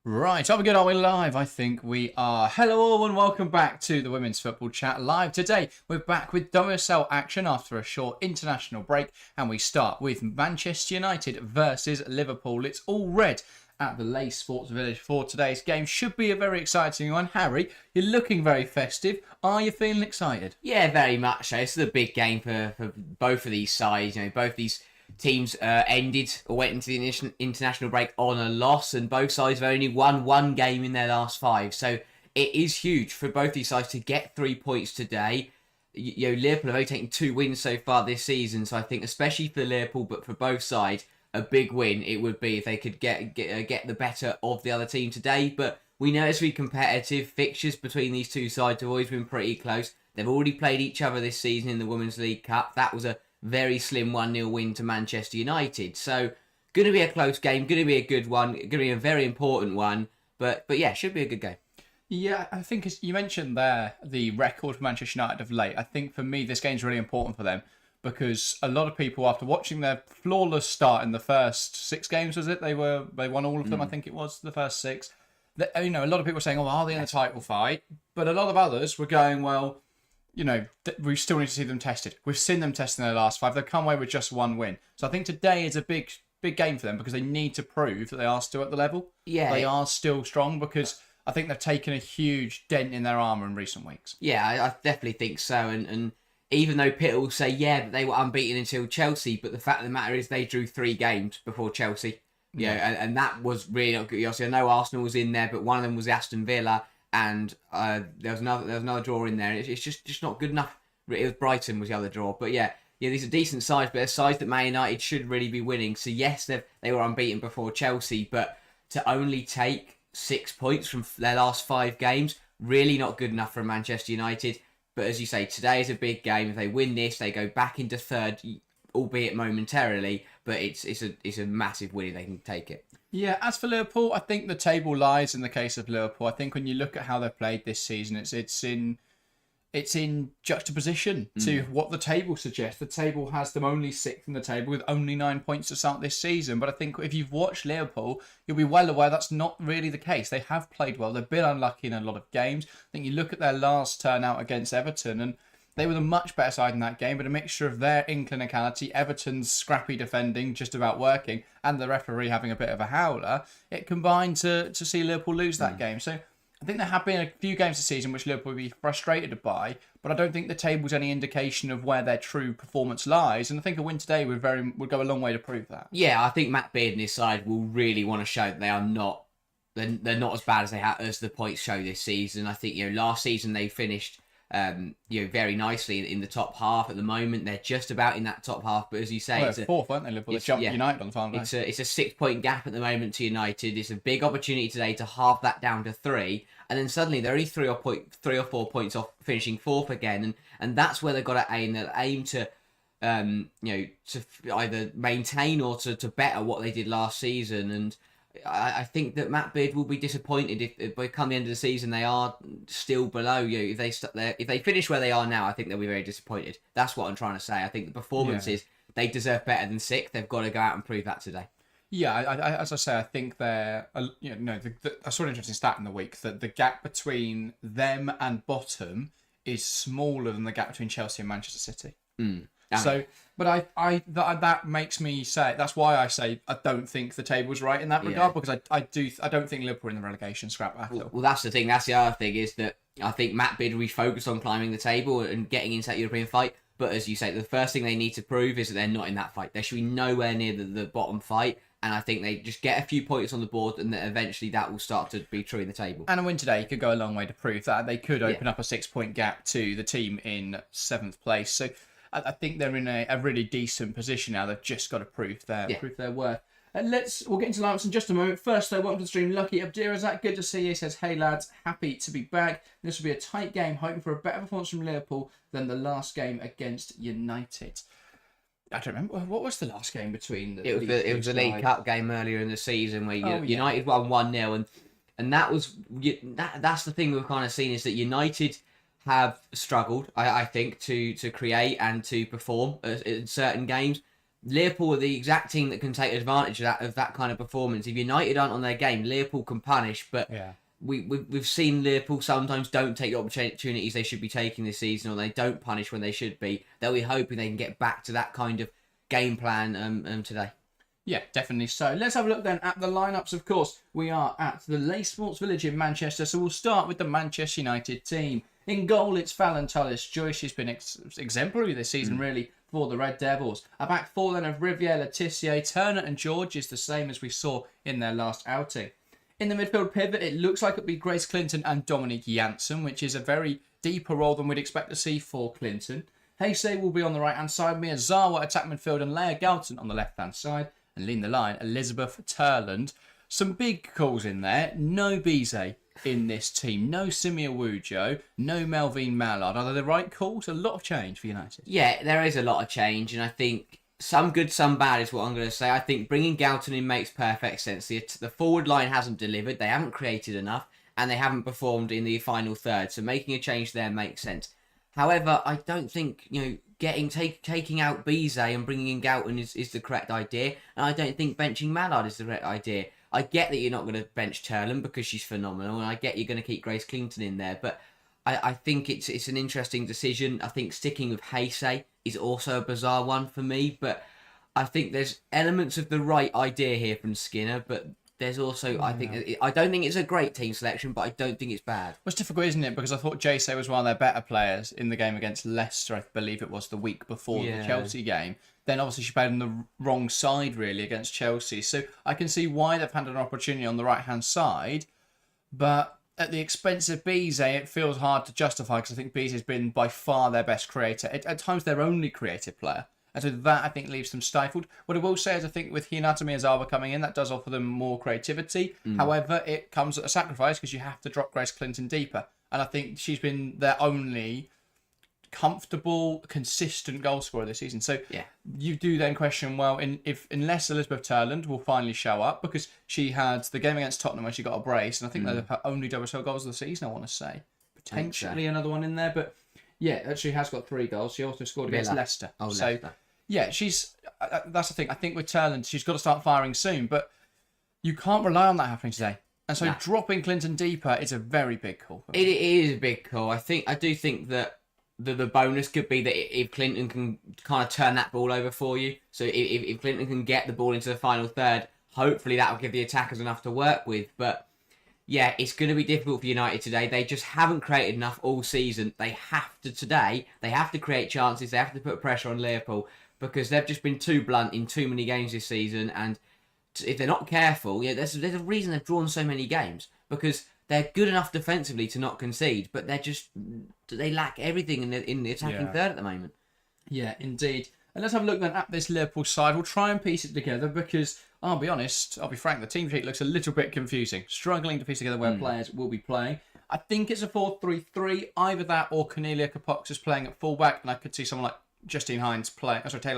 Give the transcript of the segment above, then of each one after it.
Right, are we good? Are we live? I think we are. Hello all and welcome back to the Women's Football Chat Live. Today we're back with WSL action after a short international break, and we start with Manchester United versus Liverpool. It's all red at the Leigh Sports Village for today's game. Should be a very exciting one. Harry, you're looking very festive. Are you feeling excited? Yeah, very much so. This is a big game for both of these sides. Both these teams ended or went into the international break on a loss, and both sides have only won one game in their last five. So it is huge for both these sides to get 3 points today. Liverpool have only taken 2 wins so far this season, so I think especially for Liverpool, but for both sides, a big win it would be if they could get the better of the other team today. But we know it's really competitive. Fixtures between these two sides have always been pretty close. They've already played each other this season in the Women's League Cup. That was a very slim 1-0 win to Manchester United. So, going to be a close game, going to be a good one, going to be a very important one. But yeah, should be a good game. Yeah, I think as you mentioned there, the record for Manchester United of late. I think for me, this game's really important for them because a lot of people, after watching their flawless start in the first 6 games, was it? They won all of them, I think it was, the first 6. A lot of people were saying, oh, are they in the title fight? But a lot of others were going, well, we still need to see them tested. We've seen them tested in their last 5. They've come away with just 1 win. So I think today is a big game for them because they need to prove that they are still at the level. Yeah. They are still strong because I think they've taken a huge dent in their armour in recent weeks. Yeah, I definitely think so. And even though Pitt will say, that they were unbeaten until Chelsea, but the fact of the matter is they drew 3 games before Chelsea. And that was really not good. Obviously, I know Arsenal was in there, but one of them was Aston Villa. And there was another draw in there. It's just not good enough. It was Brighton was the other draw, but yeah, these are decent sides, but they're sides that Man United should really be winning. So yes, they were unbeaten before Chelsea, but to only take 6 points from their last 5 games, really not good enough for Manchester United. But as you say, today is a big game. If they win this, they go back into third, albeit momentarily. But it's a massive win if they can take it. Yeah, as for Liverpool, I think the table lies in the case of Liverpool. I think when you look at how they've played this season, it's in juxtaposition to what the table suggests. The table has them only 6th in the table with only 9 points to start this season. But I think if you've watched Liverpool, you'll be well aware that's not really the case. They have played well. They've been unlucky in a lot of games. I think you look at their last turnout against Everton and they were the much better side in that game, but a mixture of their inclinicality, Everton's scrappy defending, just about working, and the referee having a bit of a howler, it combined to see Liverpool lose that game. So I think there have been a few games this season which Liverpool will be frustrated by, but I don't think the table's any indication of where their true performance lies. And I think a win today would go a long way to prove that. Yeah, I think Matt Beard and his side will really want to show that they are not they're not as bad as the points show this season. I think last season they finished very nicely in the top half. At the moment, they're just about in that top half. But as you say, it's 4th, weren't they, Liverpool? They jumped United on the final day. It's a 6-point gap at the moment to United. It's a big opportunity today to halve that down to 3, and then suddenly they're only 3 or 4 points off finishing 4th again, and that's where they've got to aim. They'll aim to to either maintain or to better what they did last season. And I think that Matt Beard will be disappointed if by come the end of the season they are still below. If they finish where they are now, I think they'll be very disappointed. That's what I'm trying to say. I think the performances they deserve better than 6th. They've got to go out and prove that today. Yeah, as I say, I think they're I saw an interesting stat in the week that the gap between them and bottom is smaller than the gap between Chelsea and Manchester City. So, but that makes me say, that's why I say I don't think the table's right in that regard, because I don't think Liverpool are in the relegation scrap at all. Well, that's the thing. That's the other thing, is that I think Matt Beard will be focused on climbing the table and getting into that European fight. But as you say, the first thing they need to prove is that they're not in that fight. They should be nowhere near the bottom fight. And I think they just get a few points on the board, and then eventually that will start to be true in the table. And a win today could go a long way to prove that. They could open up a 6-point gap to the team in 7th place. So I think they're in a really decent position now. They've just got to prove their worth. We'll get into lineups in just a moment. First, though, welcome to the stream, Lucky Abdirazak. Good to see you. He says, hey lads, happy to be back. This will be a tight game, hoping for a better performance from Liverpool than the last game against United. I don't remember. What was the last game between the It was a League Cup game earlier in the season where United won 1-0, and that's the thing we've kind of seen, is that United have struggled, I think, to create and to perform in certain games. Liverpool are the exact team that can take advantage of that kind of performance. If United aren't on their game, Liverpool can punish, but we've seen Liverpool sometimes don't take the opportunities they should be taking this season, or they don't punish when they should be. They'll be hoping they can get back to that kind of game plan today. Yeah, definitely so. Let's have a look then at the lineups. Of course, we are at the Leigh Sports Village in Manchester, so we'll start with the Manchester United team. In goal, it's Fallon Tullis-Joyce. She's been exemplary this season, really, for the Red Devils. A back four then of Riviere, Letitia, Turner and George is the same as we saw in their last outing. In the midfield pivot, it looks like it'll be Grace Clinton and Dominique Janssen, which is a very deeper role than we'd expect to see for Clinton. Heisei will be on the right-hand side, Miyazawa attack midfield and Leah Galton on the left-hand side. And leading the line, Elizabeth Turland. Some big calls in there. No Bize in this team. No Simia Wujo. No Melvin Mallard. Are they the right calls? A lot of change for United. Yeah, there is a lot of change, and I think some good, some bad is what I'm going to say. I think bringing Galton in makes perfect sense. The forward line hasn't delivered. They haven't created enough, and they haven't performed in the final third. So making a change there makes sense. However, I don't think, taking out Bize and bringing in Galton is the correct idea. And I don't think benching Mallard is the correct idea. I get that you're not going to bench Turland because she's phenomenal. And I get you're going to keep Grace Clinton in there. But I think it's an interesting decision. I think sticking with Heisei is also a bizarre one for me. But I think there's elements of the right idea here from Skinner. But there's also, I don't think it's a great team selection, but I don't think it's bad. Well, it's difficult, isn't it? Because I thought Jayce was one of their better players in the game against Leicester. I believe it was the week before the Chelsea game. Then obviously she played on the wrong side, really, against Chelsea. So I can see why they've had an opportunity on the right-hand side. But at the expense of Bize, it feels hard to justify because I think Bize has been by far their best creator. At times, their only creative player. And so that, I think, leaves them stifled. What I will say is I think with Hinata Miyazawa coming in, that does offer them more creativity. However, it comes at a sacrifice because you have to drop Grace Clinton deeper. And I think she's been their only comfortable, consistent goal scorer this season. So you do then question, well, unless Elizabeth Turland will finally show up, because she had the game against Tottenham where she got a brace, and I think they're her only double goals of the season, I want to say. Potentially another one in there, but yeah, she has got 3 goals. She also scored against Leicester. Leicester. Yeah, she's that's the thing. I think with Turland, she's got to start firing soon, but you can't rely on that happening today. And so dropping Clinton deeper is a very big call. It is a big call. I do think that the bonus could be that if Clinton can kind of turn that ball over for you. So if Clinton can get the ball into the final third, hopefully that will give the attackers enough to work with. But yeah, it's going to be difficult for United today. They just haven't created enough all season. They have to create chances. They have to put pressure on Liverpool, because they've just been too blunt in too many games this season. And if they're not careful, there's a reason they've drawn so many games, because they're good enough defensively to not concede, but they lack everything in the attacking third at the moment. Yeah, indeed. And let's have a look then at this Liverpool side. We'll try and piece it together because, I'll be frank, the team sheet looks a little bit confusing. Struggling to piece together where players will be playing. I think it's a 4-3-3, either that or Cornelia Capox is playing at fullback, and I could see someone like Taylor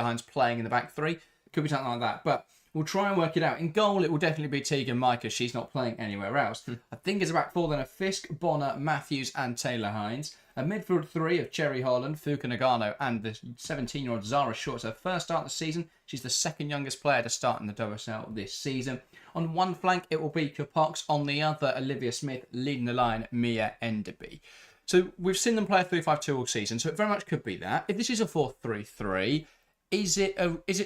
Hines playing in the back three. It could be something like that, but we'll try and work it out. In goal, it will definitely be Tegan Micah. She's not playing anywhere else. I think it's a back four then of Fisk, Bonner, Matthews and Taylor Hines. A midfield three of Cherry Holland, Fuka Nagano and the 17-year-old Zara Short. It's her first start of the season. She's the second youngest player to start in the WSL this season. On one flank, it will be Capox. On the other, Olivia Smith, leading the line, Mia Enderby. So we've seen them play a 3-5-2 all season, so it very much could be that. If this is a 4-3-3, is it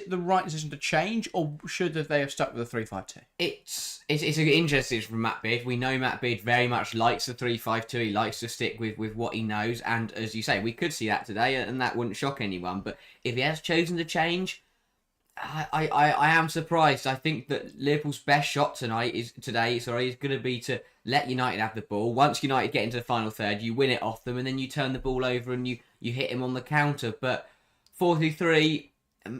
the right decision to change, or should they have stuck with a 3-5-2? It's an interesting from Matt Beard. We know Matt Beard very much likes the 3-5-2. He likes to stick with what he knows, and as you say, we could see that today, and that wouldn't shock anyone. But if he has chosen to change, I am surprised. I think that Liverpool's best shot today is going to be to let United have the ball. Once United get into the final third, you win it off them, and then you turn the ball over and you hit him on the counter. But 4-3-3,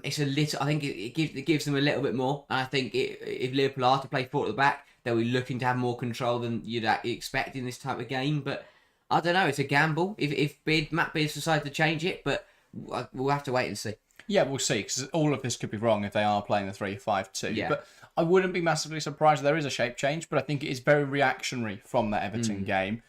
it's a little. I think it gives them a little bit more. And I think if Liverpool are to play 4 at the back, they'll be looking to have more control than you'd expect in this type of game. But I don't know. It's a gamble. If Matt Beard decides to change it, but we'll have to wait and see. Yeah, we'll see, because all of this could be wrong if they are playing the 3-5-2. Yeah. But I wouldn't be massively surprised if there is a shape change, but I think it is very reactionary from that Everton game,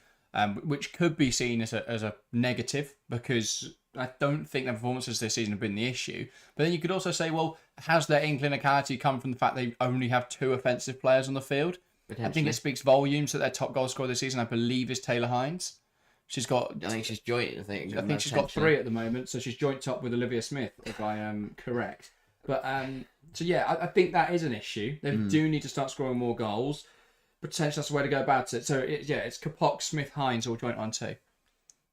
which could be seen as a negative, because I don't think their performances this season have been the issue. But then you could also say, well, has their inclinicality come from the fact they only have 2 offensive players on the field? I think it speaks volumes that their top goal scorer this season, I believe, is Taylor Hines. She's got... I think she's joint, I think she's got 3 at the moment, so she's joint top with Olivia Smith, if I am correct. But, so yeah, I think that is an issue. They do need to start scoring more goals. Potentially that's the way to go about it. So, it's Kapok, Smith, Hines all joint on 2.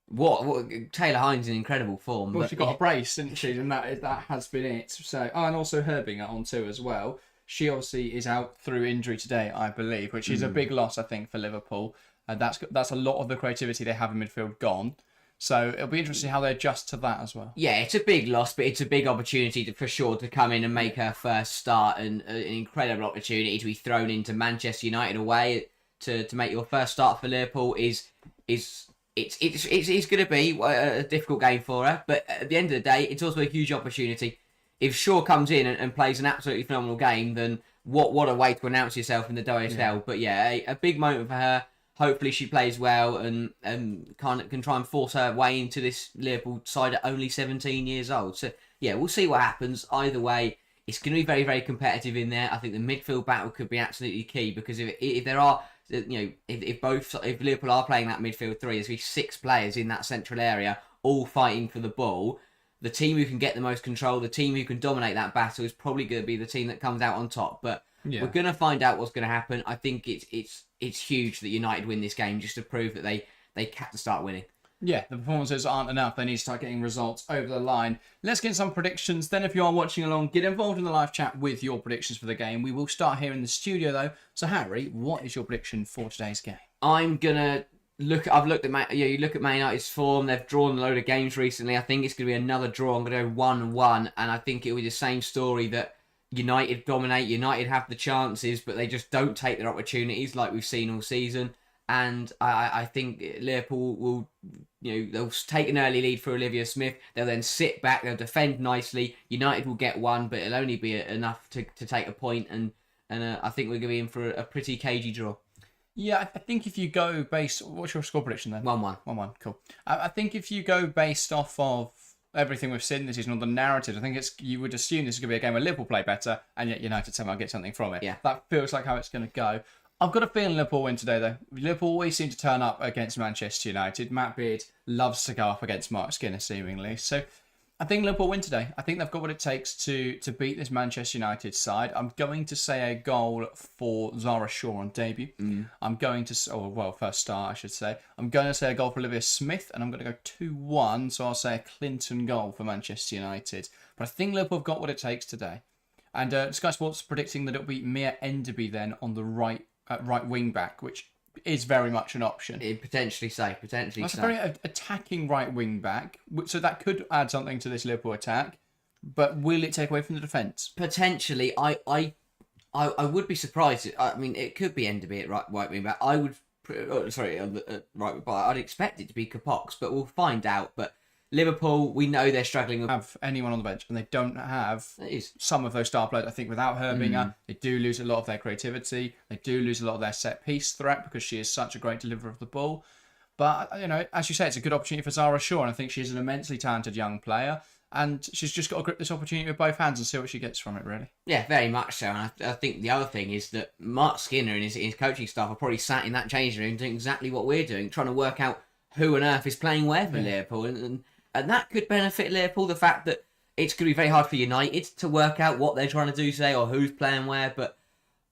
What Taylor Hines in incredible form. Well, she got a brace, didn't she? And that has been it. So, and also Herbinger on 2 as well. She obviously is out through injury today, I believe, which is a big loss, I think, for Liverpool. That's a lot of the creativity they have in midfield gone. So it'll be interesting how they adjust to that as well. Yeah, it's a big loss, but it's a big opportunity for sure to come in and make her first start, and an incredible opportunity to be thrown into Manchester United away to make your first start for Liverpool is it's going to be a difficult game for her. But at the end of the day, it's also a huge opportunity. If Shaw comes in and plays an absolutely phenomenal game, then what a way to announce yourself in the WSL. Yeah. But yeah, a big moment for her. Hopefully she plays well and can try and force her way into this Liverpool side at only 17 years old. So yeah, we'll see what happens. Either way, it's going to be very, very competitive in there. I think the midfield battle could be absolutely key, because if there are, if Liverpool are playing that midfield 3, there's going to be 6 players in that central area all fighting for the ball. The team who can get the most control, the team who can dominate that battle, is probably going to be the team that comes out on top. But we're going to find out what's going to happen. I think it's huge that United win this game, just to prove that they have to start winning. Yeah, the performances aren't enough. They need to start getting results over the line. Let's get some predictions. Then if you are watching along, get involved in the live chat with your predictions for the game. We will start here in the studio though. So Harry, what is your prediction for today's game? I'm going to I've looked at you look at Man United's form. They've drawn a load of games recently. I think it's going to be another draw. I'm going to go 1-1, and I think it'll be the same story, that United dominate. United have the chances, but they just don't take their opportunities like we've seen all season. And I think Liverpool will, they'll take an early lead for Olivia Smith. They'll then sit back. They'll defend nicely. United will get 1, but it'll only be enough to take a point. And I think we're going to be in for a pretty cagey draw. Yeah, I think if you go based... What's your score prediction then? 1-1. 1-1, cool. I think if you go based off of everything we've seen this season, on the narrative, I think you would assume this is going to be a game where Liverpool play better, and yet United somehow get something from it. Yeah. That feels like how it's going to go. I've got a feeling Liverpool win today, though. Liverpool always seem to turn up against Manchester United. Matt Beard loves to go up against Mark Skinner, seemingly. So I think Liverpool win today. I think they've got what it takes to beat this Manchester United side. I'm going to say a goal for Zara Shaw on debut. I'm going to... first start, I should say. I'm going to say a goal for Olivia Smith, and I'm going to go 2-1, so I'll say a Clinton goal for Manchester United. But I think Liverpool have got what it takes today. And Sky Sports predicting that it'll be Mia Enderby then on the right wing back, which is very much an option. Potentially so. That's a very attacking right wing back, so that could add something to this Liverpool attack. But will it take away from the defence? Potentially. I would be surprised. I mean, it could be Enderby at right wing back. Right, but I'd expect it to be Kapox, but we'll find out. But Liverpool, we know they're struggling with... have anyone on the bench, and they don't have some of those star players. I think without Herbinger, they do lose a lot of their creativity. They do lose a lot of their set piece threat, because she is such a great deliverer of the ball. But, as you say, it's a good opportunity for Zara Shaw, and I think she's an immensely talented young player, and she's just got to grip this opportunity with both hands and see what she gets from it, really. Yeah, very much so. And I think the other thing is that Mark Skinner and his coaching staff are probably sat in that changing room doing exactly what we're doing, trying to work out who on earth is playing where for Liverpool. And that could benefit Liverpool, the fact that it's going to be very hard for United to work out what they're trying to do today or who's playing where. But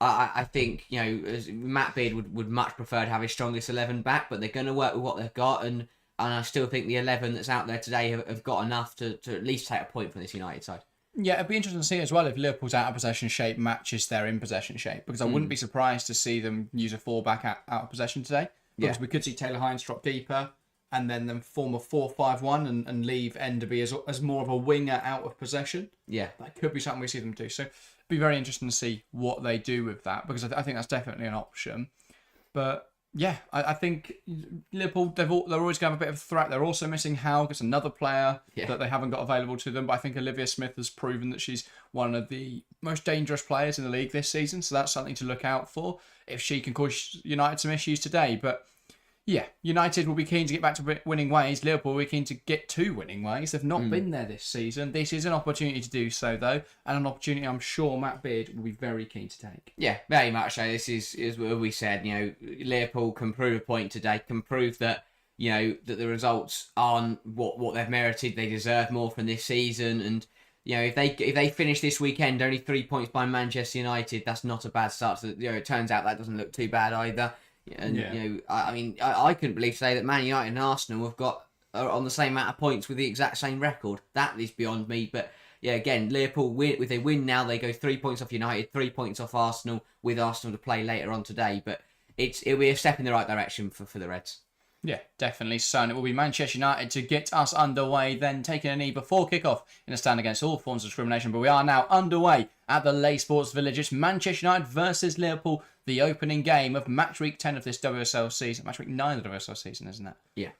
I think, Matt Beard would much prefer to have his strongest 11 back, but they're going to work with what they've got. And I still think the 11 that's out there today have got enough to at least take a point from this United side. Yeah, it'd be interesting to see as well if Liverpool's out of possession shape matches their in possession shape, because I wouldn't be surprised to see them use a 4-back out of possession today. Because we could see Taylor Hines drop deeper, and then form a 4-5-1 and leave Enderby as more of a winger out of possession. Yeah. That could be something we see them do. So it'd be very interesting to see what they do with that, because I think that's definitely an option. But yeah, I think Liverpool, they're always going to have a bit of a threat. They're also missing Haug. It's another player that they haven't got available to them. But I think Olivia Smith has proven that she's one of the most dangerous players in the league this season. So that's something to look out for if she can cause United some issues today. But Yeah, United will be keen to get back to winning ways. Liverpool will be keen to get to winning ways. They've not been there this season. This is an opportunity to do so, though, and an opportunity I'm sure Matt Beard will be very keen to take. Yeah, very much so. This is what we said. Liverpool can prove a point today, can prove that that the results aren't what they've merited. They deserve more from this season, and if they finish this weekend only 3 points by Manchester United, that's not a bad start. So it turns out that doesn't look too bad either. And I couldn't believe today that Man United and Arsenal have got on the same amount of points with the exact same record. That is beyond me. But yeah, again, Liverpool if they win now, they go 3 points off United, 3 points off Arsenal, with Arsenal to play later on today. But it'll be a step in the right direction for the Reds. Yeah, definitely so. And it will be Manchester United to get us underway, then taking a knee before kick-off in a stand against all forms of discrimination. But we are now underway at the Leigh Sports Village. It's Manchester United versus Liverpool, the opening game of Matchweek 10 of this WSL season. Matchweek 9 of the WSL season, isn't it? Yeah.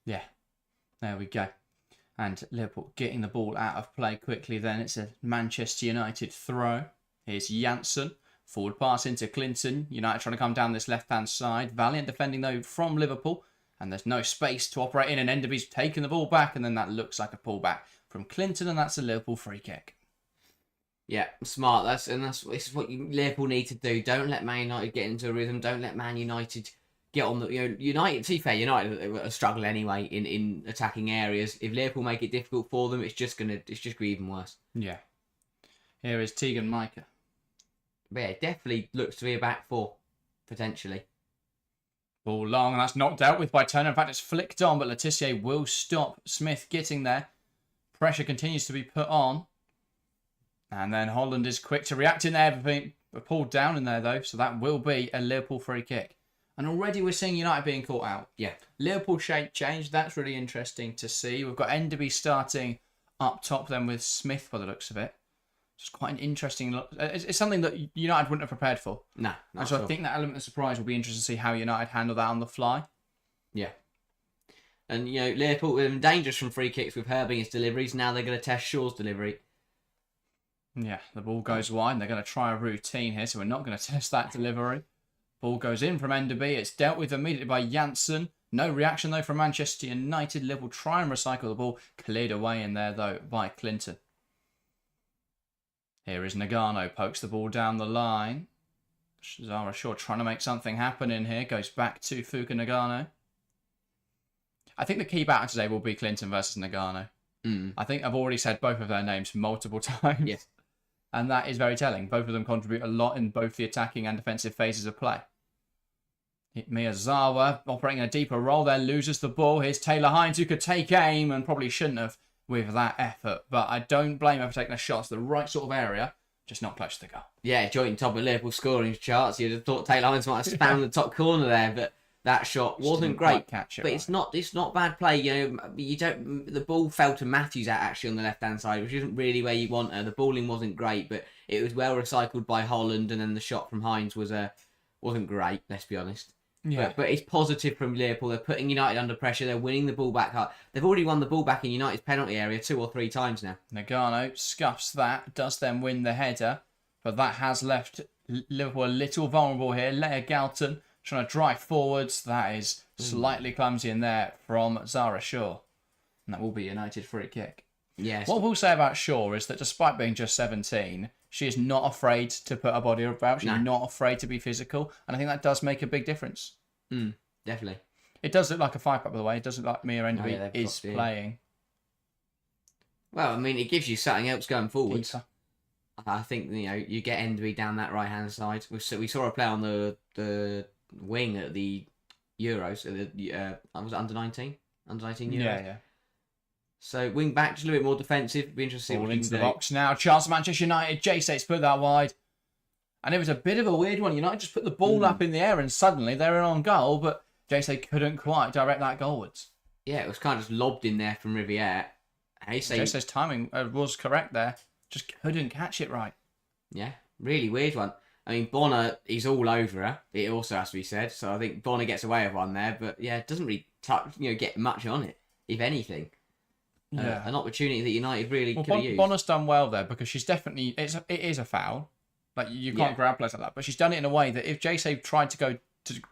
Yeah. There we go. And Liverpool getting the ball out of play quickly then. It's a Manchester United throw. Here's Janssen. Forward pass into Clinton. United trying to come down this left-hand side. Valiant defending, though, from Liverpool. And there's no space to operate in. And Enderby's taking the ball back. And then that looks like a pullback from Clinton. And that's a Liverpool free kick. Yeah, smart. This is what Liverpool need to do. Don't let Man United get into a rhythm. Don't let Man United get on the... United, to be fair, United are struggling anyway in attacking areas. If Liverpool make it difficult for them, it's just gonna be even worse. Yeah. Here is Tegan Micah. But yeah, definitely looks to be a back four, potentially. Ball long, and that's not dealt with by Turner. In fact, it's flicked on, but Letitia will stop Smith getting there. Pressure continues to be put on. And then Holland is quick to react in there, being pulled down in there, though. So that will be a Liverpool free kick. And already we're seeing United being caught out. Yeah. Liverpool shape change. That's really interesting to see. We've got Enderby starting up top then with Smith by the looks of it. It's quite an interesting look. It's something that United wouldn't have prepared for. No, and so I think that element of surprise will be interesting to see how United handle that on the fly. Yeah. And, Liverpool were dangerous from free kicks with Herbing his deliveries. Now they're going to test Shaw's delivery. Yeah, the ball goes wide. And they're going to try a routine here, so we're not going to test that delivery. Ball goes in from Enderby. It's dealt with immediately by Janssen. No reaction, though, from Manchester United. Liverpool try and recycle the ball. Cleared away in there, though, by Clinton. Here is Nagano, pokes the ball down the line. Zara Shaw trying to make something happen in here. Goes back to Fuka Nagano. I think the key battle today will be Clinton versus Nagano. I think I've already said both of their names multiple times. Yes. And that is very telling. Both of them contribute a lot in both the attacking and defensive phases of play. Miyazawa operating a deeper role there, loses the ball. Here's Taylor Hines, who could take aim and probably shouldn't have with that effort. But I don't blame her for taking a shot to the right sort of area, just not close to the goal. Yeah, joint top of Liverpool scoring charts. You'd have thought Taylor Hines might have found the top corner there, but that shot wasn't great. Catch it, but right. it's not bad play. The ball fell to Matthews out actually on the left hand side, which isn't really where you want her. The balling wasn't great, but it was well recycled by Holland, and then the shot from Hines wasn't great. Let's be honest. Yeah. But it's positive from Liverpool. They're putting United under pressure. They're winning the ball back up. They've already won the ball back in United's penalty area 2 or 3 times now. Nagano scuffs that, does then win the header, but that has left Liverpool a little vulnerable here. Leah Galton trying to drive forwards. That is slightly clumsy in there from Zara Shaw. And that will be a United free kick. Yes. What we'll say about Shaw is that despite being just 17, she is not afraid to put her body about. She's not afraid to be physical. And I think that does make a big difference. Definitely. It does look like a 5-pack, by the way. It doesn't look like Mia Enderby is playing. Well, I mean, it gives you something else going forwards. I think, you get Enderby down that right-hand side. We saw her play on the wing at the Euros. Was it under-19? Under-19 Euros? Yeah. So, wing back, just a little bit more defensive. Be interested to see what into the box now. Chance for Manchester United. J-State's put that wide. And it was a bit of a weird one. United just put the ball up in the air and suddenly they're on goal, but J-State couldn't quite direct that goalwards. Yeah, it was kind of just lobbed in there from Riviere. J-State's timing was correct there. Just couldn't catch it right. Yeah, really weird one. I mean, Bonner, he's all over her. It also has to be said. So I think Bonner gets away with one there, but yeah, it doesn't really get much on it, if anything. Yeah. An opportunity that United really could have used. Bonner's done well there because she's definitely... It is a foul. Like, you can't grab players like that. But she's done it in a way that if J-Save tried to go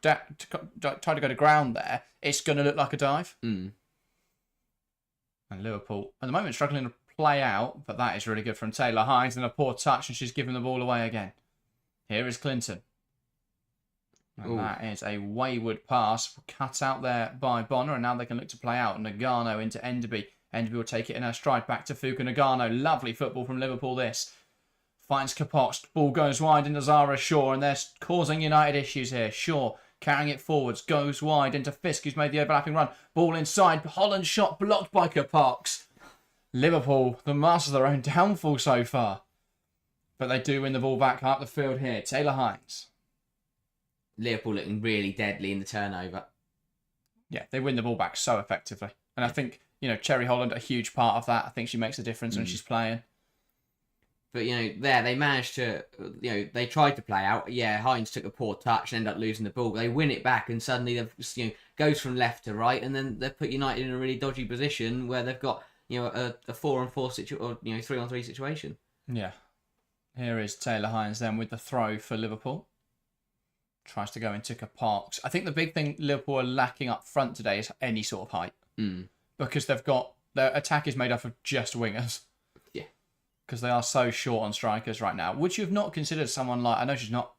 try to go to ground there, it's going to look like a dive. Mm. And Liverpool, at the moment, struggling to play out, but that is really good from Taylor Hines, and a poor touch, and she's giving the ball away again. Here is Clinton. And that is a wayward pass cut out there by Bonner, and now they can look to play out. Nagano into Enderby. Enderby will take it in her stride back to Fuka Nagano. Lovely football from Liverpool, this. Finds Kapox. Ball goes wide into Zara Shaw, and they're causing United issues here. Shaw carrying it forwards, goes wide into Fisk, who's made the overlapping run. Ball inside. Holland's shot blocked by Kapox. Liverpool, the masters of their own downfall so far. But they do win the ball back up the field here. Taylor Hines. Liverpool looking really deadly in the turnover. Yeah, they win the ball back so effectively. And I think, Cherry Holland, a huge part of that. I think she makes a difference when she's playing. But, there they managed to, they tried to play out. Yeah, Hines took a poor touch and ended up losing the ball. But they win it back and suddenly they've, goes from left to right. And then they've put United in a really dodgy position where they've got, a 4-on-4 situation, or, 3-on-3 situation. Yeah. Here is Taylor Hines then with the throw for Liverpool. Tries to go into Parks. I think the big thing Liverpool are lacking up front today is any sort of height. Because they've got... Their attack is made up of just wingers. Yeah. Because they are so short on strikers right now. Would you have not considered someone like... I know she's not,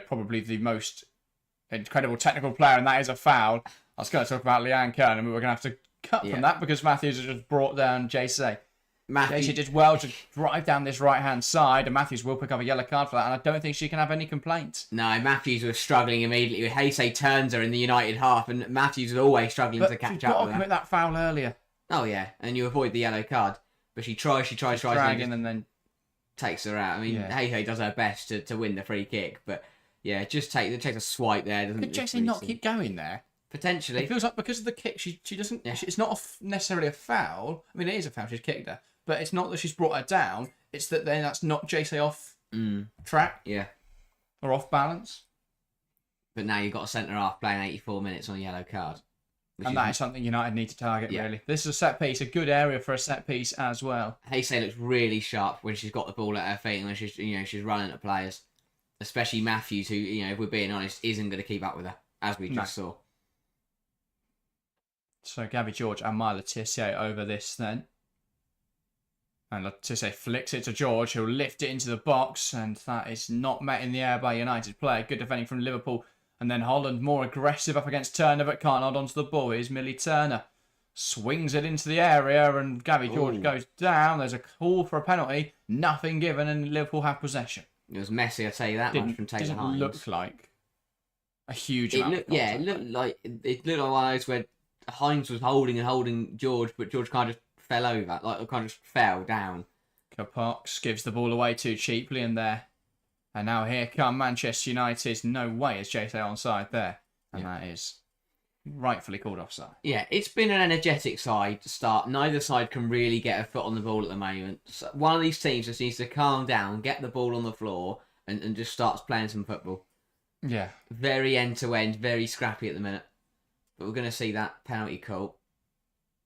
probably the most incredible technical player, and that is a foul. I was going to talk about Leanne Kern, and we were going to have to cut from that because Matthews has just brought down JC. JC did well to drive down this right-hand side, and Matthews will pick up a yellow card for that, and I don't think she can have any complaints. No, Matthews was struggling immediately. Heisei turns her in the United half, and Matthews was always struggling to catch up with her. Commit that foul earlier. Oh, yeah, and you avoid the yellow card. But she tries, dragging and then takes her out. I mean, Heisei does her best to win the free kick, but yeah, just takes a swipe there. Could JC not keep going there? Potentially. It feels like because of the kick, she doesn't... Yeah. It's not necessarily a foul. I mean, it is a foul. She's kicked her. But it's not that she's brought her down. It's that then that's not JC off track. Yeah. Or off balance. But now you've got a centre-half playing 84 minutes on a yellow card. And that is something United need to target, really. This is a set piece, a good area for a set piece as well. Heisei looks really sharp when she's got the ball at her feet and when she's running at players. Especially Matthews, who, if we're being honest, isn't going to keep up with her, as we just saw. So Gabby George and Maya Letitia over this then. And Letitia flicks it to George, who'll lift it into the box, and that is not met in the air by United player. Good defending from Liverpool. And then Holland more aggressive up against Turner, but can't hold on to the ball. Here's Millie Turner. Swings it into the area, and Gabby George goes down. There's a call for a penalty. Nothing given, and Liverpool have possession. It was messy, I'll tell you that much from Taylor Hines. It didn't look like a huge amount of contact. It looked like one of those where Hines was holding George, but George kind of fell over, kind of fell down. Kapox gives the ball away too cheaply in there. And now here come Manchester United. No way is JC onside there. And that is rightfully called offside. Yeah, it's been an energetic side to start. Neither side can really get a foot on the ball at the moment. So one of these teams just needs to calm down, get the ball on the floor, and just starts playing some football. Yeah. Very end-to-end, very scrappy at the minute. But we're going to see that penalty call.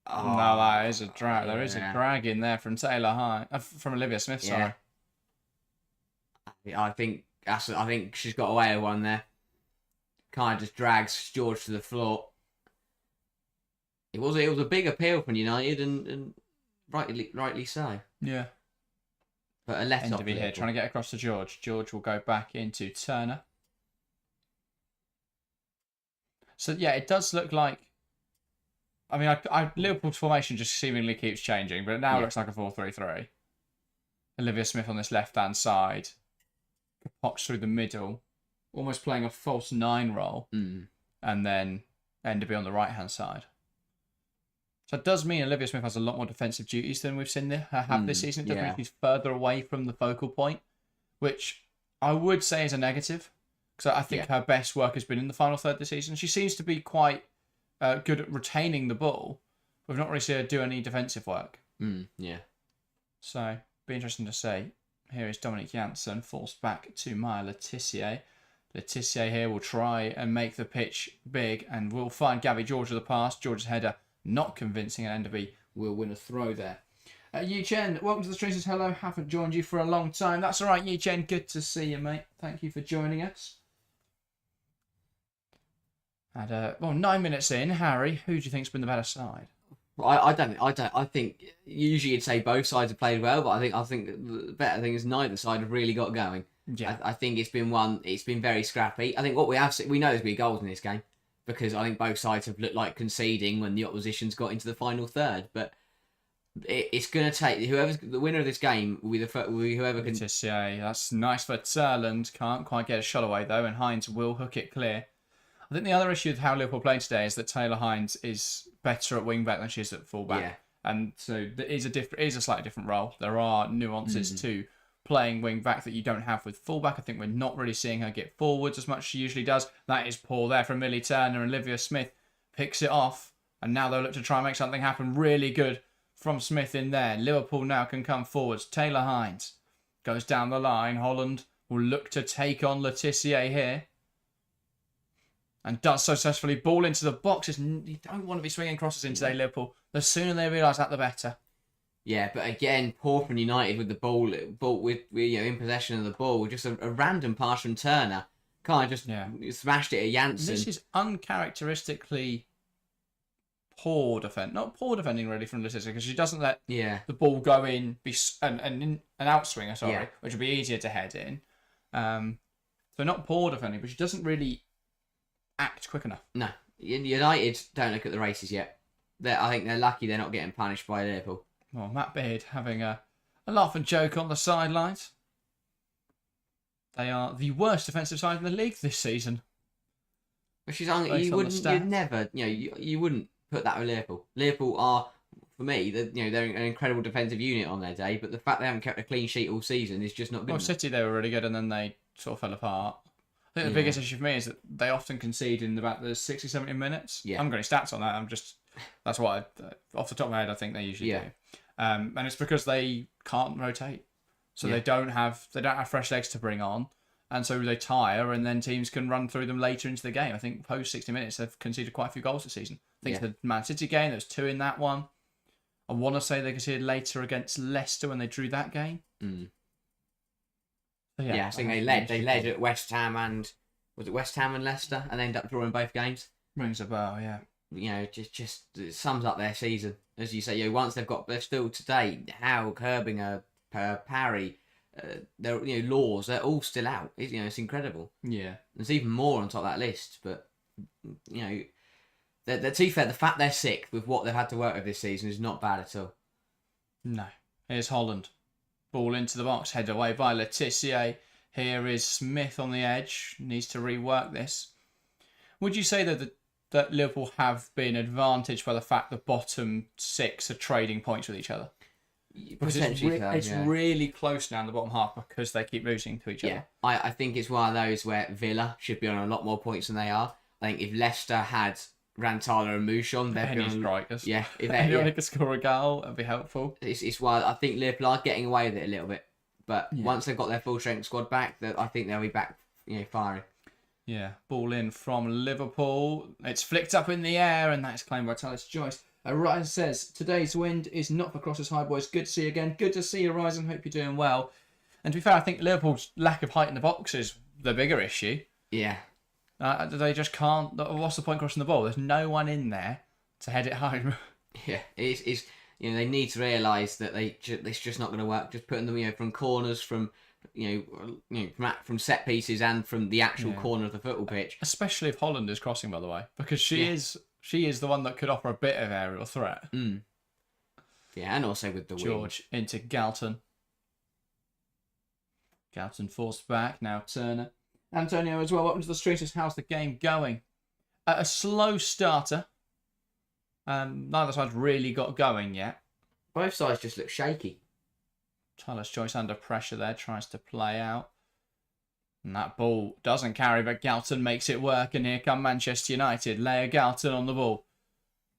Oh, no, that is a drag. There is a drag in there from Taylor Hines, from Olivia Smith. Sorry. I think she's got away with one there. Kind of just drags George to the floor. It was a big appeal from United, and rightly so. Yeah. But a let off here, trying to get across to George. George will go back into Turner. So yeah, it does look like. I mean, Liverpool's formation just seemingly keeps changing, but it now looks like a 4-3-3. Olivia Smith on this left-hand side. Pops through the middle, almost playing a false 9 role. And then Enderby on the right-hand side. So it does mean Olivia Smith has a lot more defensive duties than we've seen her have this season. It does mean she's further away from the focal point, which I would say is a negative. Because I think her best work has been in the final third of the season. She seems to be quite good at retaining the ball. We've not really seen her do any defensive work. So, be interesting to see. Here is Dominic Janssen, forced back to Maya Letitia. Letitia here will try and make the pitch big, and will find Gabby George with the pass. George's header not convincing, and Enderby will win a throw there. Yi Chen, welcome to the stream. Says hello. Haven't joined you for a long time. That's all right, Yi Chen. Good to see you, mate. Thank you for joining us. And 9 minutes in, Harry, who do you think's been the better side? Well, I think usually you'd say both sides have played well, but I think the better thing is neither side have really got going. Yeah. I think it's been very scrappy. I think what we know there's been goals in this game because I think both sides have looked like conceding when the opposition's got into the final third. But it's going to take the winner of this game will be whoever can. That's nice for Turland. Can't quite get a shot away though, and Hines will hook it clear. I think the other issue with how Liverpool played today is that Taylor Hines is better at wing back than she is at full back. Yeah. And so there is a slightly different role. There are nuances to playing wing back that you don't have with full back. I think we're not really seeing her get forwards as much as she usually does. That is poor there from Millie Turner, and Olivia Smith picks it off. And now they'll look to try and make something happen really good from Smith in there. Liverpool now can come forwards. Taylor Hines goes down the line. Holland will look to take on Letitia here. And does so successfully. Ball into the box. You don't want to be swinging crosses in today, Liverpool. The sooner they realise that, the better. Yeah, but again, poor from United with the ball with in possession of the ball. Just a random pass from Turner. Kind of just smashed it at Janssen. This is uncharacteristically poor defend. Not poor defending really from Letitia, because she doesn't let the ball go in, be an outswinger, which would be easier to head in. So not poor defending, but she doesn't really act quick enough. No, United don't look at the races yet. I think they're lucky they're not getting punished by Liverpool. Well, Matt Beard having a laugh and joke on the sidelines. They are the worst defensive side in the league this season. Which is you wouldn't put that with Liverpool. Liverpool are, for me, they're an incredible defensive unit on their day, but the fact they haven't kept a clean sheet all season is just not good. Well, City, they were really good, and then they sort of fell apart. I think the biggest issue for me is that they often concede in about the 60, 70 minutes. Yeah. I haven't got any stats on that. That's what off the top of my head, I think they usually do. And it's because they can't rotate. So they don't have fresh legs to bring on. And so they tire, and then teams can run through them later into the game. I think post 60 minutes, they've conceded quite a few goals this season. I think it's the Man City game, there's 2 in that one. I want to say they conceded later against Leicester when they drew that game. I think they led at West Ham and Leicester, and ended up drawing both games. Rings a bell, yeah. Just it sums up their season, as you say. Once they're still today. Howe, Kerbinger, Parry, Laws, they're all still out. It's incredible. Yeah, there's even more on top of that list, but they're too fair. The fact they're sick with what they've had to work with this season is not bad at all. No, here's Holland. Ball into the box, headed away by Letitia. Here is Smith on the edge. Needs to rework this. Would you say that Liverpool have been advantaged by the fact the bottom 6 are trading points with each other? Because it's really close now in the bottom half because they keep losing to each other. I think it's one of those where Villa should be on a lot more points than they are. I think if Leicester had Rantala and Mouchon, they'd be on strikers. Yeah, if anyone could score a goal, that'd be helpful. It's why I think Liverpool are getting away with it a little bit, but once they've got their full strength squad back, I think they'll be back, firing. Yeah, ball in from Liverpool. It's flicked up in the air, and that's claimed by Talis Joyce. Ryan says, today's wind is not for crosses high, boys. Good to see you again. Good to see you, Ryzen. Hope you're doing well. And to be fair, I think Liverpool's lack of height in the box is the bigger issue. Yeah. They just can't. What's the point crossing the ball? There's no one in there to head it home. Yeah, it's they need to realise that it's just not going to work. Just putting them from corners, from from set pieces, and from the actual corner of the football pitch. Especially if Holland is crossing, by the way, because she is the one that could offer a bit of aerial threat. Yeah, and also with the George wing. Into Galton. Galton forced back now. Turner. Antonio as well. Welcome to the streets. How's the game going? A slow starter. Neither side's really got going yet. Both sides just look shaky. Tyler's Joyce under pressure there, tries to play out. And that ball doesn't carry, but Galton makes it work. And here come Manchester United. Leia Galton on the ball.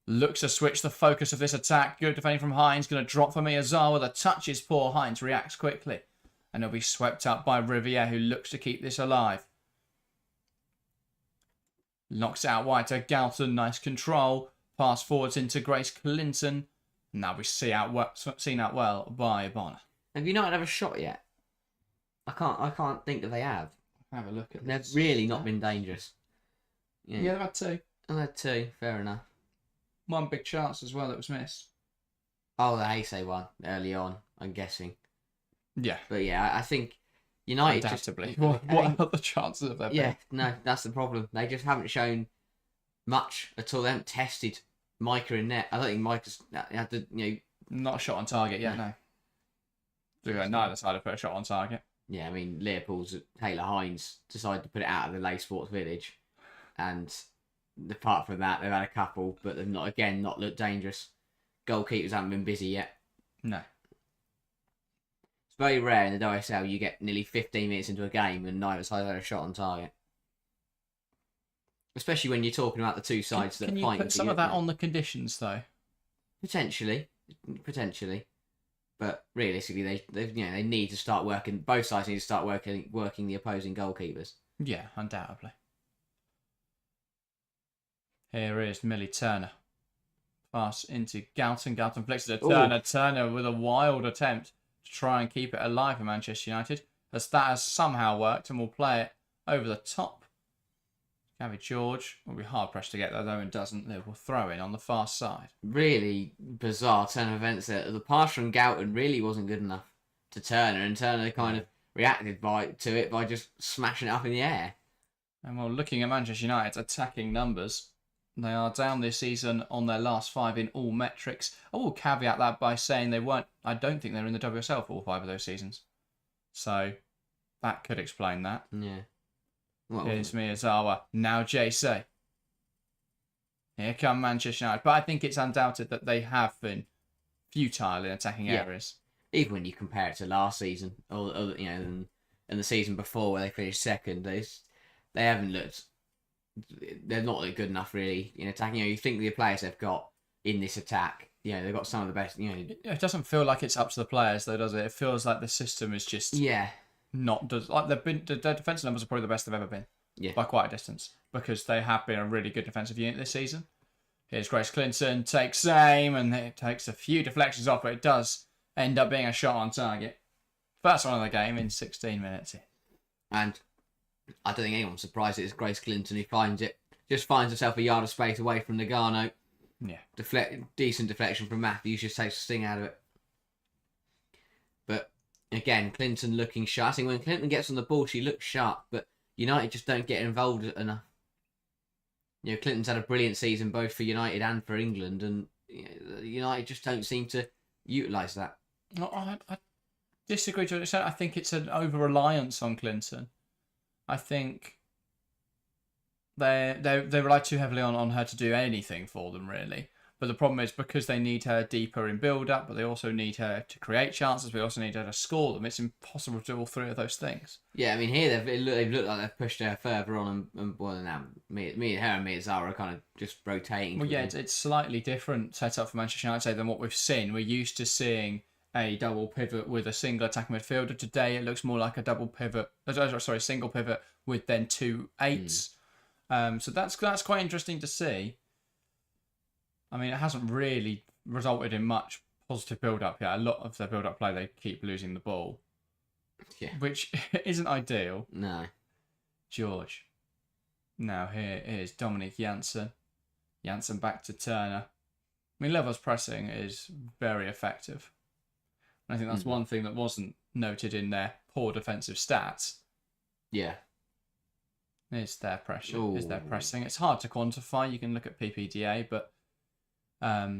Looks to switch the focus of this attack. Good defending from Hines. Going to drop for Miyazawa. The touch is poor. Hines reacts quickly. And he'll be swept up by Riviere, who looks to keep this alive. Knocks out wide to Galton. Nice control. Pass forwards into Grace Clinton. Now we seen out well by Bonner. Have United have a shot yet? I can't think that they have. Have a look at They've this. really not been dangerous. Yeah, they've had 2. I had 2. Fair enough. One big chance as well that was missed. Oh, the Heisei one early on, I'm guessing. Yeah. But yeah, I think United Undoubtedly. just... What are the chances of there being? Yeah, no, that's the problem. They just haven't shown much at all. They haven't tested Micah in net. I don't think Micah's had the, Not a shot on target yet, no. Neither side have put a shot on target. Yeah, I mean, Liverpool's Taylor Hines decided to put it out of the Lay Sports Village. And apart from that, they've had a couple, but they've not looked dangerous. Goalkeepers haven't been busy yet. No. It's very rare in the WSL you get nearly 15 minutes into a game and neither side had a shot on target. Especially when you're talking about the two sides that are fighting. Can you put some of that on the conditions, though? Potentially. But realistically, they need to start working. Both sides need to start working the opposing goalkeepers. Yeah, undoubtedly. Here is Millie Turner. Pass into Galton. Galton flicks it to Turner. Ooh. Turner with a wild attempt to try and keep it alive for Manchester United. As that has somehow worked and will play it over the top. Gabby George will be hard pressed to get there though and doesn't. Liverpool throw in on the far side. Really bizarre turn of events there. The pass from Galton really wasn't good enough to Turner, and Turner kind of reacted to it by just smashing it up in the air. And well, looking at Manchester United's attacking numbers, they are down this season on their last 5 in all metrics. I will caveat that by saying I don't think they were in the WSL for all 5 of those seasons. So that could explain that. Yeah. Well, here's Miyazawa. Now Jay-Say. Here come Manchester United. But I think it's undoubted that they have been futile in attacking areas. Even when you compare it to last season, and the season before where they finished second, they haven't looked. They're not good enough really in attacking. You think the players they've got in this attack, they've got some of the best. It doesn't feel like it's up to the players though, does it? It feels like the system is just their defensive numbers are probably the best they've ever been. Yeah, by quite a distance, because they have been a really good defensive unit this season. Here's Grace Clinton, takes aim, and it takes a few deflections off, but it does end up being a shot on target. First one of the game in 16 minutes. And I don't think anyone's surprised it's Grace Clinton who finds herself a yard of space away from Nagano. Yeah. Decent deflection from Matthews, just takes the sting out of it. But again, Clinton looking sharp. I think when Clinton gets on the ball, she looks sharp, but United just don't get involved enough. Clinton's had a brilliant season both for United and for England, and United just don't seem to utilise that. No, I disagree to an extent. I think it's an over-reliance on Clinton. I think they rely too heavily on her to do anything for them, really. But the problem is because they need her deeper in build-up, but they also need her to create chances. We also need her to score them. It's impossible to do all 3 of those things. Yeah, I mean, here they've looked like they've pushed her further on, and well, now me and Miyazawa are kind of just rotating. Well, yeah, it's slightly different setup for Manchester United than what we've seen. We're used to seeing a double pivot with a single attacking midfielder. Today, it looks more like a single pivot with then 2 8s. So that's quite interesting to see. I mean, it hasn't really resulted in much positive build-up yet. A lot of their build-up play, they keep losing the ball. Yeah. Which isn't ideal. No. George. Now here is Dominic Janssen. Janssen back to Turner. I mean, Lever's pressing is very effective. And I think that's one thing that wasn't noted in their poor defensive stats. Yeah. Is their pressure. Ooh. Is their pressing. It's hard to quantify. You can look at PPDA, but I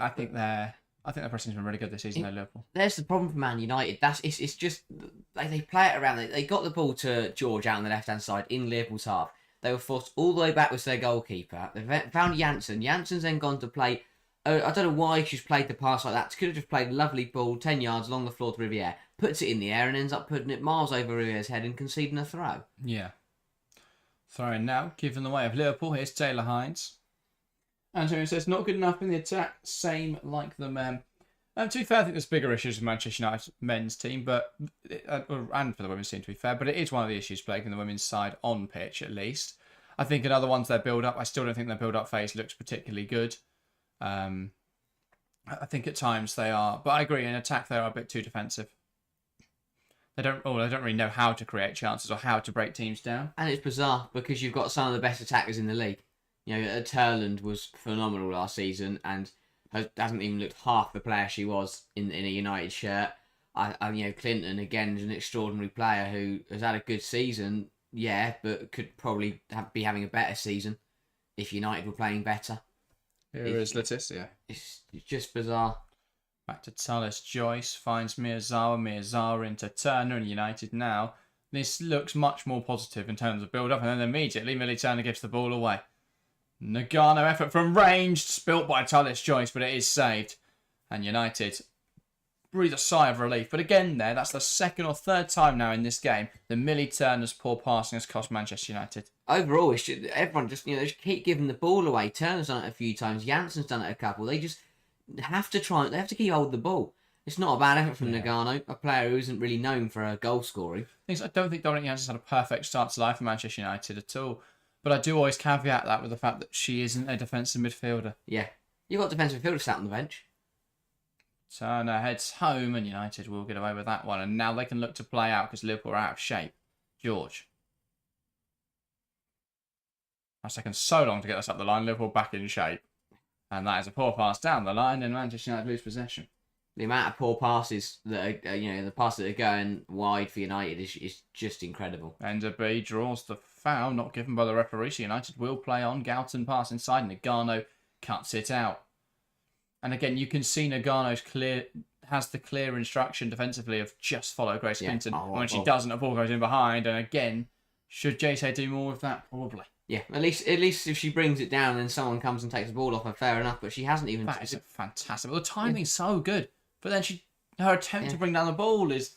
think their pressing's been really good this season. Liverpool. There's the problem for Man United. It's just they play it around. They got the ball to George out on the left hand side in Liverpool's half. They were forced all the way back with their goalkeeper. They found Janssen. Janssen's then gone to play. I don't know why she's played the pass like that. She could have just played a lovely ball 10 yards along the floor to Riviere, puts it in the air and ends up putting it miles over Riviere's head and conceding a throw. Yeah. Throwing now, given the way of Liverpool. Here's Taylor Hines. Antonio says, not good enough in the attack, same like the men. To be fair, I think there's bigger issues with Manchester United's men's team, and for the women's team, to be fair, but it is one of the issues plaguing the women's side on pitch, at least. I think another one's their build-up. I still don't think their build-up phase looks particularly good. I think at times they are, but I agree, in attack they are a bit too defensive. They don't really know how to create chances or how to break teams down. And it's bizarre because you've got some of the best attackers in the league. Turland was phenomenal last season and hasn't even looked half the player she was in a United shirt. Clinton again is an extraordinary player who has had a good season, but could probably be having a better season if United were playing better. Here is Letizia. It's just bizarre. Back to Tallis. Joyce finds Miyazawa. Miyazawa into Turner, and United now. This looks much more positive in terms of build-up, and then immediately Millie Turner gives the ball away. Nagano effort from range, spilt by Tallis Joyce, but it is saved. And United breathe a sigh of relief. But again that's the second or third time now in this game that Millie Turner's poor passing has cost Manchester United. Overall, everyone just keep giving the ball away. Turner's done it a few times. Jansen's done it a couple. They just have to keep hold of the ball. It's not a bad effort from Nagano, a player who isn't really known for goal scoring. I don't think Dominic Jansen's had a perfect start to life for Manchester United at all. But I do always caveat that with the fact that she isn't a defensive midfielder. Yeah. You've got defensive midfielders sat on the bench. Turner heads home and United will get away with that one. And now they can look to play out because Liverpool are out of shape. George. That's taken so long to get us up the line. Liverpool back in shape. And that is a poor pass down the line and Manchester United lose possession. The amount of poor passes that are, the passes that are going wide for United is just incredible. Enderby draws the foul, not given by the referee. So United will play on. Galton pass inside. Nagano cuts it out. And again, you can see Nagano's has the clear instruction defensively of just follow Grace Clinton. And when she doesn't, a ball goes in behind. And again, should Jay do more with that? Probably. Yeah, at least if she brings it down and someone comes and takes the ball off her, fair enough. But she hasn't even. That is fantastic. Well, the timing's so good. But then her attempt to bring down the ball is...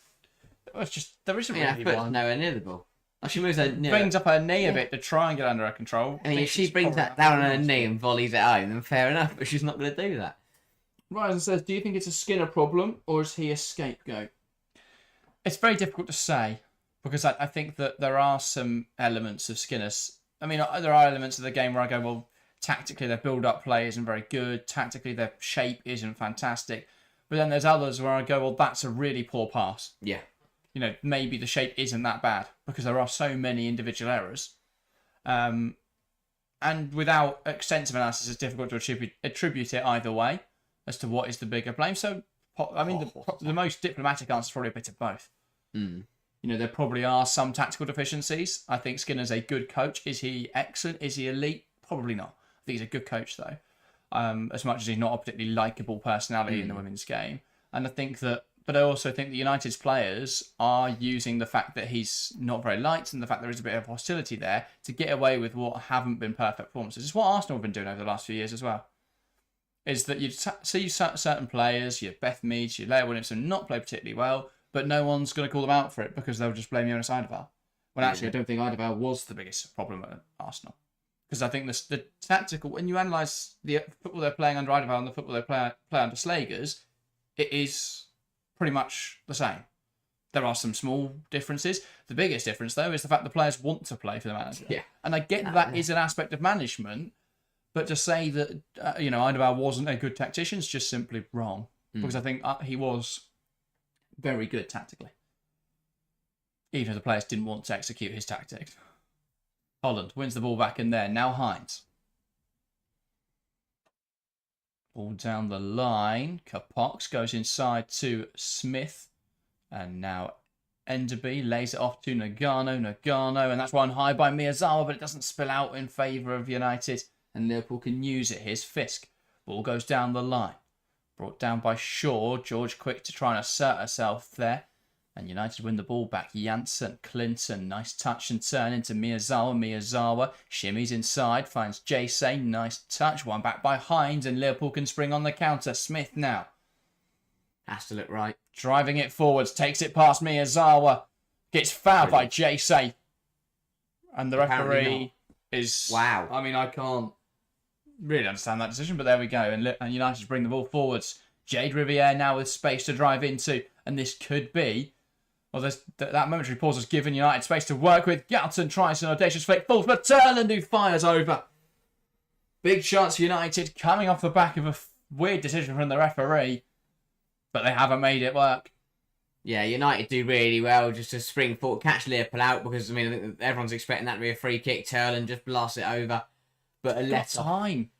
It's just... There isn't really one. Nowhere near the ball. She moves her knee. Brings up her knee a bit to try and get under her control. I mean, if she brings that down on her knee and volleys it home, then fair enough. But she's not going to do that. Ryzen says, do you think it's a Skinner problem or is he a scapegoat? It's very difficult to say because I think that there are some elements of Skinner's... I mean, there are elements of the game where I go, well, tactically their build-up play isn't very good. Tactically their shape isn't fantastic. But then there's others where I go, well, that's a really poor pass. Yeah. Maybe the shape isn't that bad because there are so many individual errors. And without extensive analysis, it's difficult to attribute it either way as to what is the bigger blame. So, I mean, the most diplomatic answer is probably a bit of both. Mm. There probably are some tactical deficiencies. I think Skinner's a good coach. Is he excellent? Is he elite? Probably not. I think he's a good coach, though. As much as he's not a particularly likeable personality in the women's game. And but I also think that United's players are using the fact that he's not very liked and the fact there is a bit of hostility there to get away with what haven't been perfect performances. It's what Arsenal have been doing over the last few years as well. Is that you see certain players, your Beth Meads, your Leah Williamson, not play particularly well, but no one's going to call them out for it because they'll just blame you on Eidevall. When actually, I don't think Eidevall was the biggest problem at Arsenal. Because I think the tactical, when you analyse the football they're playing under Eidevall and the football they play under Slagers, it is pretty much the same. There are some small differences. The biggest difference, though, is the fact the players want to play for the manager. Yeah. And I get that is an aspect of management, but to say that, Eidevall wasn't a good tactician is just simply wrong. Because I think he was very good tactically. Even if the players didn't want to execute his tactics. Holland wins the ball back in there. Now Hines. Ball down the line. Kapox goes inside to Smith. And now Enderby lays it off to Nagano. And that's run high by Miyazawa, but it doesn't spill out in favour of United. And Liverpool can use it. Here's Fisk. Ball goes down the line. Brought down by Shaw. George quick to try and assert herself there. And United win the ball back. Janssen, Clinton, nice touch and turn into Miyazawa. Miyazawa shimmies inside, finds Jay, nice touch. One back by Hines, and Liverpool can spring on the counter. Smith now. Has to look right. Driving it forwards, takes it past Miyazawa. Gets fouled by Jay. And the referee is... Wow. I mean, I can't really understand that decision, but there we go. And United bring the ball forwards. Jade Riviere now with space to drive into. And this could be... Well, that momentary pause has given United space to work with. Galton tries an audacious fake, falls for Turland, who fires over. Big chance for United coming off the back of a weird decision from the referee. But they haven't made it work. Yeah, United do really well just to spring forward, catch Liverpool out because I think everyone's expecting that to be a free kick, turn and just blast it over. But a Got time.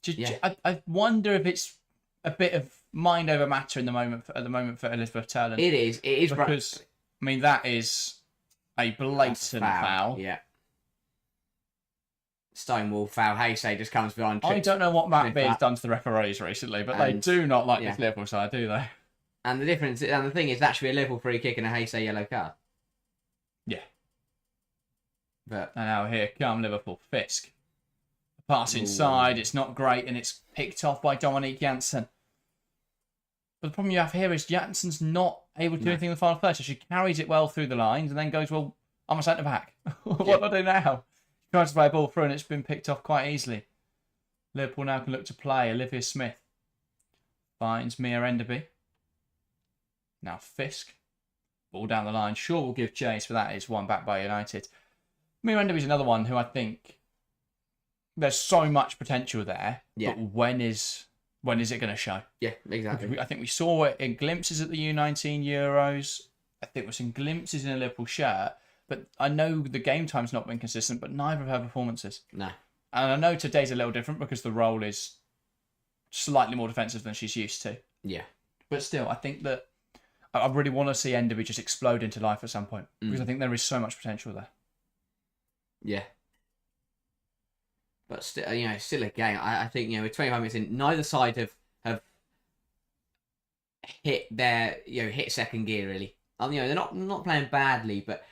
I wonder if it's a bit of mind over matter at the moment for Elizabeth Turland. It is because that is a blatant foul. Yeah. Stonewall foul. Heysay just comes behind. I don't know what Matt Beard's done to the referees recently, but they do not like this Liverpool side, do they? And the thing is, that should be a Liverpool free kick and a Heysay yellow card. Yeah. But and now here come Liverpool. Fisk. Pass inside. It's not great, and it's picked off by Dominique Janssen. But the problem you have here is Janssen's not able to do anything in the final third. So she carries it well through the lines and then goes, well, I'm a centre back. What do I do now? She tries to play a ball through and it's been picked off quite easily. Liverpool now can look to play. Olivia Smith finds Mia Enderby. Now Fisk. Ball down the line. Shaw will give chase, but that is one back by United. Mia Enderby's another one who I think there's so much potential there. Yeah. But when is it going to show? Yeah, exactly. I think we saw it in glimpses at the U19 Euros. I think we're seeing glimpses in a Liverpool shirt. But I know the game time's not been consistent, but neither of her performances. No. And I know today's a little different because the role is slightly more defensive than she's used to. Yeah. But still, I think that I really want to see Enderby just explode into life at some point. Because I think there is so much potential there. Yeah. But still, still a game. I think, with 25 minutes in, neither side have hit their, hit second gear really. They're not playing badly, but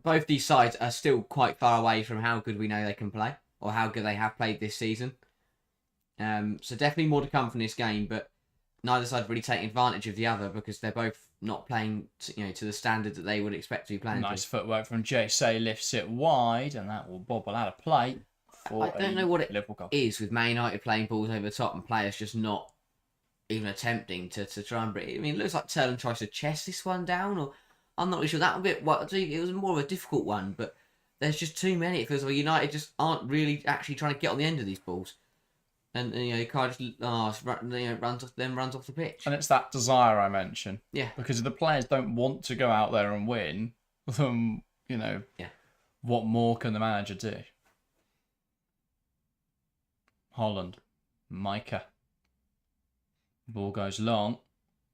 both these sides are still quite far away from how good we know they can play or how good they have played this season. So definitely more to come from this game, but neither side really taking advantage of the other because they're both not playing to the standard that they would expect to be playing. Nice footwork from Jay lifts it wide, and that will bobble out of play. I don't know what it is with Man United playing balls over the top and players just not even attempting to try and bring it. It looks like Turland tries to chest this one down, or I'm not really sure. That it was more of a difficult one, but there's just too many. It feels like United just aren't really actually trying to get on the end of these balls. And Kai just runs off the pitch. And it's that desire I mentioned. Yeah. Because if the players don't want to go out there and win, then, what more can the manager do? Holland. Micah. Ball goes long.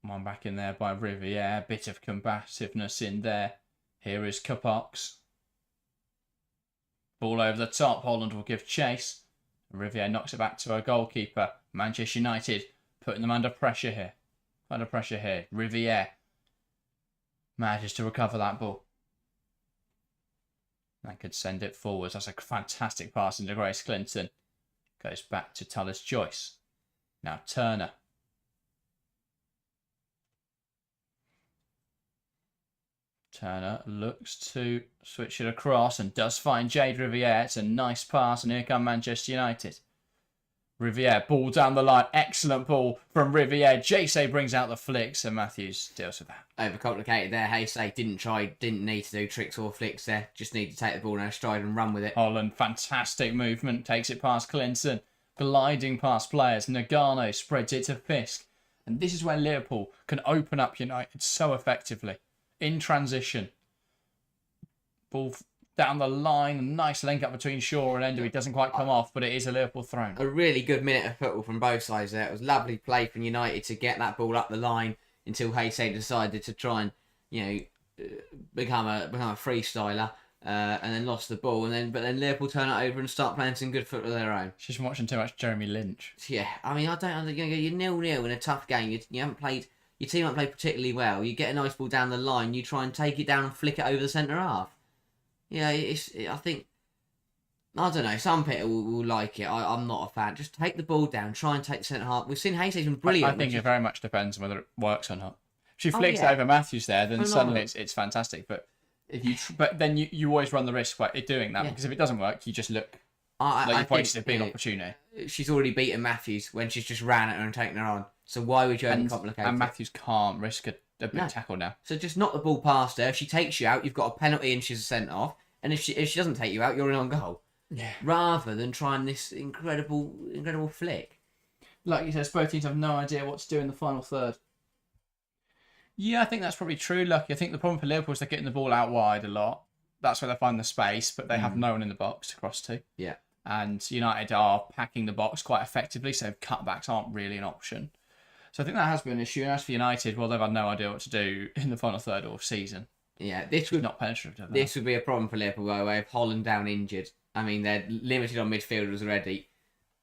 One back in there by Riviere. Bit of combativeness in there. Here is Capox. Ball over the top. Holland will give chase. Riviere knocks it back to her goalkeeper. Manchester United putting them under pressure here. Riviere manages to recover that ball. That could send it forwards. That's a fantastic pass into Grace Clinton. Goes back to Tullis Joyce. Now Turner. Turner looks to switch it across and does find Jade Riviere. It's a nice pass, and here come Manchester United. Riviere, ball down the line. Excellent ball from Riviere. Jayce brings out the flicks, and Matthews deals with that. Overcomplicated there. Heysay didn't need to do tricks or flicks there. Just need to take the ball in a stride and run with it. Holland, fantastic movement. Takes it past Clinton. Gliding past players. Nagano spreads it to Fisk. And this is where Liverpool can open up United so effectively. In transition. Ball down the line. A nice link up between Shaw and Enderby. Doesn't quite come off, but it is a Liverpool thrown. A really good minute of football from both sides there. It was lovely play from United to get that ball up the line until Heysay decided to try and, become a freestyler. And then lost the ball, but then Liverpool turn it over and start playing some good football of their own. She's watching too much Jeremy Lynch. Yeah, I don't. You're 0-0 in a tough game. You haven't played. Your team haven't played particularly well. You get a nice ball down the line. You try and take it down and flick it over the centre half. Yeah, I think. I don't know. Some people will like it. I'm not a fan. Just take the ball down. Try and take the centre half. We've seen Heysay's been brilliant. I think it very much depends on whether it works or not. If she flicks it over Matthews there, then suddenly it's fantastic. But but then you always run the risk by doing that because if it doesn't work, you just look like you've wasted a big opportunity. She's already beaten Matthews when she's just ran at her and taken her on. So why would you overcomplicate it? And Matthews can't risk a big tackle now. So just knock the ball past her. If she takes you out, you've got a penalty and she's sent off. And if she doesn't take you out, you're in on goal. Yeah. Rather than trying this incredible flick. Like you said, both teams have no idea what to do in the final third. Yeah, I think that's probably true, Lucky. I think the problem for Liverpool is they're getting the ball out wide a lot. That's where they find the space, but they have no one in the box to cross to. Yeah. And United are packing the box quite effectively, so cutbacks aren't really an option. So I think that has been an issue. And as for United, well, they've had no idea what to do in the final third of the season. Yeah, this would not penetrative. This would be a problem for Liverpool, by the way, if Holland down injured. I mean, they're limited on midfielders already.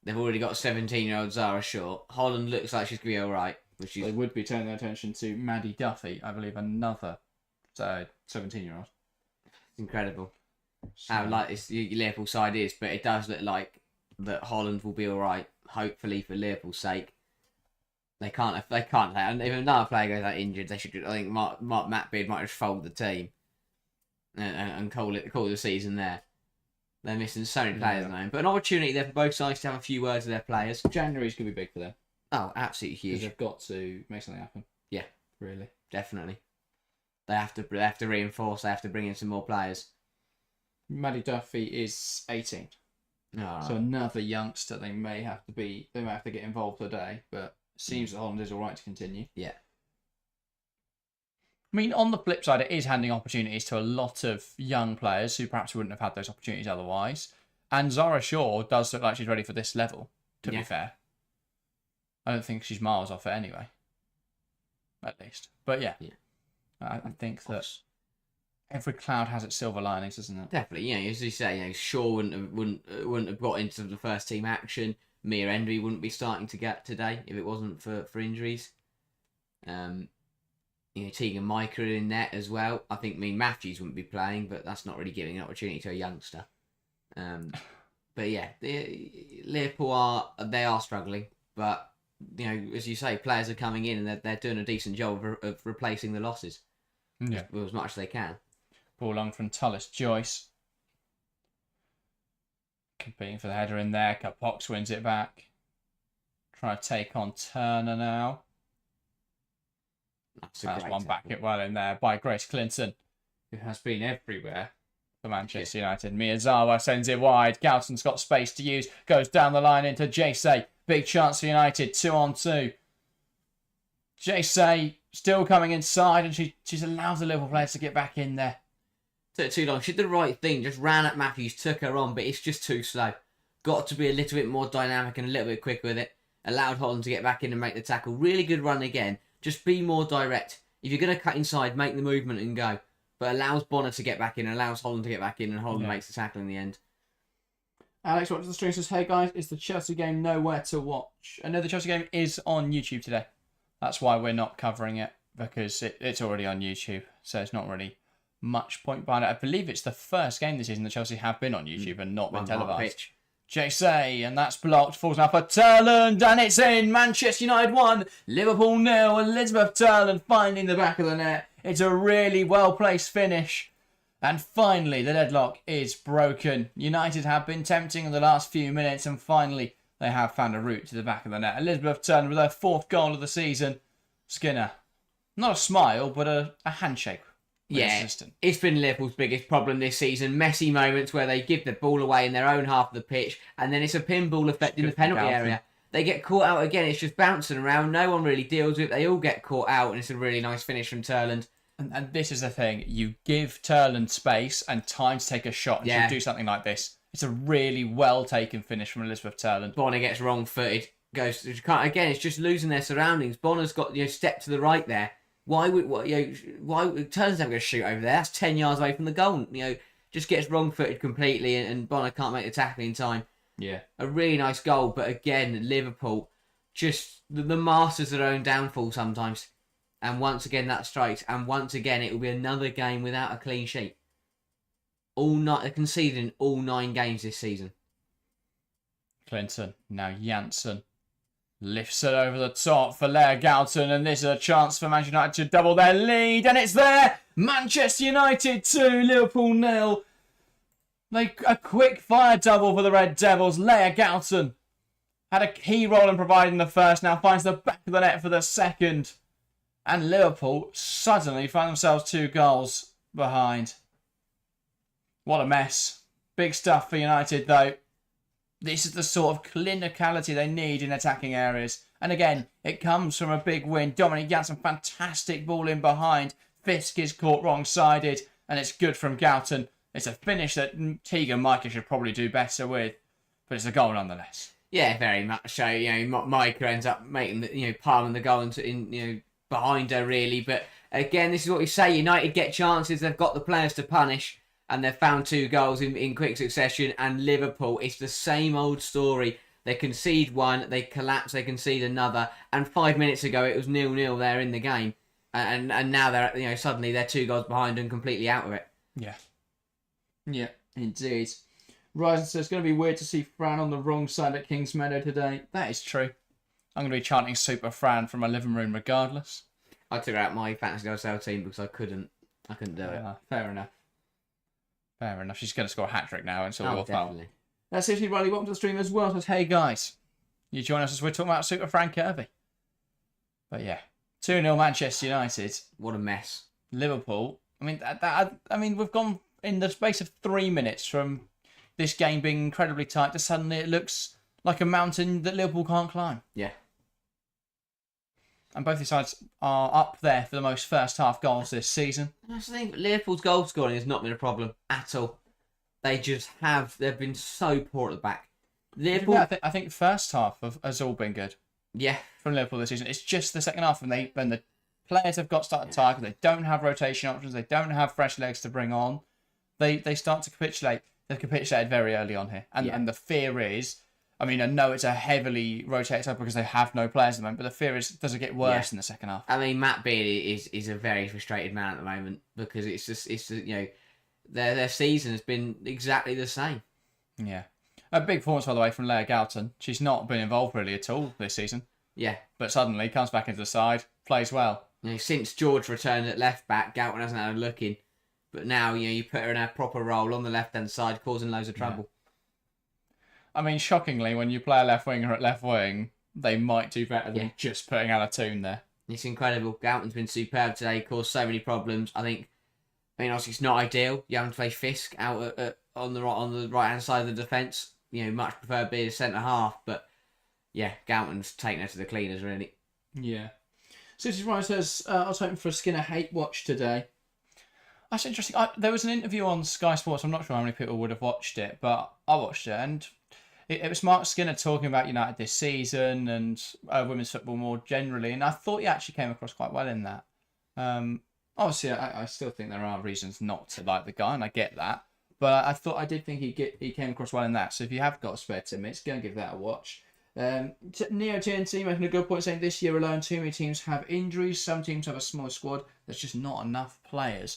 They've already got 17-year-old Zara Shaw. Holland looks like she's going to be all right. They would be turning their attention to Maddie Duffy, I believe, another 17-year-old. It's incredible how light this Liverpool side is, but it does look like that Holland will be all right. Hopefully, for Liverpool's sake, they can't. If another player goes out injured, they should. I think Matt Beard might just fold the team and call the season there. They're missing so many players now, but an opportunity there for both sides to have a few words with their players. January's going to be big for them. Oh, absolutely huge. Because they've got to make something happen. Yeah, really, definitely. They have to reinforce. They have to bring in some more players. Maddie Duffy is 18, so another youngster. They may have to get involved today, but it seems that Holland is all right to continue. Yeah. I mean, on the flip side, it is handing opportunities to a lot of young players who perhaps wouldn't have had those opportunities otherwise. And Zara Shaw does look like she's ready for this level, to be fair. I don't think she's miles off it anyway. At least. But yeah. I think that every cloud has its silver linings, doesn't it? Definitely. As you say, Shaw wouldn't have got into the first team action. Mia Endry wouldn't be starting to get today if it wasn't for injuries. Tegan Micah in net as well. I think Matthews wouldn't be playing, but that's not really giving an opportunity to a youngster. But yeah, Liverpool are struggling, but as you say, players are coming in and they're doing a decent job of replacing the losses. Yeah, as much as they can. Ball on from Tullis Joyce, competing for the header in there. Pox wins it back. Try to take on Turner now. That's one back it well in there by Grace Clinton, who has been everywhere for Manchester United. Miyazawa sends it wide. Galton's got space to use. Goes down the line into Jayce. Big chance for United. 2-on-2. Jayce still coming inside, and she's allowed the Liverpool players to get back in there. Took too long. She did the right thing. Just ran at Matthews, took her on, but it's just too slow. Got to be a little bit more dynamic and a little bit quicker with it. Allowed Holland to get back in and make the tackle. Really good run again. Just be more direct. If you're going to cut inside, make the movement and go. But allows Bonner to get back in, allows Holland to get back in, and Holland makes the tackle in the end. Alex watches the stream, says, hey guys, is the Chelsea game nowhere to watch? I know the Chelsea game is on YouTube today. That's why we're not covering it, because it's already on YouTube. So it's not really much point behind it. I believe it's the first game this season that Chelsea have been on YouTube and not been televised. Jayce, and that's blocked. Falls now for Turland, and it's in. Manchester United 1, Liverpool 0. Elizabeth Turland finding the back of the net. It's a really well-placed finish. And finally, the deadlock is broken. United have been tempting in the last few minutes, and finally, they have found a route to the back of the net. Elizabeth Turland with her 4th goal of the season. Skinner, not a smile, but a handshake. Yeah, it's been Liverpool's biggest problem this season. Messy moments where they give the ball away in their own half of the pitch, and then it's a pinball effect in the penalty area. They get caught out again. It's just bouncing around. No one really deals with it. They all get caught out, and it's a really nice finish from Turland. And this is the thing. You give Turland space and time to take a shot, and she'll do something like this. It's a really well-taken finish from Elizabeth Turland. Bonner gets wrong-footed. Again, it's just losing their surroundings. Bonner's got step to the right there. Why Turner's never going to shoot over there? That's 10 yards away from the goal. Just gets wrong-footed completely, and Bonner can't make the tackle in time. Yeah, a really nice goal, but again, Liverpool just the masters of their own downfall sometimes. And once again, that strikes, and once again, it will be another game without a clean sheet. They're conceding all 9 games this season. Clinton, now Janssen. Lifts it over the top for Leah Galton, and this is a chance for Manchester United to double their lead, and it's there! Manchester United 2, Liverpool 0. A quick fire double for the Red Devils. Leah Galton had a key role in providing the first, now finds the back of the net for the second. And Liverpool suddenly find themselves 2 goals behind. What a mess. Big stuff for United, though. This is the sort of clinicality they need in attacking areas. And again, it comes from a big win. Dominic Janssen, fantastic ball in behind. Fisk is caught wrong-sided, and it's good from Galton. It's a finish that Tegan Micah should probably do better with, but it's a goal nonetheless. Yeah, very much so. Micah ends up making palming the goal behind her really. But again, this is what we say: United get chances, they've got the players to punish, and they've found 2 goals in quick succession. And Liverpool, it's the same old story. They concede one, they collapse, they concede another, and 5 minutes ago it was 0-0 there in the game, and now they're suddenly they're 2 goals behind and completely out of it. Yeah, indeed. Ryzen says it's going to be weird to see Fran on the wrong side at Kings Meadow today. That is true. I'm going to be chanting Super Fran from my living room regardless. I took out my fantasy sale team because I couldn't do it. Fair enough. She's going to score a hat-trick now, and so we'll definitely. That's seriously Riley. Welcome to the stream as well. Says, hey guys, you join us as we're talking about Super Fran Kirby. But yeah, 2-0 Manchester United. What a mess. Liverpool. I mean, we've gone in the space of 3 minutes from this game being incredibly tight to suddenly it looks like a mountain that Liverpool can't climb. Yeah. And both these sides are up there for the most first half goals this season. That's the thing. Liverpool's goal scoring has not been a problem at all. They've been so poor at the back. Liverpool. Yeah, I think first half has all been good. Yeah. From Liverpool this season. It's just the second half when the players have got started tired, they don't have rotation options, they don't have fresh legs to bring on. They start to capitulate. They've capitulated very early on here. And the fear is, I know it's a heavily rotated side because they have no players at the moment, but the fear is, does it get worse in the second half? Matt Beard is a very frustrated man at the moment because their season has been exactly the same. Yeah. A big performance, by the way, from Leah Galton. She's not been involved really at all this season. Yeah. But suddenly comes back into the side, plays well. Since George returned at left back, Galton hasn't had a look in. But now, you put her in a proper role on the left-hand side, causing loads of trouble. Yeah. Shockingly, when you play a left winger at left wing, they might do better than just putting Alatoon there. It's incredible. Galton's been superb today, caused so many problems. Obviously it's not ideal. You having to play Fisk out on the right-hand side of the defence. Much prefer being a centre-half. But, yeah, Galton's taken her to the cleaners, really. Yeah. Susie Ryan says, I was hoping for a Skinner hate watch today. That's interesting. There was an interview on Sky Sports. I'm not sure how many people would have watched it, but I watched it, and it was Mark Skinner talking about United this season and women's football more generally, and I thought he actually came across quite well in that. Obviously, I still think there are reasons not to like the guy, and I get that, but I did think he came across well in that. So if you have got a spare 10 minutes, go and give that a watch. Neo TNT making a good point, saying this year alone, too many teams have injuries. Some teams have a small squad. There's just not enough players.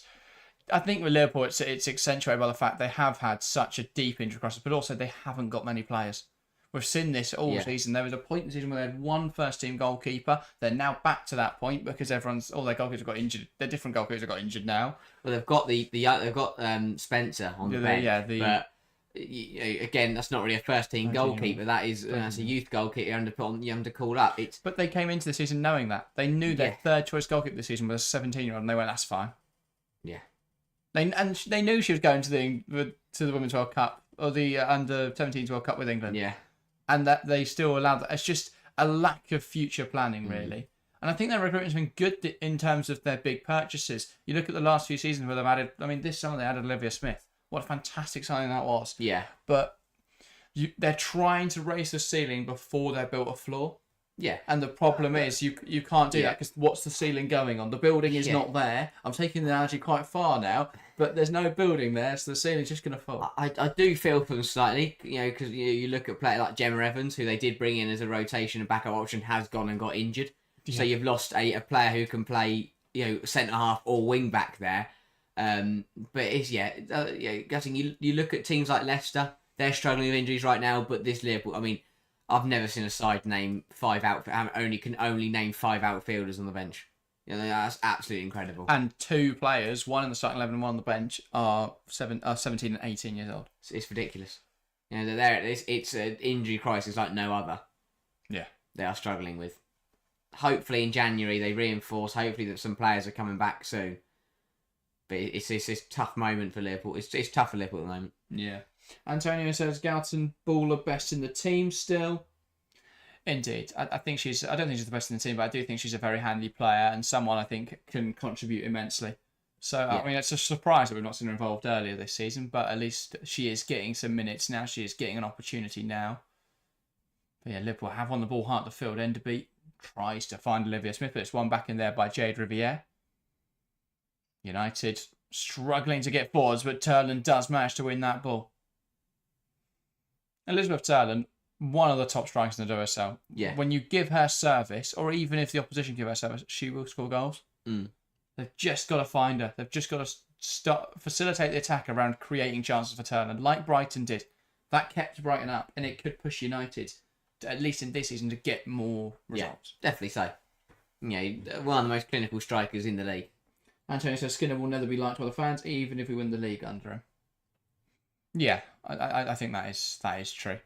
I think with Liverpool, it's accentuated by the fact they have had such a deep injury process, but also they haven't got many players. We've seen this all season. There was a point in the season where they had one first-team goalkeeper. They're now back to that point because all their goalkeepers have got injured. Their different goalkeepers have got injured now. Well, they've got they've got Spencer on the bench. But again, that's not really a first-team goalkeeper. That's a youth goalkeeper you have to call up. But they came into the season knowing that. They knew their third-choice goalkeeper this season was a 17-year-old, and they went, that's fine. Yeah. They knew she was going to the Women's World Cup or the Under-17s World Cup with England. Yeah. And that they still allowed that. It's just a lack of future planning, really. And I think their recruitment's been good in terms of their big purchases. You look at the last few seasons where they've added... this summer they added Olivia Smith. What a fantastic signing that was. Yeah. But they're trying to raise the ceiling before they've built a floor. Yeah. And the problem is you can't do that because what's the ceiling going on? The building is not there. I'm taking the analogy quite far now, but there's no building there, so the ceiling's just going to fall. I do feel for them slightly, because you look at players like Gemma Evans, who they did bring in as a rotation and backup option, has gone and got injured. Yeah. So you've lost a player who can play, centre half or wing back there. But it's gutting. You look at teams like Leicester, they're struggling with injuries right now, but this Liverpool, I've never seen a side name only name 5 outfielders on the bench. That's absolutely incredible. And 2 players, one in the starting 11 and one on the bench, are 17 and 18 years old. It's ridiculous. They're there. It's an injury crisis like no other. Yeah, they are struggling with. Hopefully in January they reinforce. Hopefully that some players are coming back soon. But it's a tough moment for Liverpool. It's tough for Liverpool at the moment. Yeah. Antonio says Galton Ball are best in the team still. Indeed. I think I don't think she's the best in the team, but I do think she's a very handy player and someone I think can contribute immensely. So, Yeah. I mean, it's a surprise that we've not seen her involved earlier this season, but at least she is getting some minutes now. She is getting an opportunity now. But yeah, Liverpool have on the ball, heart the field. Enderby tries to find Olivia Smith, but it's won back in there by Jade Riviere. United struggling to get forwards, but Turland does manage to win that ball. Elizabeth Turland, one of the top strikers in the WSL. Yeah. When you give her service, or even if the opposition give her service, she will score goals. They've just got to find her. They've just got to facilitate the attack around creating chances for Turland, like Brighton did. That kept Brighton up, and it could push United, at least in this season, to get more results. Yeah, definitely so. One of the most clinical strikers in the league. Antonio says Skinner will never be liked by the fans, even if we win the league under him. Yeah, I think that is true.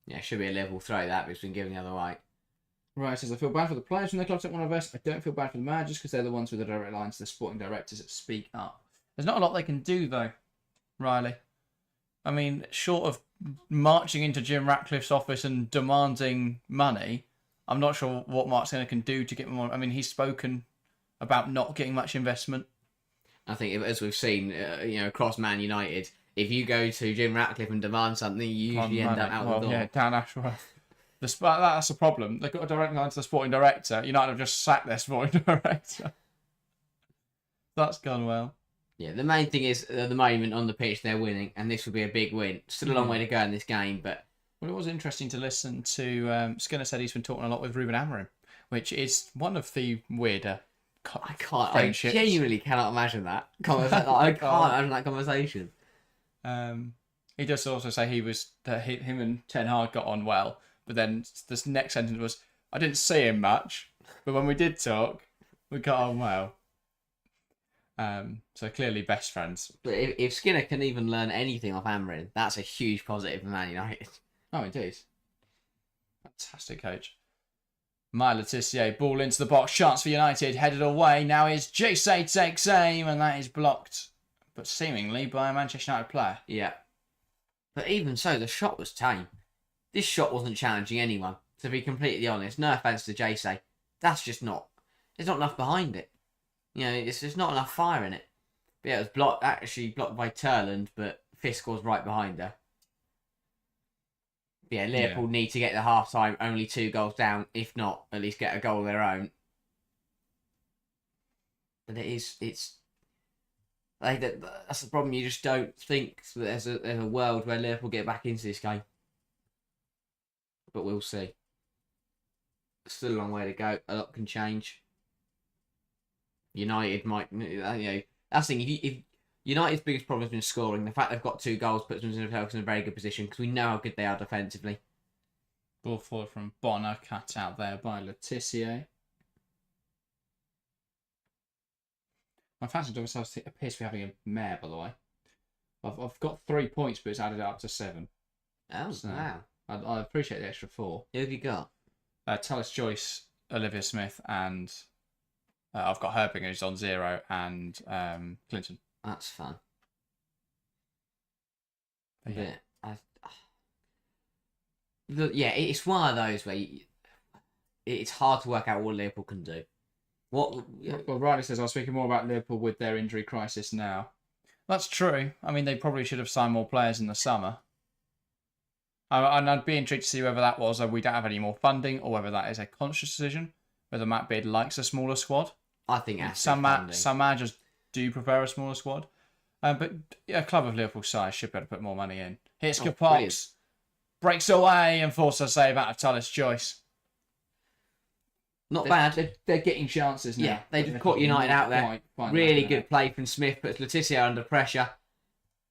Yeah, should be a level throw that, but it's been given the other way. Right, says I feel bad for the players when their clubs don't want to invest. I don't feel bad for the managers because they're the ones with the direct lines to the sporting directors that speak up. There's not a lot they can do though, Riley. I mean, short of marching into Jim Ratcliffe's office and demanding money, I'm not sure what Mark Skinner can do to get more. I mean, he's spoken about not getting much investment. I think, as we've seen, across Man United, if you go to Jim Ratcliffe and demand something, you usually end up out the door. Yeah, Dan Ashworth. That's a problem. They've got a direct line to the sporting director. United have just sacked their sporting director. That's gone well. Yeah, the main thing is, at the moment on the pitch, they're winning, and this will be a big win. Still a long way to go in this game, but... Well, it was interesting to listen to... Skinner said he's been talking a lot with Ruben Amorim, which is one of the weirder friendships. I genuinely cannot imagine that. I can't imagine that conversation. He does also say him and Ten Hag got on well, but then this next sentence was, I didn't see him much, but when we did talk, we got on well. So clearly best friends. But if Skinner can even learn anything off Amorim, that's a huge positive for Man United. Oh, indeed. Fantastic coach. Maya Letitia, ball into the box, chance for United, headed away. Now is Jesse takes aim, and that is blocked, but seemingly by a Manchester United player. Yeah. But even so, the shot was tame. This shot wasn't challenging anyone, to be completely honest. No offence to Jesse. That's just not... There's not enough behind it. It's just not enough fire in it. But yeah, it was actually blocked by Turland, but Fisk was right behind her. But yeah, Liverpool need to get the half-time only 2 goals down. If not, at least get a goal of their own. But that's the problem. You just don't think there's a world where Liverpool get back into this game. But we'll see. Still a long way to go. A lot can change. United might, that's the thing. If United's biggest problem has been scoring, the fact they've got 2 goals puts them in a very good position because we know how good they are defensively. Ball forward from Bonner, cut out there by Letitia. My fantasy WSL appears to be having a mare, by the way. I've got 3 points, but it's added up to 7. Oh, so wow. I appreciate the extra 4. Who have you got? Tallis Joyce, Olivia Smith, and I've got Herbinger, who's on 0, and Clinton. That's fun. Yeah. It's one of those where it's hard to work out what Liverpool can do. Well, Riley says, I was speaking more about Liverpool with their injury crisis now. That's true. I mean, they probably should have signed more players in the summer. And I'd be intrigued to see whether that was we don't have any more funding or whether that is a conscious decision, whether Matt Beard likes a smaller squad. I think some managers do prefer a smaller squad. But a club of Liverpool size should be able to put more money in. Hits Kapox, breaks away and forces a save out of Tallis Joyce. Not bad. They're getting chances now. Yeah, they just caught United out there. Really good play from Smith, puts Letitia under pressure.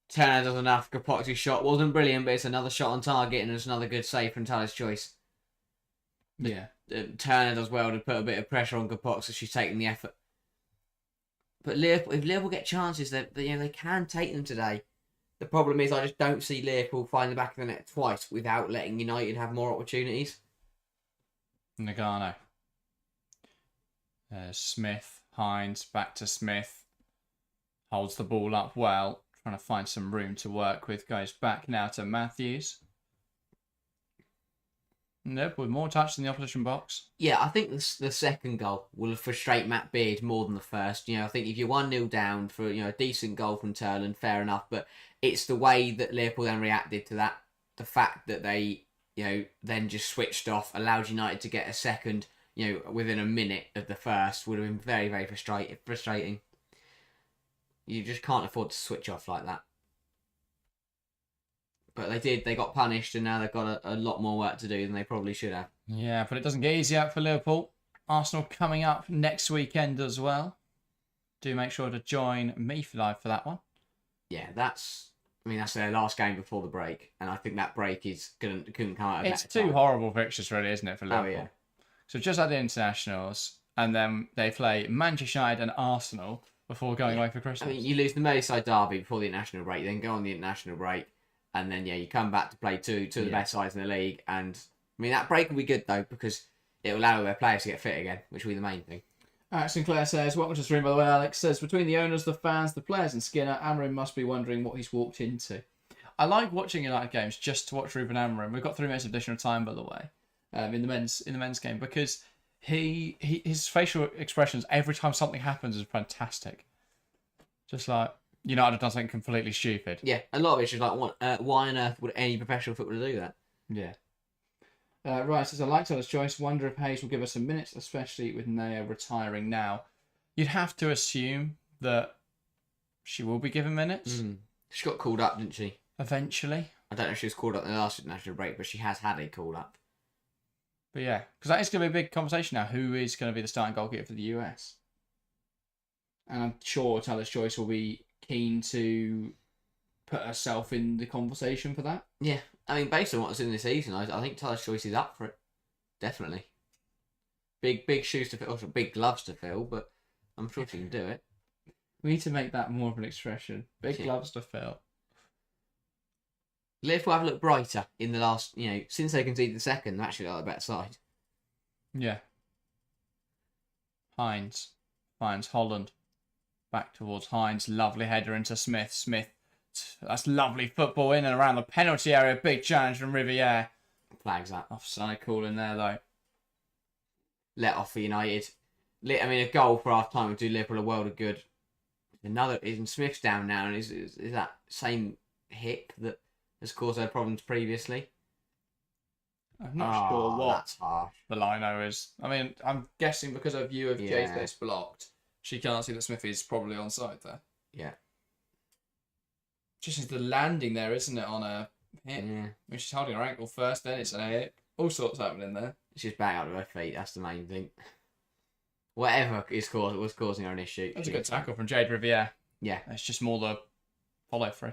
Turner does enough. Kapox's shot wasn't brilliant, but it's another shot on target and it's another good save from Tallis Joyce. Yeah. Turner does well to put a bit of pressure on Kapox as she's taking the effort. But if Liverpool get chances, they can take them today. The problem is I just don't see Liverpool find the back of the net twice without letting United have more opportunities. Nagano. Smith, Hines, back to Smith. Holds the ball up well. Trying to find some room to work with. Goes back now to Matthews. Nope, with more touch in the opposition box. Yeah, I think the second goal will frustrate Matt Beard more than the first. I think if you're 1-0 down for a decent goal from Turland, fair enough. But it's the way that Liverpool then reacted to that. The fact that they then just switched off, allowed United to get a second within a minute of the first, would have been very, very frustrating. You just can't afford to switch off like that. But they did. They got punished, and now they've got a lot more work to do than they probably should have. Yeah, but it doesn't get easier for Liverpool. Arsenal coming up next weekend as well. Do make sure to join me live for that one. Yeah, that's their last game before the break, and I think that break couldn't come out. It's two horrible fixtures, really, isn't it, for Liverpool? Oh yeah. So just at the internationals, and then they play Manchester United and Arsenal before going away for Christmas. You lose the Merseyside derby before the international break, then go on the international break, and then you come back to play two of the best sides in the league. And that break will be good though, because it will allow their players to get fit again, which will be the main thing. Sinclair says, welcome to the stream, by the way. Alex says, between the owners, the fans, the players and Skinner, Amorim must be wondering what he's walked into. I like watching United games just to watch Ruben Amorim. We've got 3 minutes of additional time, by the way, in the men's game, because his facial expressions every time something happens is fantastic. Just like United have done something completely stupid. Yeah, a lot of it's just like, why on earth would any professional footballer do that? Yeah. Right, says, I like Taylor's choice. Wonder if Hayes will give us some minutes, especially with Naya retiring now. You'd have to assume that she will be given minutes. She got called up, didn't she? Eventually. I don't know if she was called up in the last national break, but she has had a call up. But yeah, because that is going to be a big conversation now. Who is going to be the starting goalkeeper for the US? And I'm sure Taylor's choice will be keen to put herself in the conversation for that. Yeah, based on what's in this season, I think Taylor's choice is up for it. Definitely. Big shoes to fill, also big gloves to fill, but I'm sure she can do it. We need to make that more of an expression. Big gloves to fill. Liverpool have looked brighter in the last, since they conceded the second, they're actually on the better side. Yeah. Hines finds Holland. Back towards Hines. Lovely header into Smith. Smith. That's lovely football in and around the penalty area. Big challenge from Riviere. Flags that. Offside call in there, though. Let off for United. A goal for half time would do Liverpool a world of good. Even Smith's down now, and is that same hip that has caused their problems previously? I'm not sure what that's harsh. the lino is. I'm guessing because her view of Jay's face blocked, she can't see that Smith is probably on side there. Yeah. Just the landing there, isn't it, on her hip? Yeah. She's holding her ankle first, then it's her hip. All sorts happening there. She's back out of her feet, that's the main thing. Whatever was causing her an issue. That's a good tackle from Jade Riviere. Yeah. It's just more the follow through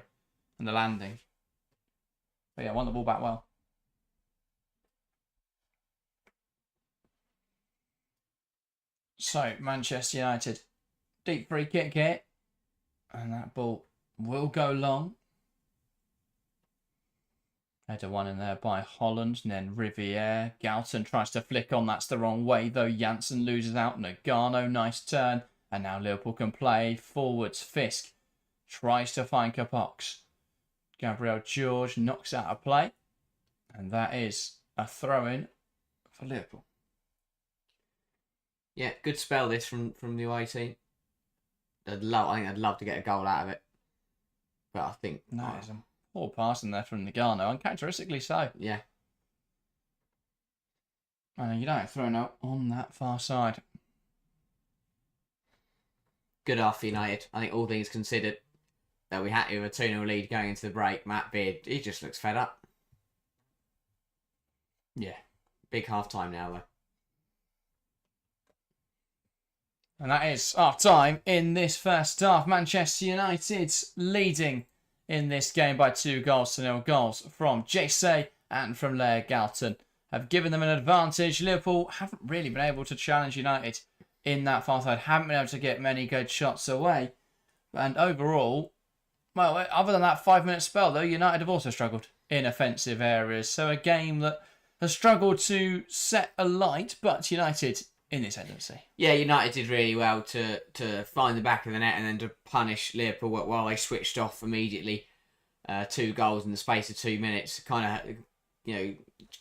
and the landing. But yeah, won the ball back well. So, Manchester United. Deep free kick here. And that ball will go long. Header one in there by Holland. And then Riviere. Galton tries to flick on. That's the wrong way, though. Janssen loses out. Nagano, nice turn. And now Liverpool can play forwards. Fisk tries to find Capox. Gabriel George knocks out a play. And that is a throw-in for Liverpool. Yeah, good spell this from the away team. I think I'd love to get a goal out of it. But I think... No, it's a poor pass in there from Nagano, uncharacteristically so. Yeah. And United thrown out on that far side. Good off for United. I think all things considered, that we had to have a 2-0 lead going into the break. Matt Beard, he just looks fed up. Yeah. Big half-time now, though. And that is half time in this first half. Manchester United leading in this game by 2-0. Goals from Jesse and from Leah Galton have given them an advantage. Liverpool haven't really been able to challenge United in that far side. Haven't been able to get many good shots away. And overall, well, other than that 5-minute spell, though, United have also struggled in offensive areas. So a game that has struggled to set alight, but United in this tendency. Yeah, United did really well to find the back of the net and then to punish Liverpool while they switched off immediately. 2 goals in the space of 2 minutes. Kind of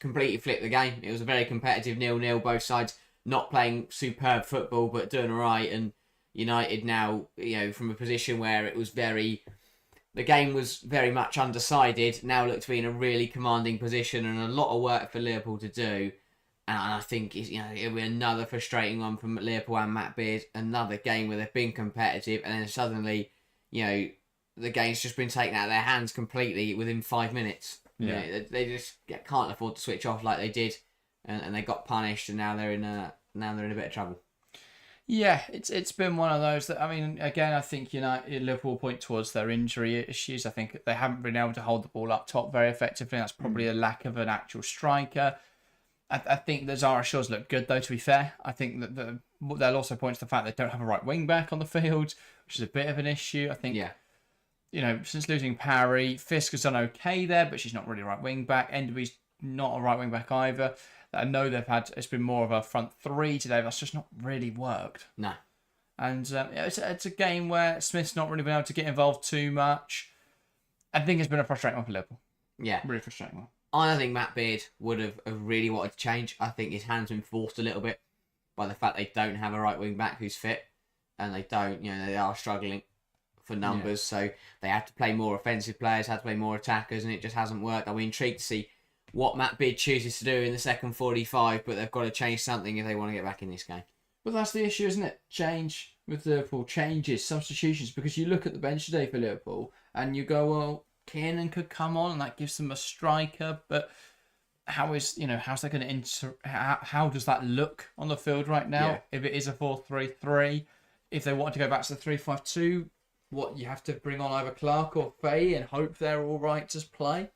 completely flipped the game. It was a very competitive 0-0, both sides not playing superb football, but doing all right. And United now, from a position where it was the game was very much undecided, now look to be in a really commanding position and a lot of work for Liverpool to do. And I think it'll be another frustrating one from Liverpool and Matt Beard. Another game where they've been competitive and then suddenly, the game's just been taken out of their hands completely within 5 minutes. Yeah. They just can't afford to switch off like they did, and they got punished, and now they're in a bit of trouble. Yeah, it's been one of those that, again, I think Liverpool point towards their injury issues. I think they haven't been able to hold the ball up top very effectively. That's probably a lack of an actual striker. I think that Zara Shaw's look good, though, to be fair. I think that they'll also point to the fact they don't have a right wing back on the field, which is a bit of an issue. I think, since losing Parry, Fisk has done okay there, but she's not really a right wing back. Enderby's not a right wing back either. I know it's been more of a front three today. That's just not really worked. No. And it's a game where Smith's not really been able to get involved too much. I think it's been a frustrating one for Liverpool. Yeah. Really frustrating one. I think Matt Beard would have really wanted to change. I think his hand's been forced a little bit by the fact they don't have a right wing back who's fit. And they don't, they are struggling for numbers. So they had to play more offensive players, had to play more attackers, and it just hasn't worked. I'll be intrigued to see what Matt Beard chooses to do in the second 45, but they've got to change something if they want to get back in this game. But that's the issue, isn't it? Change with Liverpool, changes, substitutions, because you look at the bench today for Liverpool and you go, well, Kiernan could come on and that gives them a striker, but how's that going to how does that look on the field right now? Yeah. If it is a 4-3-3, if they want to go back to the 3-5-2, you have to bring on either Clark or Faye and hope they're all right to play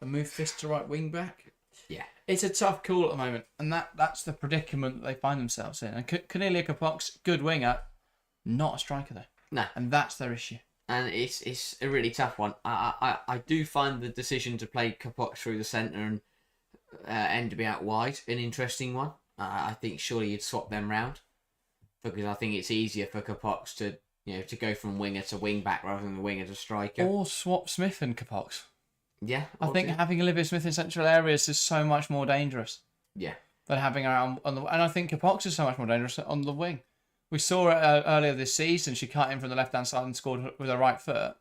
and move Fisk to right wing back. Yeah. It's a tough call at the moment, and that's the predicament that they find themselves in. And Cornelia Capox, good winger, not a striker though. No. And that's their issue. And it's a really tough one. I do find the decision to play Capox through the centre and Enderby out wide an interesting one. I think surely you'd swap them round, because I think it's easier for Capox to go from winger to wing back rather than the winger to striker. Or swap Smith and Capox. Yeah. I think having Olivia Smith in central areas is so much more dangerous. Yeah. Than having her on the... And I think Capox is so much more dangerous on the wing. We saw it earlier this season. She cut in from the left-hand side and scored with her right foot.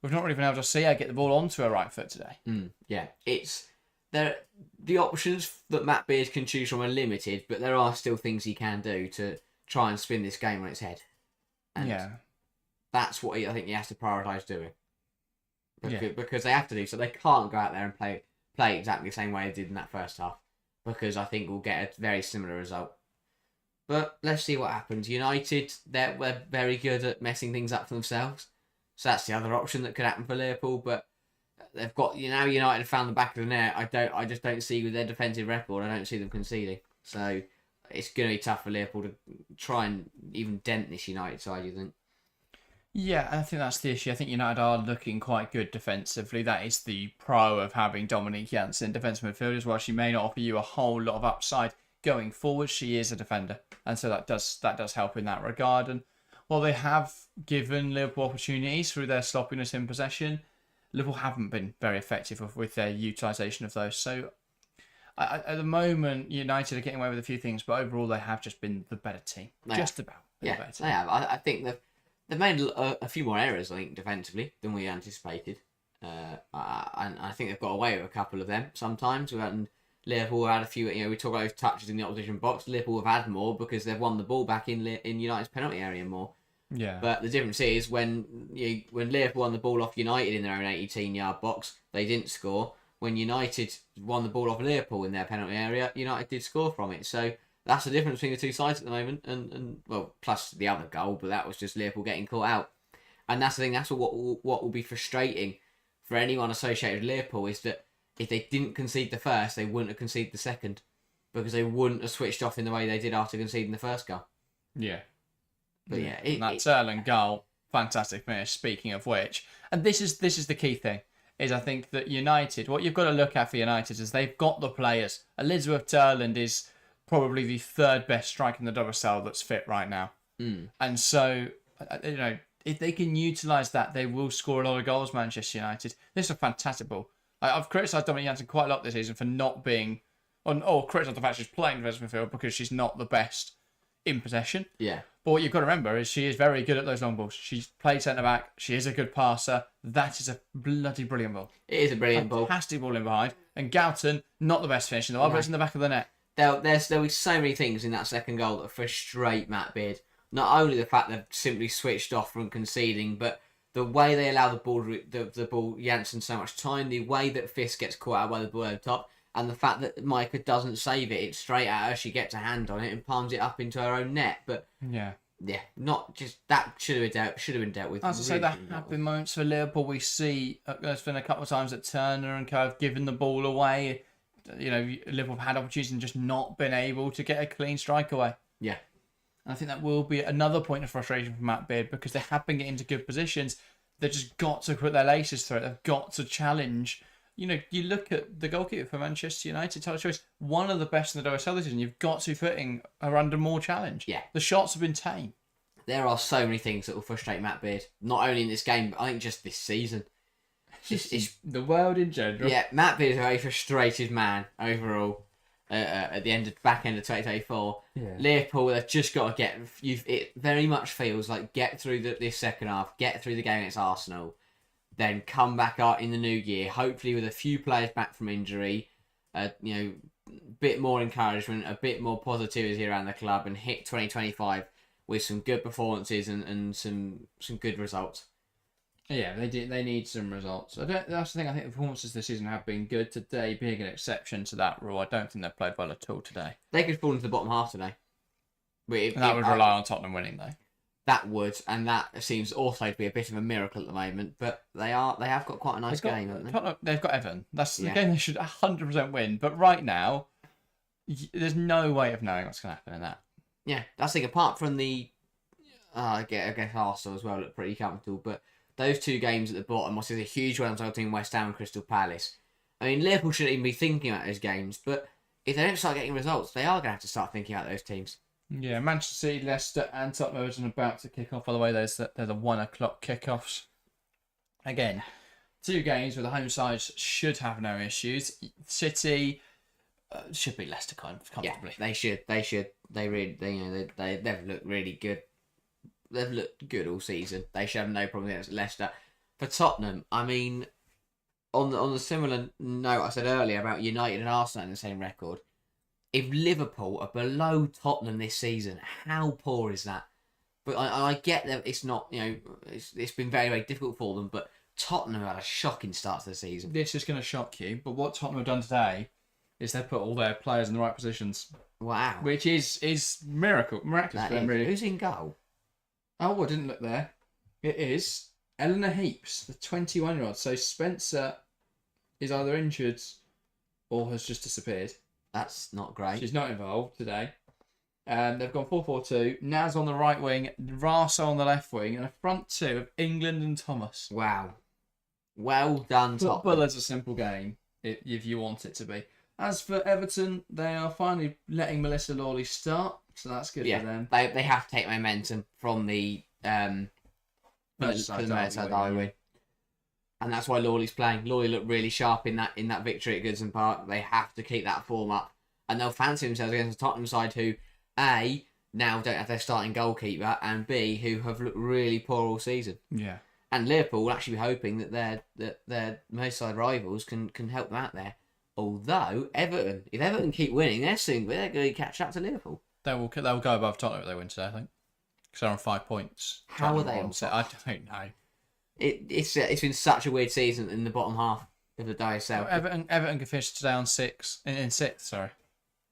We've not really been able to see her get the ball onto her right foot today. Yeah. The options that Matt Beard can choose from are limited, but there are still things he can do to try and spin this game on its head. And that's what I think he has to prioritise doing. Because they have to do so. They can't go out there and play exactly the same way they did in that first half, because I think we'll get a very similar result. But let's see what happens. United, they're very good at messing things up for themselves, so that's the other option that could happen for Liverpool. But they've got United have found the back of the net. I just don't see with their defensive record. I don't see them conceding. So it's going to be tough for Liverpool to try and even dent this United side, you think? Yeah, I think that's the issue. I think United are looking quite good defensively. That is the pro of having Dominique Janssen, defensive midfielders. While she may not offer you a whole lot of upside going forward, she is a defender, and so that does help in that regard. And while they have given Liverpool opportunities through their sloppiness in possession, Liverpool haven't been very effective with their utilisation of those. So at the moment, United are getting away with a few things, but overall they have just been the better team. Just about. The better team. They have. I think they've made a few more errors, I think, defensively than we anticipated. And I think they've got away with a couple of them sometimes. Liverpool had a few, we talk about touches in the opposition box. Liverpool have had more because they've won the ball back in United's penalty area more. Yeah. But the difference is when Liverpool won the ball off United in their own 18-yard box, they didn't score. When United won the ball off Liverpool in their penalty area, United did score from it. So that's the difference between the two sides at the moment, and plus the other goal, but that was just Liverpool getting caught out. And that's the thing. That's what will be frustrating for anyone associated with Liverpool, is that if they didn't concede the first, they wouldn't have conceded the second, because they wouldn't have switched off in the way they did after conceding the first goal. Yeah. But that Erling goal, fantastic finish. Speaking of which, and this is the key thing, is I think that United, what you've got to look at for United is they've got the players. Elizabeth Turland is probably the third best striker in the double cell that's fit right now. And so, if they can utilise that, they will score a lot of goals, Manchester United. This is a fantastic ball. I've criticised Dominic Janssen quite a lot this season for not being, or criticised the fact she's playing defensive midfield because she's not the best in possession. Yeah. But what you've got to remember is she is very good at those long balls. She's played centre back. She is a good passer. That is a bloody brilliant ball. It is a brilliant ball. Fantastic ball in behind. And Galton, not the best finish in the world, but it's in the back of the net. There'll be so many things in that second goal that frustrate Matt Beard. Not only the fact they've simply switched off from conceding, but the way they allow the ball Janssen so much time, the way that Fisk gets caught out by the ball at the top, and the fact that Micah doesn't save it, it's straight at her, she gets a hand on it and palms it up into her own net. But yeah, not just that should have been dealt with. As I say, there have been moments for Liverpool. We see there's been a couple of times that Turner and Co have given the ball away. You know, Liverpool have had opportunities and just not been able to get a clean strike away. Yeah. And I think that will be another point of frustration for Matt Beard because they have been getting into good positions. They've just got to put their laces through it. They've got to challenge. You know, you look at the goalkeeper for Manchester United, Tyler Choice, one of the best in the WSL this season. You've got to be putting her under more challenge. Yeah. The shots have been tame. There are so many things that will frustrate Matt Beard. Not only in this game, but I think just this season. It's the world in general. Yeah, Matt Beard is a very frustrated man overall at the back end of 2024. Yeah. Liverpool, they've just got to it very much feels like get through this second half, get through the game against Arsenal, then come back out in the new year, hopefully with a few players back from injury, bit more encouragement, a bit more positivity around the club, and hit 2025 with some good performances and some good results. Yeah, they need some results. That's the thing. I think the performances this season have been good. Today being an exception to that rule. I don't think they've played well at all today. They could fall into the bottom half today. That would rely on Tottenham winning, though. That would, and that seems also to be a bit of a miracle at the moment. But they have got quite a nice game, haven't they? They've got Everton. That's the game they should 100% win. But right now, there's no way of knowing what's going to happen in that. Yeah, that's the thing. Apart from I guess Arsenal as well look pretty comfortable, but those two games at the bottom, which is a huge one between West Ham and Crystal Palace. I mean, Liverpool shouldn't even be thinking about those games, but if they don't start getting results, they are going to have to start thinking about those teams. Yeah, Manchester City, Leicester and Tottenham are about to kick off. By the way, they're the 1 o'clock kickoffs. Again, two games where the home sides should have no issues. City should beat Leicester comfortably. Yeah, they should. They've looked really good. They've looked good all season. They should have no problem against Leicester. For Tottenham, I mean, on the similar note I said earlier about United and Arsenal in the same record, if Liverpool are below Tottenham this season, how poor is that? But I get that it's not, it's been very, very difficult for them, but Tottenham had a shocking start to the season. This is going to shock you, but what Tottenham have done today is they've put all their players in the right positions. Wow. Which is miraculous for them, really. Who's in goal? Oh, I didn't look there. It is Eleanor Heaps, the 21-year-old. So Spencer is either injured or has just disappeared. That's not great. She's not involved today. They've gone 4-4-2. Naz on the right wing, Raso on the left wing, and a front two of England and Thomas. Wow. Well done, Tottenham. Football is a simple game, if you want it to be. As for Everton, they are finally letting Melissa Lawley start, so that's good for them. They have to take momentum from the Merseyside derby win. And that's why Lawley's playing. Lawley looked really sharp in that victory at Goodson Park. They have to keep that form up. And they'll fancy themselves against the Tottenham side who, A, now don't have their starting goalkeeper, and B, who have looked really poor all season. Yeah. And Liverpool will actually be hoping that their Merseyside rivals can help them out there. Although, if Everton keep winning, they're going to catch up to Liverpool. They'll go above Tottenham if they win today, I think. Because they're on 5 points. How are they on? I don't know. It's been such a weird season in the bottom half of the WSL. Everton can finish today on in sixth. Sorry.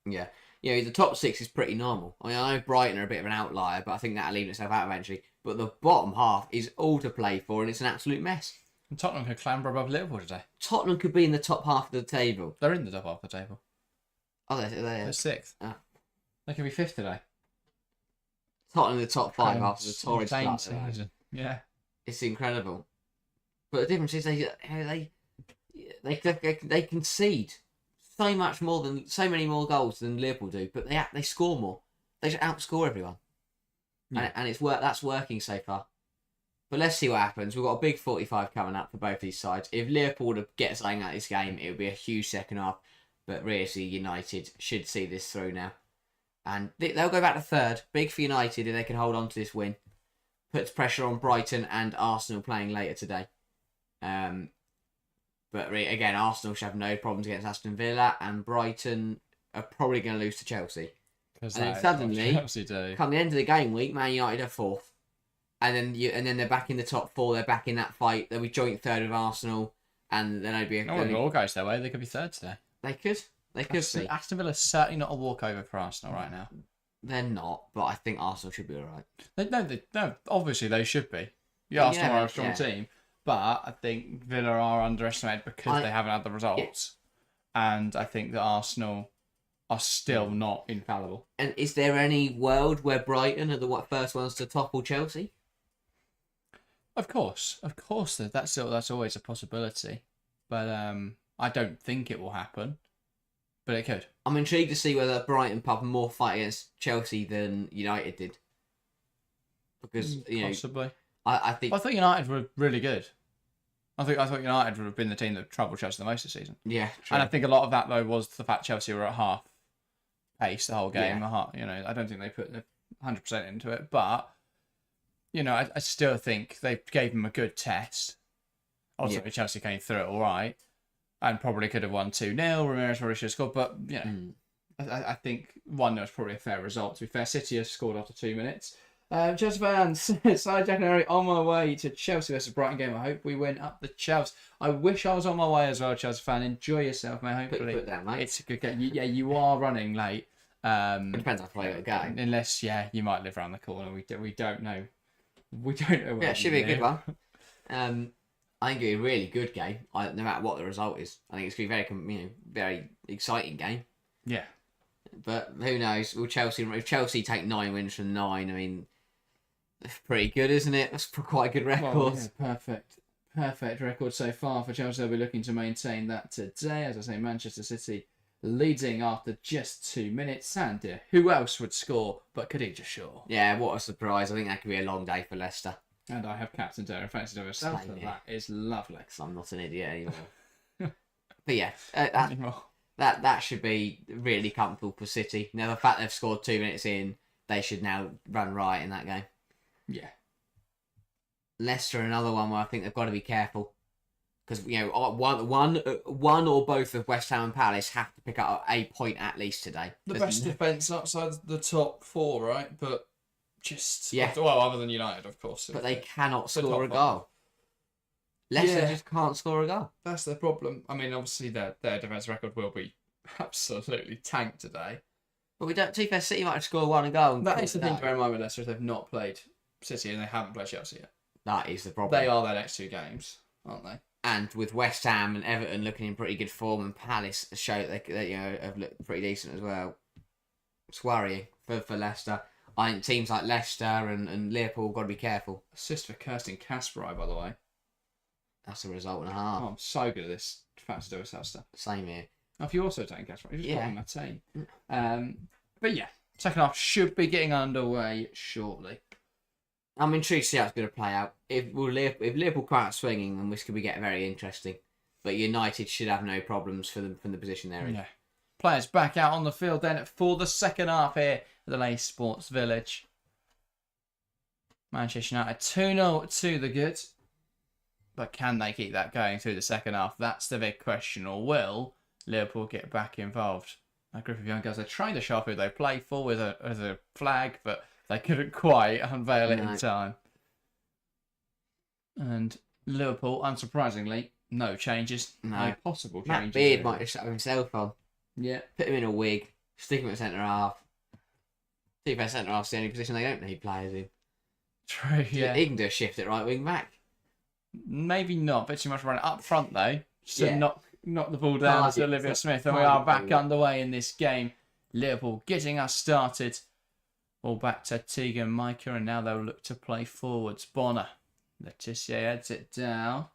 Yeah, the top six is pretty normal. I mean, I know Brighton are a bit of an outlier, but I think that'll even itself out eventually. But the bottom half is all to play for, and it's an absolute mess. And Tottenham could clamber above Liverpool today. Tottenham could be in the top half of the table. They're in the top half of the table. Oh, they're sixth. Oh. They could be fifth today. Tottenham in the top five after the torrid start. Season. Yeah. It's incredible. But the difference is they concede so many more goals than Liverpool do, but they score more. They just outscore everyone, and that's working so far. But let's see what happens. We've got a big 45 coming up for both these sides. If Liverpool were to get something out of this game, it would be a huge second half. But really, United should see this through now. And they'll go back to third. Big for United if they can hold on to this win. Puts pressure on Brighton and Arsenal playing later today. But again, Arsenal should have no problems against Aston Villa, and Brighton are probably going to lose to Chelsea. And then suddenly, come the end of the game week, Man United are fourth, and then they're back in the top four. They're back in that fight. They'll be joint third with Arsenal, and then they'd be. No, it all goes their way. They could be third today. They could. They could be. Aston Villa's certainly not a walkover for Arsenal right now. They're not, but I think Arsenal should be all right. No, obviously they should be. Yeah, Arsenal are a strong team. But I think Villa are underestimated because they haven't had the results. Yeah. And I think that Arsenal are still not infallible. And is there any world where Brighton are the first ones to topple Chelsea? Of course. That's always a possibility. But I don't think it will happen. But it could. I'm intrigued to see whether Brighton put more fight against Chelsea than United did. Because, possibly. I thought United were really good. I thought United would have been the team that troubled Chelsea the most this season. Yeah, true. And I think a lot of that though was the fact Chelsea were at half pace the whole game. Yeah. I don't think they put 100% into it, but I still think they gave them a good test. Ultimately, Chelsea came through it all right, and probably could have won 2-0. Ramirez probably should have scored, but I think 1-0 is probably a fair result. To be fair, City has scored after 2 minutes. Chelsea fans, Side Jack and Harry on my way to Chelsea versus Brighton game. I hope we win up the Chelsea. I wish I was on my way as well, Chelsea fan. Enjoy yourself, mate. Hopefully, put that, mate. It's a good game. You are running late. It depends how far you go. Unless, you might live around the corner. We don't know. We don't know. Yeah, it should be a good one. I think it'll be a really good game, no matter what the result is. I think it's going to be a very exciting game. Yeah. But who knows? Will Chelsea take 9 wins from 9? I mean, that's pretty good, isn't it? That's quite a good record. Well, yeah, perfect record so far for Chelsea. They'll be looking to maintain that today. As I say, Manchester City leading after just 2 minutes. And who else would score but Khadija Shaw? Yeah, what a surprise. I think that could be a long day for Leicester. And I have captained her. Fancy to herself. That is lovely. I'm not an idiot anymore. But yeah, that should be really comfortable for City. Now, the fact they've scored 2 minutes in, they should now run riot in that game. Yeah. Leicester, another one where I think they've got to be careful. Because, one or both of West Ham and Palace have to pick up a point at least today. The best defence outside the top 4, right? But other than United, of course. But they cannot score a goal. Leicester just can't score a goal. That's their problem. I mean, obviously their defence record will be absolutely tanked today. But we don't. To be fair, City might score one goal. That is the thing to bear in mind with Leicester is they've not played City and they haven't played Chelsea yet. That is the problem. They are their next 2 games, aren't they? And with West Ham and Everton looking in pretty good form, and Palace show that they have looked pretty decent as well, it's worrying for Leicester. I think teams like Leicester and Liverpool have got to be careful. Assist for Kirsten Kasperai, by the way. That's a result and a half. Oh, I'm so good at this fancy do yourself stuff. Same here. Oh, if you also taking Kasperai, you're just on my team. But yeah, second half should be getting underway shortly. I'm intrigued to see how it's going to play out. If Liverpool come out swinging, then this could be getting very interesting. But United should have no problems from the position they're in. Yeah. Players back out on the field then for the second half here at the Leigh Sports Village. Manchester United 2-0 to the good. But can they keep that going through the second half? That's the big question. Or will Liverpool get back involved? A group of young girls, they tried to show off who they play for with a flag, but they couldn't quite unveil it in time. And Liverpool, unsurprisingly, no changes. No possible changes. Matt Beard might have shut himself on. Yeah. Put him in a wig. Stick him at centre half. See if centre half's the only position they don't need players in. True, yeah. He can do a shift at right wing back. Maybe not, but too much running up front though. So knock the ball down to Olivia Smith, and we are back underway in this game. Liverpool getting us started. All back to Tegan Micah, and now they'll look to play forwards. Bonner. Letitia heads it down.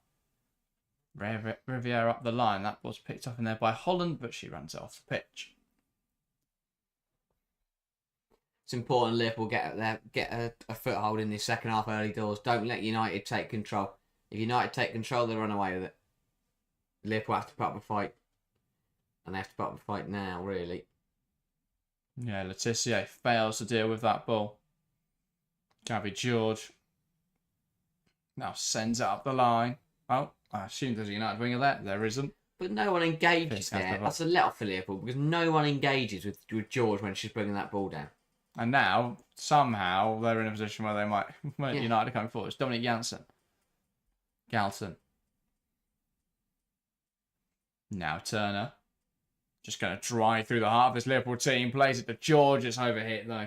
Riviere up the line. That was picked up in there by Holland, but she runs it off the pitch. It's important Liverpool get a foothold in this second half early doors. Don't let United take control. If United take control, they run away with it. Liverpool have to put up a fight. And they have to put up a fight now, really. Yeah, Letitia fails to deal with that ball. Gabby George now sends it up the line. Oh, I assume there's a United winger there. There isn't. But no one engages there. That's a let off for Liverpool because no one engages with George when she's bringing that ball down. And now, somehow, they're in a position where they might United are coming forward. It's Dominic Janssen. Galton. Now Turner. Just going to drive through the heart of this Liverpool team. Plays it to George. It's overhit, though.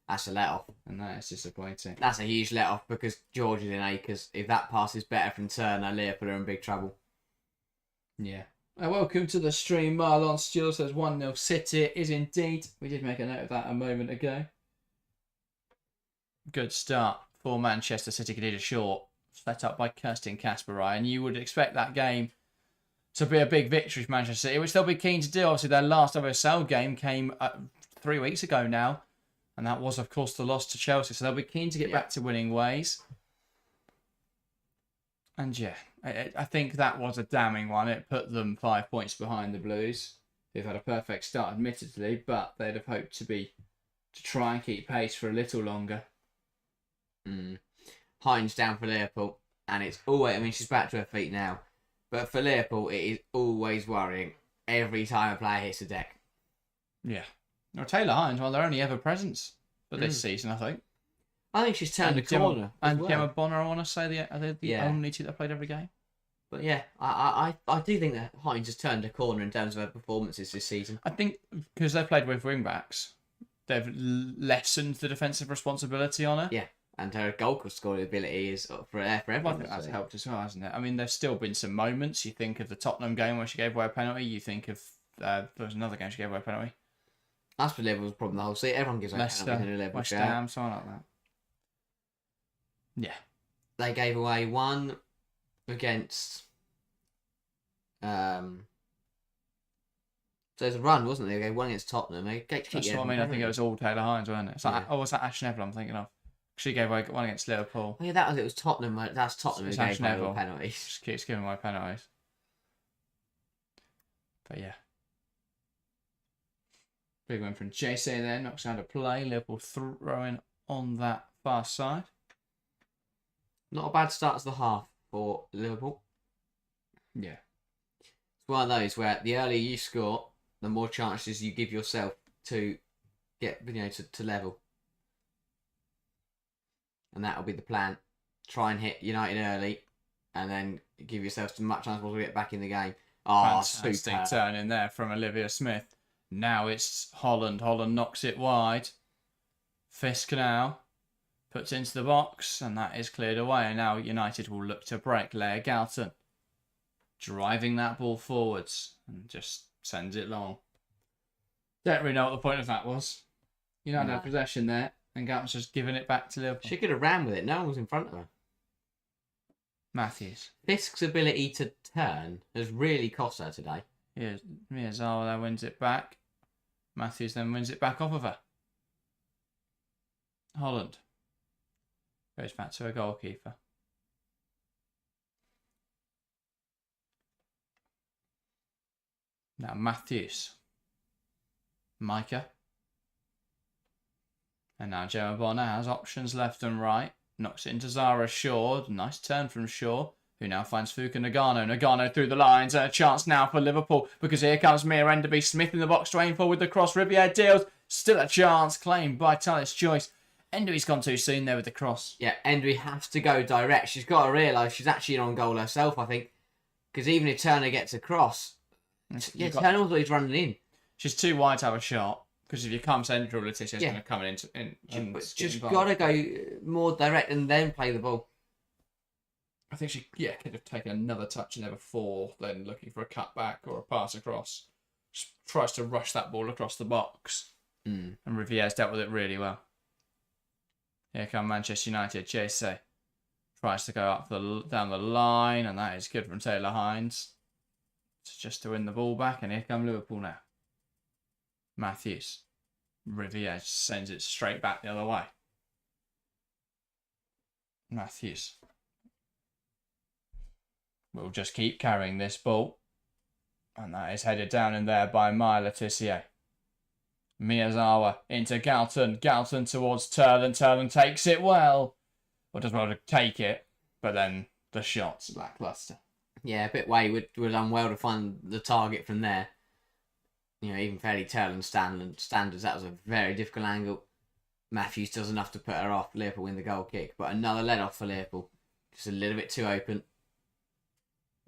That's a let-off. And that is disappointing. That's a huge let-off because George is in acres. If that pass is better from Turner, Liverpool are in big trouble. Yeah. Welcome to the stream. Marlon Stewart says 1-0 City. It is indeed. We did make a note of that a moment ago. Good start for Manchester City. Khadija Short, set up by Kirsten Kasparai. And you would expect that game to be a big victory for Manchester City, which they'll be keen to do. Obviously, their last OSL game came 3 weeks ago now. And that was, of course, the loss to Chelsea. So they'll be keen to get back to winning ways. And yeah, I think that was a damning one. It put them 5 points behind the Blues. They've had a perfect start, admittedly, but they'd have hoped to try and keep pace for a little longer. Hines down for Liverpool, and it's always, I mean, she's back to her feet now. But for Liverpool, it is always worrying every time a player hits the deck. Yeah. Well, Taylor Hines, well, their only ever presence for this season, I think. I think she's turned the corner. Gemma Bonner, I want to say, are they the only two that played every game? But yeah, I do think that Hines has turned a corner in terms of her performances this season. I think because they've played with wing-backs, they've lessened the defensive responsibility on her. Yeah, and her goal scoring ability is for everyone. Well, I think that's helped as well, hasn't it? I mean, there's still been some moments. You think of the Tottenham game where she gave away a penalty. You think of there was another game she gave away a penalty. That's for Liverpool's problem the whole season. Everyone gives away penalties in a Liverpool West Ham, something like that. Yeah. They gave away one against... So it was a run, wasn't it? They gave one against Tottenham. That's what I mean. I think it was all Taylor Hines, wasn't it? It's like, was that Ash Neville I'm thinking of? She gave away one against Liverpool. Oh, yeah, it was Tottenham. That's Tottenham who gave away all penalties. Just keeps giving away penalties. But yeah. Big win from JC there. Knocks out a play. Liverpool throwing on that far side. Not a bad start to the half for Liverpool. Yeah. It's one of those where the earlier you score, the more chances you give yourself to get, to level. And that'll be the plan. Try and hit United early, and then give yourself as much chance to get back in the game. Oh, fantastic turn in there from Olivia Smith. Now it's Holland. Holland knocks it wide. Fisk now puts into the box, and that is cleared away. And now United will look to break. Leah Galton driving that ball forwards and just sends it long. Don't really know what the point of that was. United had possession there, and Galton's just giving it back to Liverpool. She could have ran with it. No one was in front of her. Matthews. Fisk's ability to turn has really cost her today. Here's Miyazawa there wins it back. Matthews then wins it back off of her. Holland goes back to her goalkeeper. Now Matthews. Micah. And now Gemma Bonner has options left and right. Knocks it into Zara Shaw. Nice turn from Shaw, who now finds Fuka Nagano. Nagano through the lines. And a chance now for Liverpool, because here comes Mia Enderby. Smith in the box to aim for with the cross. Riviere deals. Still a chance claimed by Talis Joyce. Enderby's gone too soon there with the cross. Yeah, Enderby has to go direct. She's got to realise she's actually an on goal herself, I think. Because even if Turner gets a cross, Turner was always running in. She's too wide to have a shot. Because if you come central, Letitia's going to come in. She's got to go more direct and then play the ball. I think she could have taken another touch in there before, then looking for a cut back or a pass across. Just tries to rush that ball across the box. And Riviere's dealt with it really well. Here come Manchester United. Jesse tries to go up down the line, and that is good from Taylor Hines. It's just to win the ball back, and here come Liverpool now. Matthews. Riviere sends it straight back the other way. Matthews will just keep carrying this ball. And that is headed down in there by Maya Letitia. Miyazawa into Galton. Galton towards Turlin. Turlin takes it well. Or does well to take it. But then the shot's lackluster. Yeah, a bit wayward. Would have done well to find the target from there. You know, even fairly Turlin standards, that was a very difficult angle. Matthews does enough to put her off. Liverpool win the goal kick. But another let off for Liverpool. Just a little bit too open.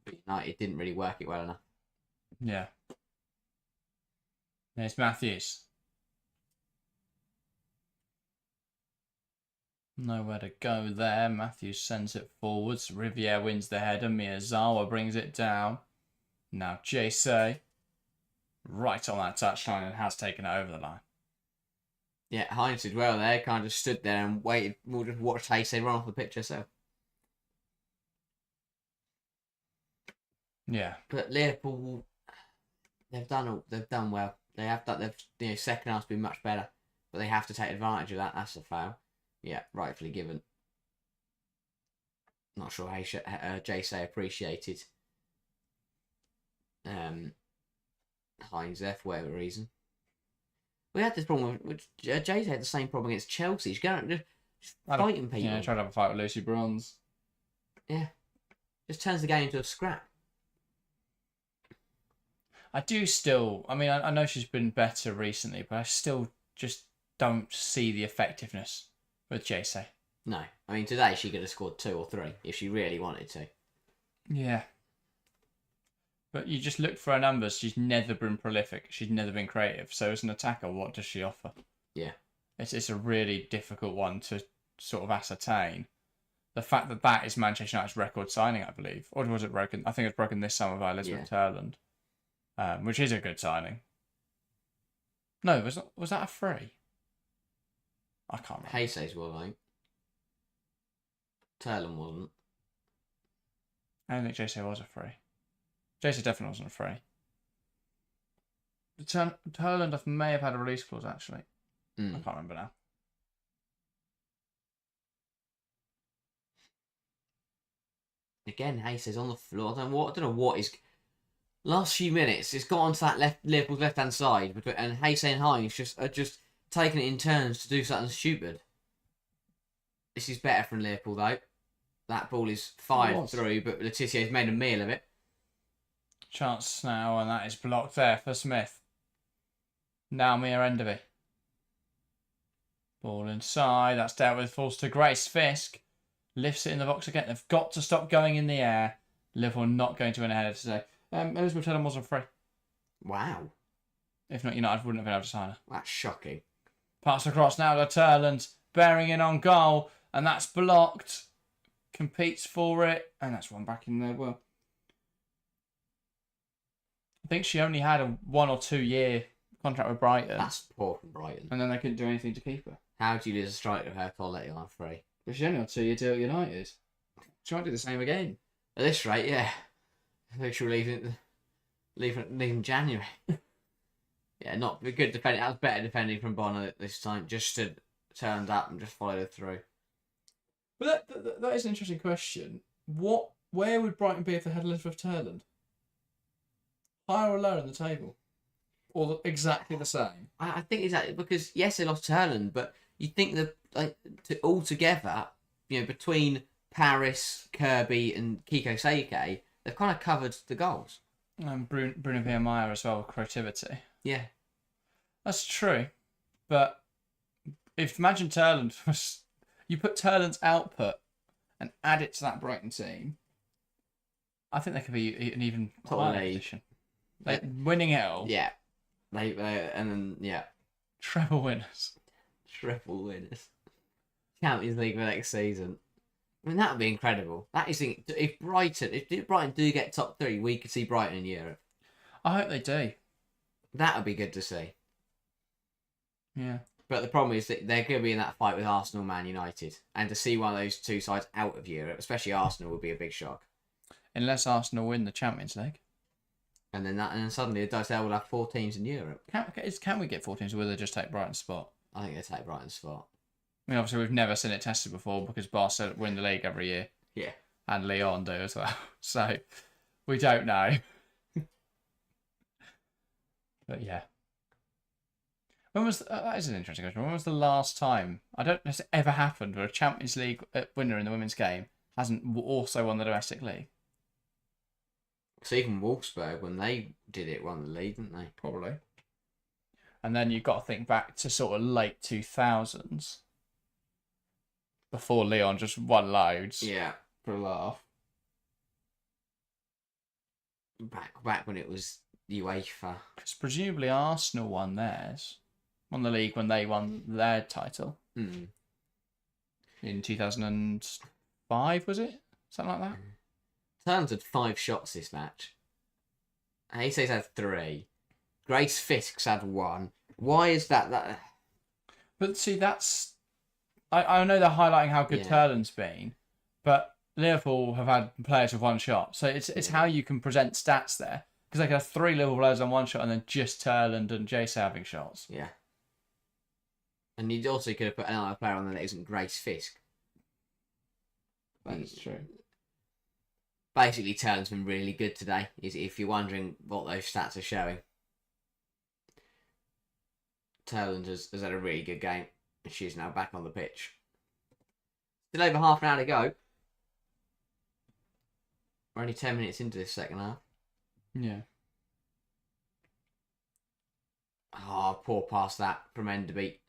But United didn't really work it well enough. Yeah. There's Matthews. Nowhere to go there. Matthews sends it forwards. Riviere wins the header. Miyazawa brings it down. Now Jay right on that touchline and has taken it over the line. Yeah, Hines did well there. Kind of stood there and waited. We'll just watch Hayse run off the pitch herself. Yeah. But Liverpool, they've done well. They have done. Second half's been much better, but they have to take advantage of that. That's a foul. Yeah, rightfully given. Not sure how Jay appreciated Hines there for whatever reason. We had this problem with Jay had the same problem against Chelsea. She's going just fighting people. Yeah, trying to have a fight with Lucy Bronze. Yeah, just turns the game into a scrap. I do still. I mean, I know she's been better recently, but I still just don't see the effectiveness with Jayce. No, I mean today she could have scored 2 or 3 if she really wanted to. Yeah. But you just look for her numbers. She's never been prolific. She's never been creative. So as an attacker, what does she offer? Yeah. It's a really difficult one to sort of ascertain. The fact that is Manchester United's record signing, I believe. Or was it broken? I think it was broken this summer by Elizabeth Turland. Which is a good signing. No, was that a free? I can't remember. Hayse's was, I think. Turland wasn't. I don't think JC was a free. JC definitely wasn't a free. Turland may have had a release clause, actually. I can't remember now. Again, Hayse's on the floor. I don't know what is... Last few minutes, it's got onto that Liverpool's left-hand side, and Hayse and Hines just taking it in turns to do something stupid. This is better from Liverpool, though. That ball is fired through, but Letitia's made a meal of it. Chance now, and that is blocked there for Smith. Now Mia Enderby. Ball inside, that's dealt with, falls to Grace. Fisk lifts it in the box again. They've got to stop going in the air. Liverpool not going to win ahead today. Elizabeth Turner wasn't free. Wow. If not, United wouldn't have been able to sign her. That's shocking. Pass across now to Turland, bearing in on goal, and that's blocked. Competes for it, and that's one back in there. Well, I think she only had a 1 or 2 year contract with Brighton. That's poor from Brighton. And then they couldn't do anything to keep her. How do you lose a striker of her quality on free? But she's only on a 2 year deal at United. She might do the same again. At this rate, yeah. I think she'll leave in January. Yeah, not good defending. That was better defending from Bonner this time. Just turned up and just followed her through. But that is an interesting question. Where would Brighton be if they had Elizabeth Turland? Higher or lower in the table? Or exactly the same? I think exactly because yes, they lost Turland, but you think that all together, between Paris, Kirby, and Kiko Seike, they've kind of covered the goals. And Bruno Villamayer as well with creativity. Yeah, that's true. But imagine Turland was, you put Turland's output and add it to that Brighton team, I think they could be an even higher position. Like winning it all. Yeah, and then treble winners. Champions League for next season. I mean, that would be incredible. That is, if Brighton do get top 3, we could see Brighton in Europe. I hope they do. That would be good to see. Yeah. But the problem is that they're going to be in that fight with Arsenal, Man United, and to see one of those two sides out of Europe, especially Arsenal, would be a big shock. Unless Arsenal win the Champions League. And then suddenly it does say we'll have 4 teams in Europe. Can we get 4 teams, or will they just take Brighton's spot? I think they take Brighton's spot. I mean, obviously, we've never seen it tested before because Barca win the league every year. Yeah. And Lyon do as well. So, we don't know. But yeah. That is an interesting question. When was the last time? I don't know if it's ever happened where a Champions League winner in the women's game hasn't also won the domestic league. So even Wolfsburg, when they did it, won the league, didn't they? Probably. And then you've got to think back to sort of late 2000s. Before Lyon just won loads. Yeah. For a laugh. Back when it was UEFA. Because presumably Arsenal won theirs. Won the league when they won their title. Mm. In 2005, was it? Something like that? Turns had 5 shots this match. Hayes had 3. Grace Fisk's had 1. Why is that? But see, that's... I know they're highlighting how good Turland's been, but Liverpool have had players with 1 shot. So it's how you can present stats there. Because they could have 3 Liverpool players on 1 shot and then just Turland and Jace having shots. Yeah. And you also could have put another player on there that isn't Grace Fisk. That's true. Basically, Turland's been really good today, if you're wondering what those stats are showing. Turland has had a really good game. And she's now back on the pitch. Still over half an hour to go. We're only 10 minutes into this second half. Yeah. Oh, poor pass that from Enderby.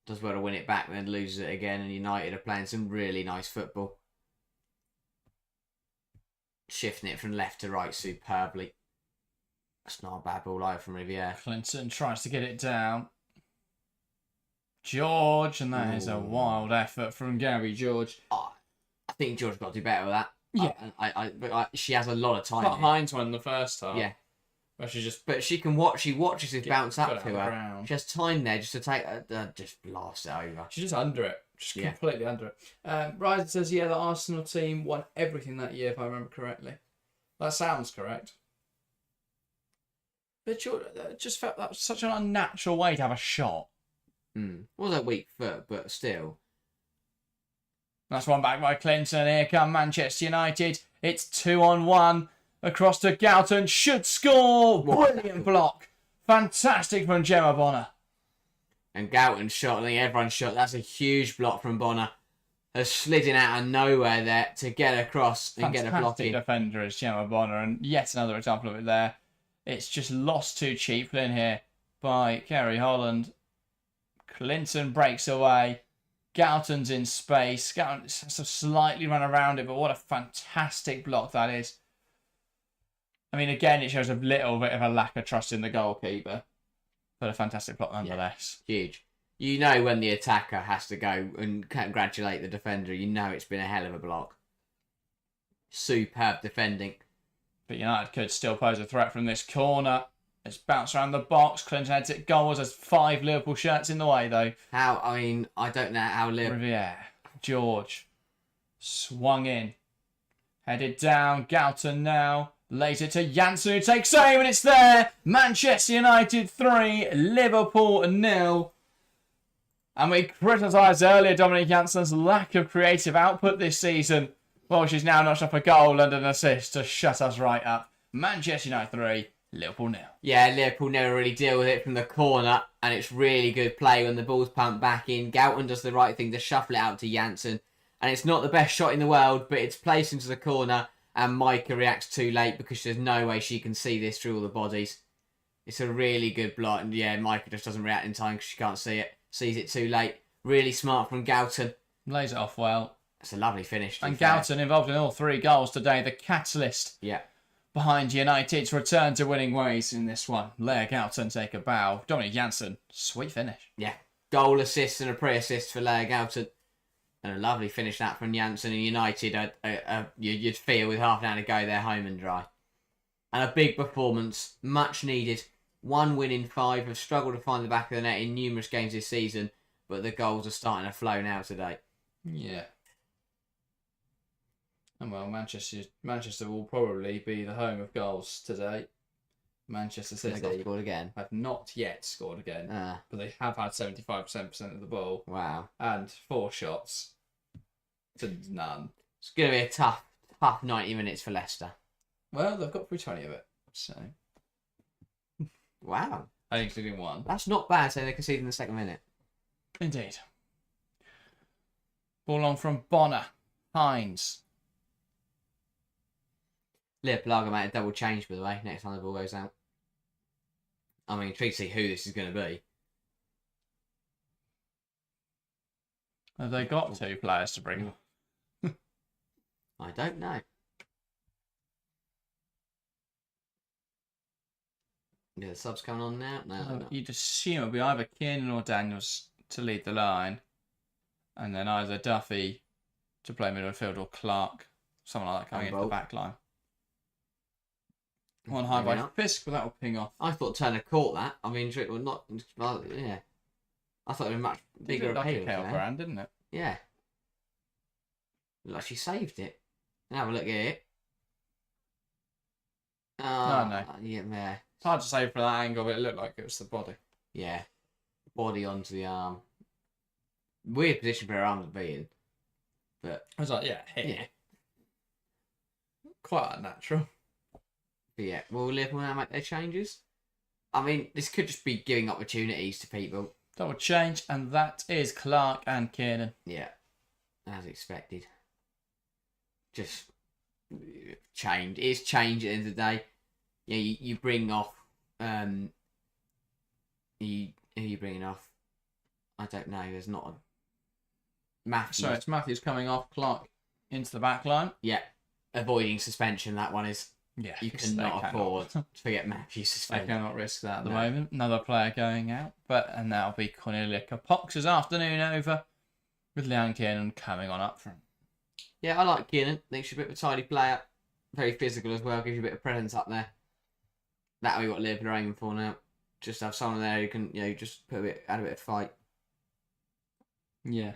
Does well to win it back, then loses it again. And United are playing some really nice football. Shifting it from left to right superbly. That's not a bad ball either from Riviere. Clinton tries to get it down. George, and that is a wild effort from Gary George. Oh, I think George got to do better with that. Yeah. But she has a lot of time. But Hines won the first time. Yeah. But she can watch. She watches it bounce up to her. Ground. She has time there just to take, just blast it over. She's just under it, completely under it. Ryder says, "Yeah, the Arsenal team won everything that year, if I remember correctly." That sounds correct. But just felt that was such an unnatural way to have a shot. Was a weak foot, but still. That's one back by Clinton. Here come Manchester United. It's 2-on-1. Across to Galton. Should score. Brilliant block. Fantastic from Gemma Bonner. And Galton's shot, I think everyone's shot. That's a huge block from Bonner. Has slid in out of nowhere there to get across and get a block in. Fantastic defender is Gemma Bonner. And yet another example of it there. It's just lost too cheaply in here by Kerry Holland. Clinton breaks away. Galton's in space. Galton has to slightly run around it, but what a fantastic block that is. I mean, again, it shows a little bit of a lack of trust in the goalkeeper, but a fantastic block nonetheless. Yeah, huge. You know when the attacker has to go and congratulate the defender, you know it's been a hell of a block. Superb defending. But United could still pose a threat from this corner. It's bounced around the box. Clinton heads it goals. There's 5 Liverpool shirts in the way, though. I don't know how Liverpool... Riviere. George. Swung in. Headed down. Galton now. Lays it to Janssen, who takes aim, and it's there. Manchester United 3, Liverpool 0. And we criticised earlier Dominic Janssen's lack of creative output this season. Well, she's now notched up a goal and an assist to shut us right up. Manchester United 3, Liverpool 0. Yeah, Liverpool never really deal with it from the corner, and it's really good play when the ball's pumped back in. Galton does the right thing to shuffle it out to Janssen, and it's not the best shot in the world, but it's placed into the corner, and Micah reacts too late because there's no way she can see this through all the bodies. It's a really good block, and yeah, Micah just doesn't react in time because she can't see it. Sees it too late. Really smart from Galton. Lays it off well. It's a lovely finish. And Galton involved in all 3 goals today. The catalyst. Yeah. Behind United's return to winning ways in this one. Leah Galton take a bow. Dominic Janssen, sweet finish. Yeah. Goal assist and a pre-assist for Leah Galton. And a lovely finish that from Janssen. And United, you'd feel with half an hour to go, they're home and dry. And a big performance, much needed. 1 win in 5, have struggled to find the back of the net in numerous games this season, but the goals are starting to flow now today. Yeah. And well, Manchester will probably be the home of goals today. Manchester They got City scored again. have not yet scored again, Ah, but they have had 75% of the ball wow. and 4 shots to none. It's going to be a tough 90 minutes for Leicester. Well, they've got through 20 of it, so Wow. including 1. That's not bad, so they conceded in the second minute. Indeed. Ball on from Bonner. Hines. Liverpool are going to make a double change, by the way, next time the ball goes out. I'm intrigued to see who this is going to be. Have they got 2 players to bring? I don't know. Yeah, the subs coming on now? No, they're not. You'd assume it'll be either Kiernan or Daniels to lead the line, and then either Duffy to play midfield or Clark, someone like that coming into the back line. One high by Fisk, but that will ping off. I thought Turner caught that. I mean, well, not. Well, yeah. I thought it was much bigger Like appeal. a Kale brand, didn't it? Yeah. Looked like she saved it. Have a look at it. No. Yeah, yeah. It's hard to say from that angle, but it looked like it was the body. Yeah. Body onto the arm. Weird position for her arm to be in. But I was like, yeah, hit. yeah. Quite unnatural. But yeah. Will Liverpool now make their changes? I mean, this could just be giving opportunities to people. Double change, and that is Clark and Kiernan. Yeah. As expected. Just change. It's change at the end of the day. Yeah, you bring off who you bringing off? I don't know. There's not a Matthews. So it's Matthews coming off, Clark into the back line. Yeah, avoiding suspension. That one is. Yeah, You cannot afford to get Matthews They suspended. cannot risk that at the No. moment. Another player going out, and that'll be Cornelia Kapox's afternoon over, with Leanne Kiernan coming on up front. Yeah, I like Kiernan. I think she's a bit of a tidy player. Very physical as well. Gives you a bit of presence up there. That'll be what Liverpool are aiming for now. Just have someone there who can, just add a bit of fight. Yeah.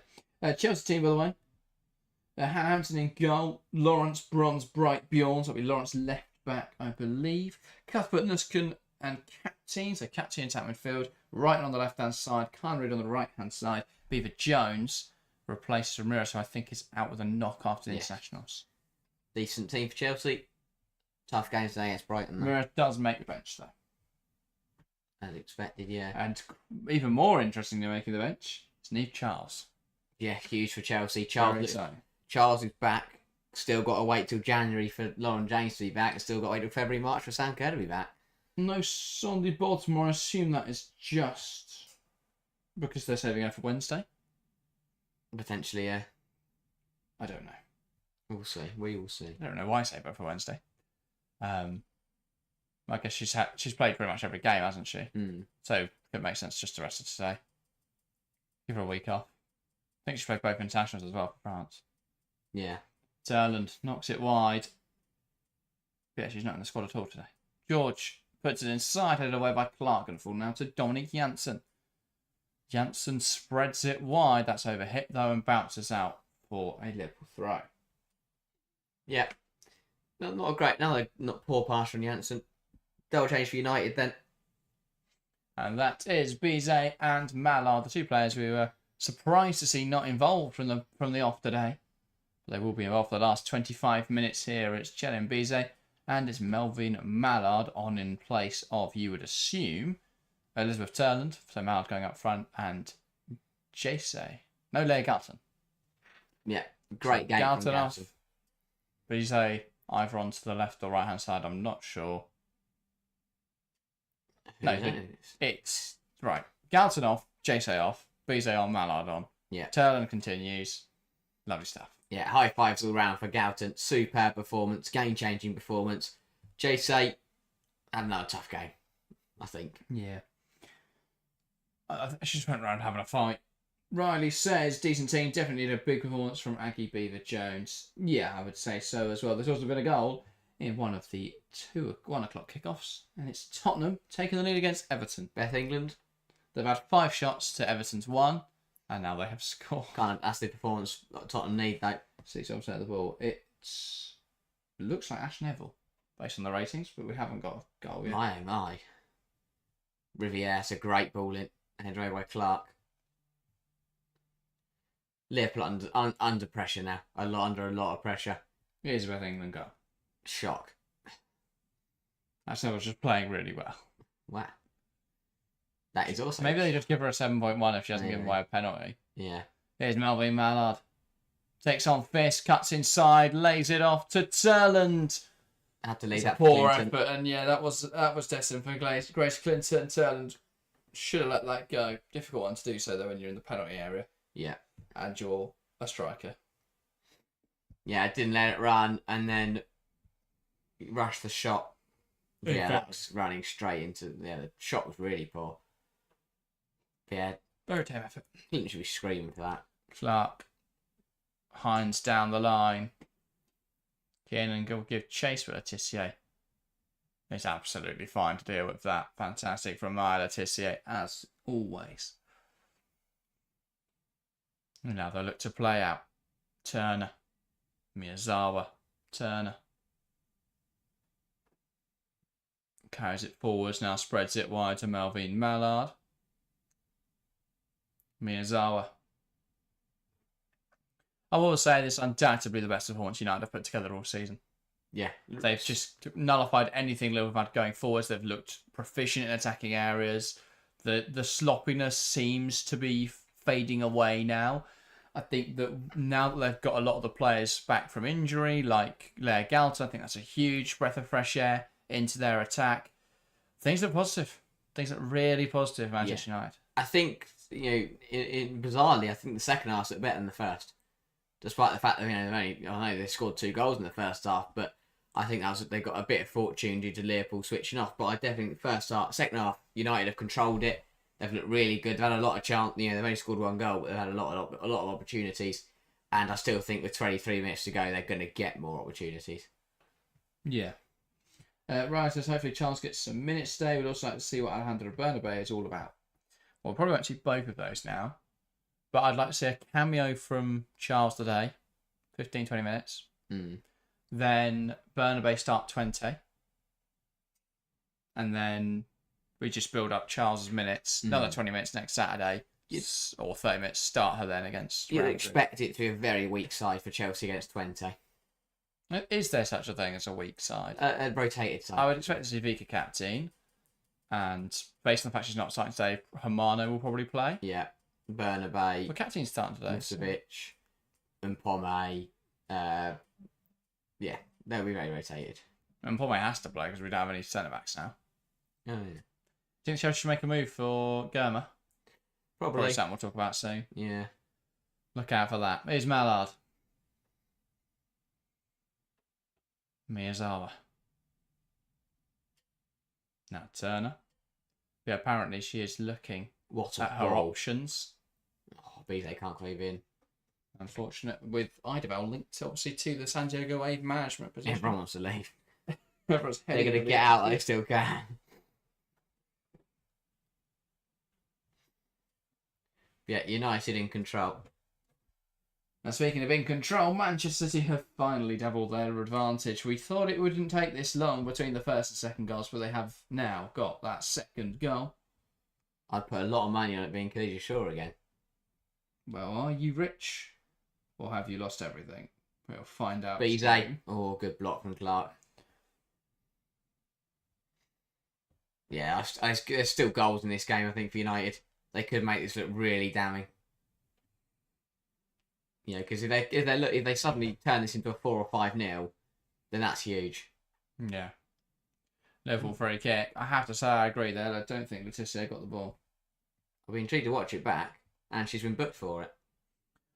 Chelsea team, by the way. Hampton in goal. Lawrence, Bronze, Bright, Bjorn. So it'll be Lawrence left back, I believe. Cuthbert, Nuskin, and Captain. So Captain into midfield. Right on the left-hand side. Conrad on the right-hand side. Beaver Jones replaces Ramirez, who I think is out with a knock after the internationals. Decent team for Chelsea. Tough games today against Brighton, though. Ramirez does make the bench, though. As expected, yeah. And even more interesting than making the bench, it's Neve Charles. Yeah, huge for Chelsea. Very so. Charles is back. Still got to wait till January for Lauren James to be back. Still got to wait till February, March for Sam Kerr to be back. No Sunday Baltimore. I assume that is just because they're saving her for Wednesday. Potentially, yeah. I don't know. We'll see. We will see. I don't know why save her for Wednesday. I guess she's played pretty much every game, hasn't she? Mm. So it could make sense just to rest her today. Give her a week off. I think she played both internationals as well for France. Yeah. Ireland knocks it wide. Yeah, she's not in the squad at all today. George puts it inside, headed away by Clark, and fall now to Dominic Janssen. Janssen spreads it wide. That's over hit though and bounces out for a Liverpool throw. Yeah. Not a great, not poor pass from Janssen. Double change for United then. And that is Bizet and Mallard, the two players we were surprised to see not involved from the off today. They will be involved for the last 25 minutes here. It's Jelen Bizet and it's Melvin Mallard on in place of, you would assume, Elizabeth Turland. So Mallard going up front and Jayce. No, Leah Galton. Yeah, great game from Galton. Off. Bizet either onto the left or right hand side, I'm not sure. No, it's right. Galton off, Jayce off, Bizet on, Mallard on. Yeah. Turland continues. Lovely stuff. Yeah, high fives all round for Galton. Superb performance, game-changing performance. Jayce had another tough game, I think. Yeah. She just went around having a fight. Riley says, decent team, definitely need a big performance from Aggie Beaver Jones. Yeah, I would say so as well. There's also been a goal in one of the 1 o'clock kickoffs, and it's Tottenham taking the lead against Everton. Beth England. They've had 5 shots to Everton's 1, and now they have scored. That's the performance Tottenham need, though. 6% of the ball. It looks like Ash Neville, based on the ratings, but we haven't got a goal yet. My oh my. Riviere's a great ball in, headed away by Clark. Liverpool under pressure now. Under a lot of pressure. Here's where England go. Shock. Arsenal was just playing really well. Wow. That is also... Maybe they just give her a 7.1 if she hasn't given away a penalty. Yeah. Here's Melvin Mallard. Takes on Fisk, cuts inside, lays it off to Turland. Had to leave that poor effort, and yeah, that was destined for Grace Clinton. Turland should have let that go. Difficult one to do so though when you're in the penalty area. Yeah. And you're a striker. Yeah, didn't let it run, and then rushed the shot. Yeah, that was running straight into... Yeah, the shot was really poor. Yeah. Very tame effort. Clinton should be screaming for that. Clark. Hines down the line. Kiernan will give chase with Letitia. It's absolutely fine to deal with that. Fantastic from Maya Letitia, as always. And now they'll look to play out. Turner. Miyazawa. Turner. Carries it forwards, now spreads it wide to Melvin Mallard. Miyazawa. I will say this is undoubtedly the best performance United have put together all season. Yeah. They've just nullified anything Liverpool had going forwards. They've looked proficient in attacking areas. The sloppiness seems to be fading away now. I think that now that they've got a lot of the players back from injury, like Lea Galton, I think that's a huge breath of fresh air into their attack. Things look positive. Things look really positive, Manchester United. I think, bizarrely, I think the second half looked better than the first. Despite the fact that, I know they scored 2 goals in the first half, but I think they got a bit of fortune due to Liverpool switching off. But I definitely think the second half, United have controlled it. They've looked really good. They've had a lot of chance. They've only scored 1 goal, but they've had a lot of opportunities. And I still think with 23 minutes to go, they're going to get more opportunities. Yeah. Ryan says, hopefully Charles gets some minutes today. We'd also like to see what Alejandro Bernabé is all about. Well, probably won't see both of those now. But I'd like to see a cameo from Charles today. 15, 20 minutes. Then Bernabé start 20. And then we just build up Charles's minutes. Another 20 minutes next Saturday. Or 30 minutes. Start her then against... You'd expect it to be a very weak side for Chelsea against 20. Is there such a thing as a weak side? A rotated side. I would expect to see Vika captain. And based on the fact she's not starting today, Hermano will probably play. Yeah. Bernabé. Well, captain's starting today. Musovic. And Pomme. Yeah, they'll be very rotated. And Pomme has to play because we don't have any centre-backs now. Oh, yeah. Do you think Chelsea should make a move for Germa? Probably something we'll talk about soon. Yeah. Look out for that. Here's Mallard. Miyazawa. Now Turner. Yeah, apparently she is looking at her options. Oh, BZ can't cleave in. Unfortunate with Idabel linked obviously to the Santiago Wave management position. Everyone wants to leave. Everyone's They're going to get out, they still can. Yeah, United in control. Now, speaking of in control, Manchester City have finally doubled their advantage. We thought it wouldn't take this long between the first and second goals, but they have now got that second goal. I'd put a lot of money on it being Khadija Shaw again. Well, are you rich? Or have you lost everything? We'll find out. BZ. Oh, good block from Clark. Yeah, there's still goals in this game, I think, for United. They could make this look really damning. You know, because if they suddenly turn this into a 4 or 5-0, then that's huge. Yeah. Liverpool free kick. I have to say I agree there. I don't think Letitia got the ball. I'll be intrigued to watch it back, and she's been booked for it.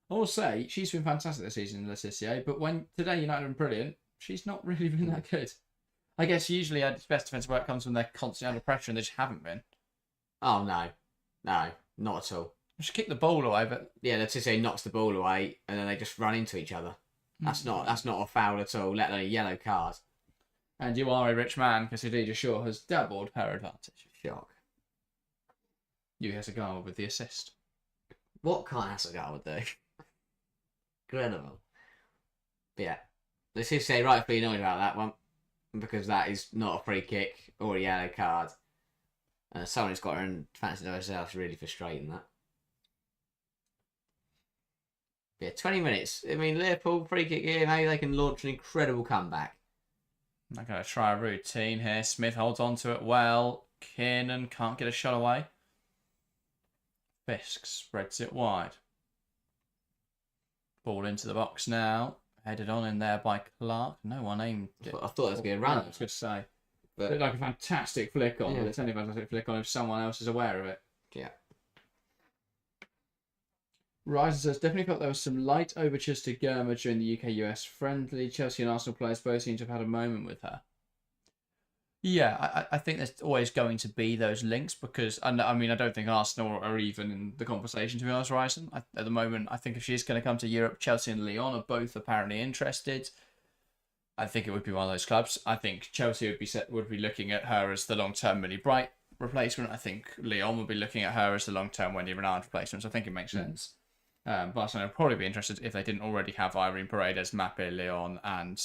I will say she's been fantastic this season, Letitia, but when today United have been brilliant, she's not really been that good. I guess usually its best defensive work comes when they're constantly under pressure, and they just haven't been. Oh no, not at all. She kicked the ball away, but yeah, Letitia knocks the ball away, and then they just run into each other. That's not a foul at all, let alone a yellow card. And you are a rich man because Khadija Shaw has doubled her advantage. Shock. You has a goal with the assist. What can't Hasegawa would do? Incredible. But yeah, Letitia rightfully annoyed about that one. because that is not a free kick or a yellow card. Someone who's got her own fancy herself is really frustrating that. Yeah, 20 minutes. I mean, Liverpool free kick here. Maybe they can launch an incredible comeback. They're going to try a routine here. Smith holds on to it well. Kiernan can't get a shot away. Fisk spreads it wide. Ball into the box now. Headed on in there by Clark. No one aimed it. I thought it was going to run. I was going to say. But looked like a fantastic flick on. Yeah. But it's only a fantastic flick on if someone else is aware of it. Yeah. Ryzen says, definitely felt there was some light overtures to Germa during the UK-US friendly. Chelsea and Arsenal players both seem to have had a moment with her. Yeah, I think there's always going to be those links because, I mean, I don't think Arsenal are even in the conversation, to be honest, Ryzen. At the moment, I think if she's going to come to Europe, Chelsea and Lyon are both apparently interested. I think it would be one of those clubs. I think Chelsea would be looking at her as the long-term Millie Bright replacement. I think Lyon would be looking at her as the long-term Wendy Renard replacement. So I think it makes sense. Barcelona would probably be interested if they didn't already have Irene Paredes, Mappe, Leon, and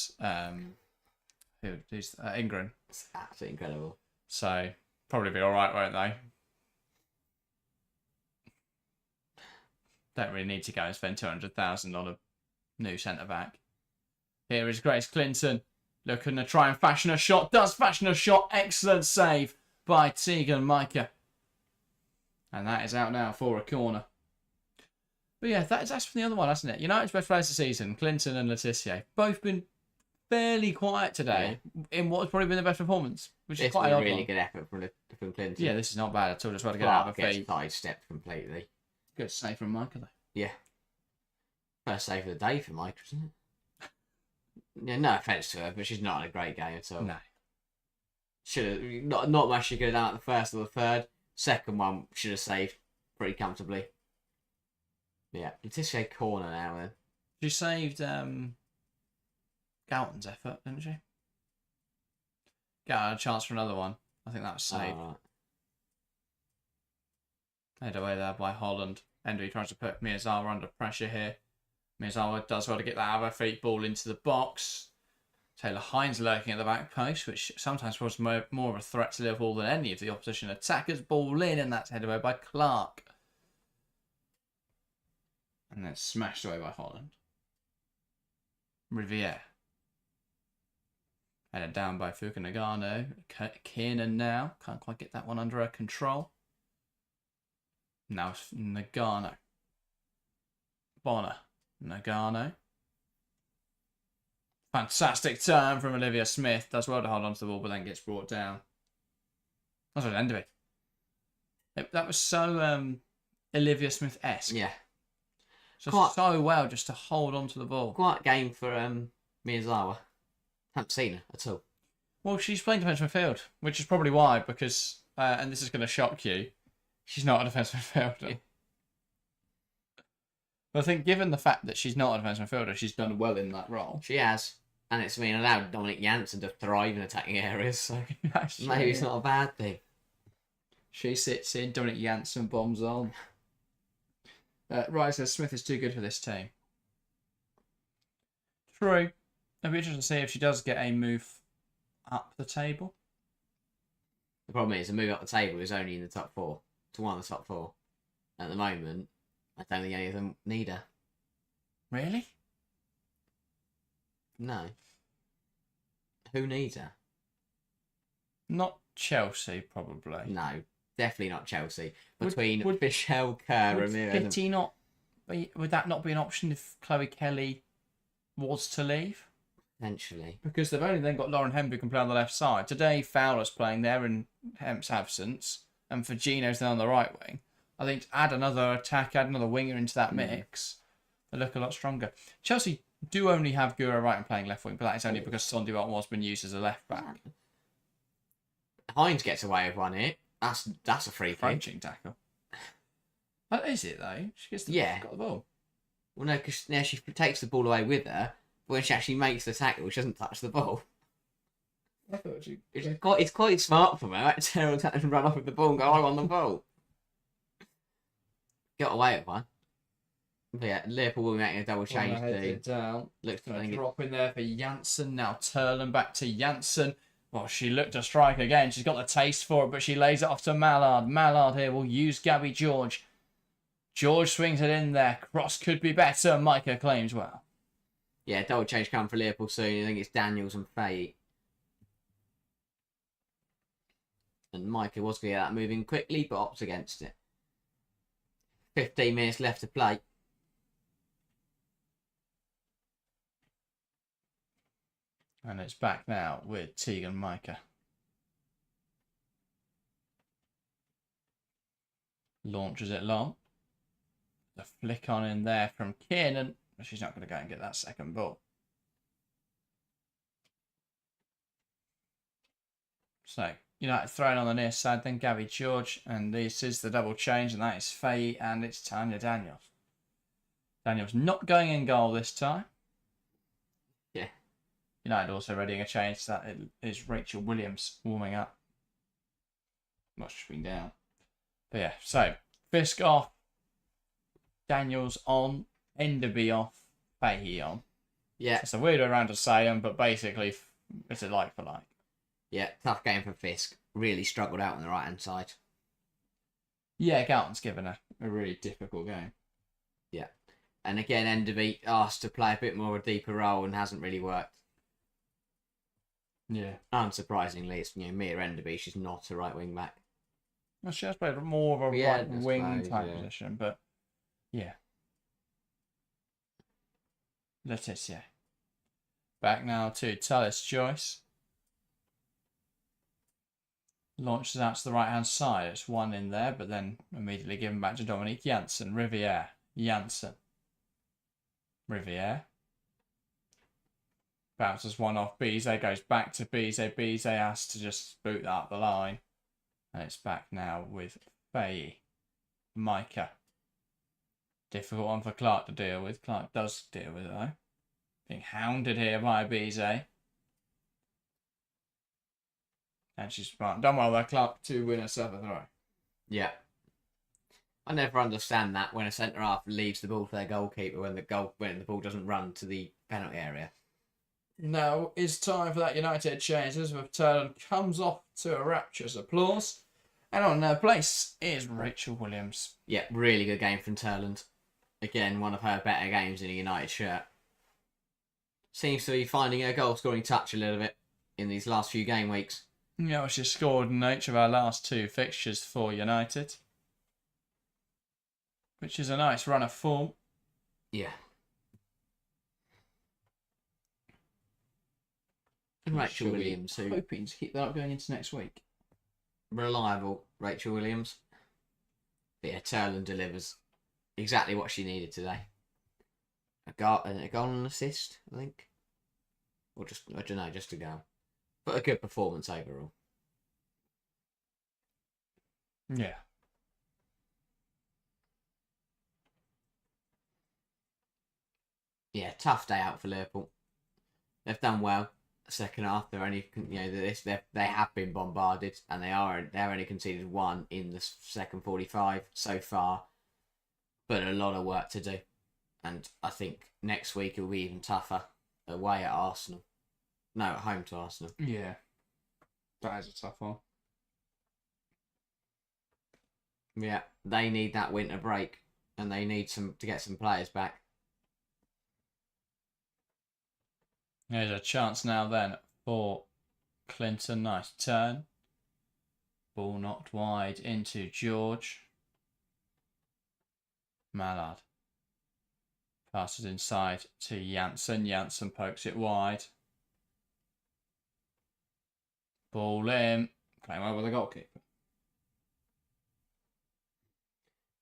who's Ingrid. It's absolutely incredible. So probably be all right, won't they? Don't really need to go and spend 200,000 on a new centre back. Here is Grace Clinton looking to try and fashion a shot. Does fashion a shot? Excellent save by Tegan Micah, and that is out now for a corner. But yeah, that's from the other one, hasn't it? United's best players this season, Clinton and Letitia, both been fairly quiet today in what has probably been the best performance, which is quite a really good effort from Clinton. Yeah, this is not bad at all. Just want to get out of the feet. Sidestepped completely. Good save from Micah, though. Yeah. First save of the day for Micah, isn't it? Yeah, no offence to her, but she's not in a great game at all. No. Should have not much she could have done at the first or the third. Second one should have saved pretty comfortably. Yeah, Letitia corner now then. She saved Galton's effort, didn't she? Galton had a chance for another one. I think that was saved. Right. Head away there by Holland. Enderby tries to put Miyazawa under pressure here. Miyazawa does well to get that out of her feet. Ball into the box. Taylor Hines lurking at the back post, which sometimes was more of a threat to Liverpool than any of the opposition attackers. Ball in, and that's headed away by Clark. And then smashed away by Holland. Riviere. Headed down by Fuka Nagano. Kiernan now. Can't quite get that one under her control. Now Nagano. Bonner. Nagano. Fantastic turn from Olivia Smith. Does well to hold on to the ball, but then gets brought down. That's what it ended it. That was so Olivia Smith-esque. Yeah. So well just to hold on to the ball. Quite game for Miyazawa. Haven't seen her at all. Well, she's playing defensive midfield, which is probably why, because, and this is going to shock you, she's not a defensive midfielder. Yeah. But I think given the fact that she's not a defensive midfielder, she's done well in that role. She has. And it's been allowed Dominic Janssen to thrive in attacking areas, so maybe it's not a bad thing. She sits in, Dominic Janssen bombs on. Right, says Smith is too good for this team. True. It'll be interesting to see if she does get a move up the table. The problem is, a move up the table is only in the top four. To one of the top four. At the moment, I don't think any of them need her. Really? No. Who needs her? Not Chelsea, probably. No, definitely not Chelsea. Between Michelle Kerr and Fitty not would that not be an option if Chloe Kelly was to leave? Potentially. Because they've only then got Lauren Hemp who can play on the left side. Today Fowler's playing there in Hemp's absence, and Virginio's then on the right wing. I think to add another attack, add another winger into that mix, they look a lot stronger. Chelsea do only have Gura right and playing left wing, but that is only because Sondi was been used as a left back. Hines gets away with one here. That's a free kick. Frenching tackle. That is it though. She gets got the ball. Well, no, because now she takes the ball away with her, but when she actually makes the tackle, she doesn't touch the ball. I thought she. It's quite smart from her. Right? Terrible and run off with the ball and go, I want the ball. Got away with one. But yeah, Liverpool will be making a double change Heads too. it down. Looks Gonna like drop in there for Janssen. Now Turlen back to Janssen. Well, she looked to strike again. She's got the taste for it, but she lays it off to Mallard. Mallard here will use Gabby George. George swings it in there. Cross could be better. Micah claims well. yeah, double change coming for Liverpool soon. I think it's Daniels and Faye. And Micah was going to get that moving quickly, but opts against it. 15 minutes left to play. And it's back now with Tegan Micah. Launches it long. The flick on in there from Kiernan. She's not going to go and get that second ball. So, United throwing on the near side, then Gabby George. And this is the double change, and that is Faye, and it's Tanya Daniels. Daniels not going in goal this time. Yeah. United also readying a change. That is Rachel Williams warming up. Must have been down. But yeah, so Fisk off, Daniels on, Enderby off, Fahey on. Yeah. It's a weird way around to say them, but basically it's a like for like. Yeah, tough game for Fisk. Really struggled out on the right hand side. Yeah, Galton's given a really difficult game. Yeah. And again, Enderby asked to play a bit more of a deeper role and hasn't really worked. Yeah. Unsurprisingly, it's Mia Enderby. She's not a right wing back. Well, she has played more of a right wing type position, but yeah. Laetitia. Back now to Talis Joyce. Launches out to the right hand side. It's one in there, but then immediately given back to Dominique Janssen. Riviere. Janssen. Riviere. Bounces one off Bizet, goes back to Bizet. Bizet has to just boot that up the line. And it's back now with Faye. Micah. Difficult one for Clark to deal with. Clark does deal with it though. Being hounded here by Bizet. And she's done well there, Clark, to win a 7th throw. Yeah. I never understand that when a centre half leaves the ball for their goalkeeper when the ball doesn't run to the penalty area. Now it's time for that United change. Elizabeth Turner comes off to a rapturous applause. And on her place is Rachel Williams. Yeah, really good game from Turland. Again, one of her better games in a United shirt. Seems to be finding her goal scoring touch a little bit in these last few game weeks. Yeah, well, she scored in each of our last 2 fixtures for United. Which is a nice run of form. Yeah. And Rachel Williams, who hoping to keep that up going into next week. Reliable Rachel Williams. But yeah, Turland delivers exactly what she needed today. A goal and an assist, I think. Or just, I don't know, just a goal. But a good performance overall. Yeah. Yeah, tough day out for Liverpool. They've done well. Second half, they're only they have been bombarded, and they're only conceded 1 in the second 45 so far, but a lot of work to do, and I think next week it will be even tougher away at Arsenal. No, at home to Arsenal. Yeah, that is a tough one. Yeah, they need that winter break, and they need to get some players back. There's a chance now then for Clinton. Nice turn. Ball knocked wide into George. Mallard. Passes inside to Janssen. Janssen pokes it wide. Ball in. Playing well with the goalkeeper.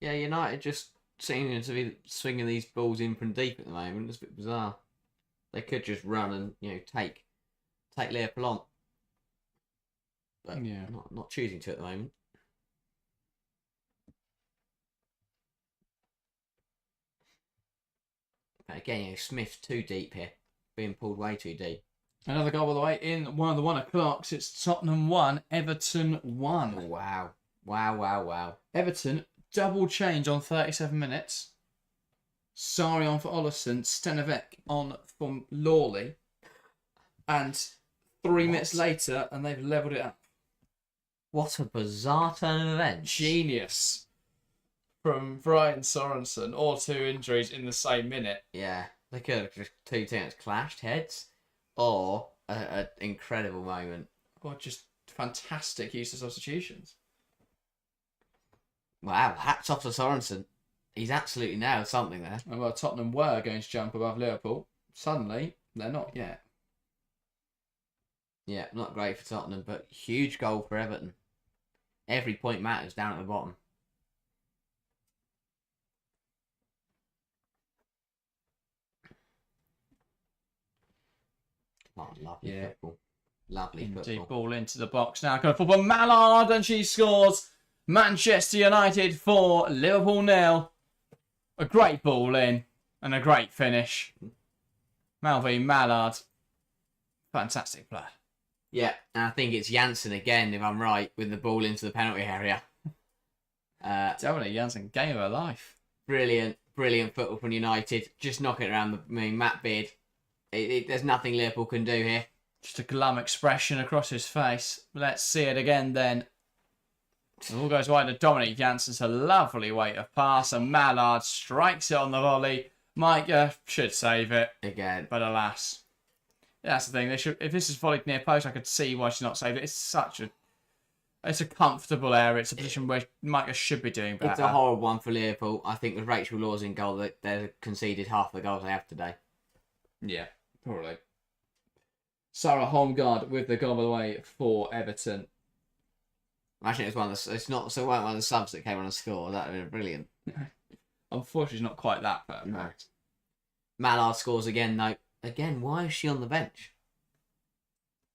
Yeah, United just seem to be swinging these balls in from deep at the moment. It's a bit bizarre. They could just run and take Liverpool on, but yeah, not choosing to at the moment. But again, Smith too deep here, being pulled way too deep. Another goal by the way in one of the 1 o'clocks. It's Tottenham 1, Everton 1. Wow! Everton double change on 37 minutes. Sari on for Ollison, Stenavec on from Lawley, and 3 minutes later, and they've levelled it up. What a bizarre turn of events. Genius from Brian Sorensen, or 2 injuries in the same minute. Yeah, they could have just 2 teams clashed heads, or an incredible moment. Or just fantastic use of substitutions. Wow, hats off to Sorensen. He's absolutely nailed something there. And well, Tottenham were going to jump above Liverpool. Suddenly, they're not yet. Yeah, not great for Tottenham, but huge goal for Everton. Every point matters down at the bottom. Oh, lovely football. Lovely Indeed, football. ball into the box now. Going football, Mallard, and she scores. Manchester United 4, Liverpool 0. A great ball in and a great finish. Malvin Mallard, fantastic player. Yeah, and I think it's Janssen again, if I'm right, with the ball into the penalty area. Dominic Janssen, game of her life. Brilliant football from United. Just knocking it around Matt Beard. There's nothing Liverpool can do here. Just a glum expression across his face. Let's see it again then. The ball goes wide to Dominic Jansen's a lovely weight of pass, and Mallard strikes it on the volley. Micah should save it Again. but alas. That's the thing. They should. If this is volleyed near post, I could see why she's not saved it. It's a comfortable area. It's a position where Micah should be doing better. It's a horrible one for Liverpool. I think with Rachel Laws in goal, they've conceded half the goals they have today. Yeah, probably. Sarah Holmgard with the goal of the way for Everton. Imagine it was it weren't one of the subs that came on a score. That would have been brilliant. Unfortunately, it's not quite that perfect. No. Mallard scores again, though. Again, why is she on the bench?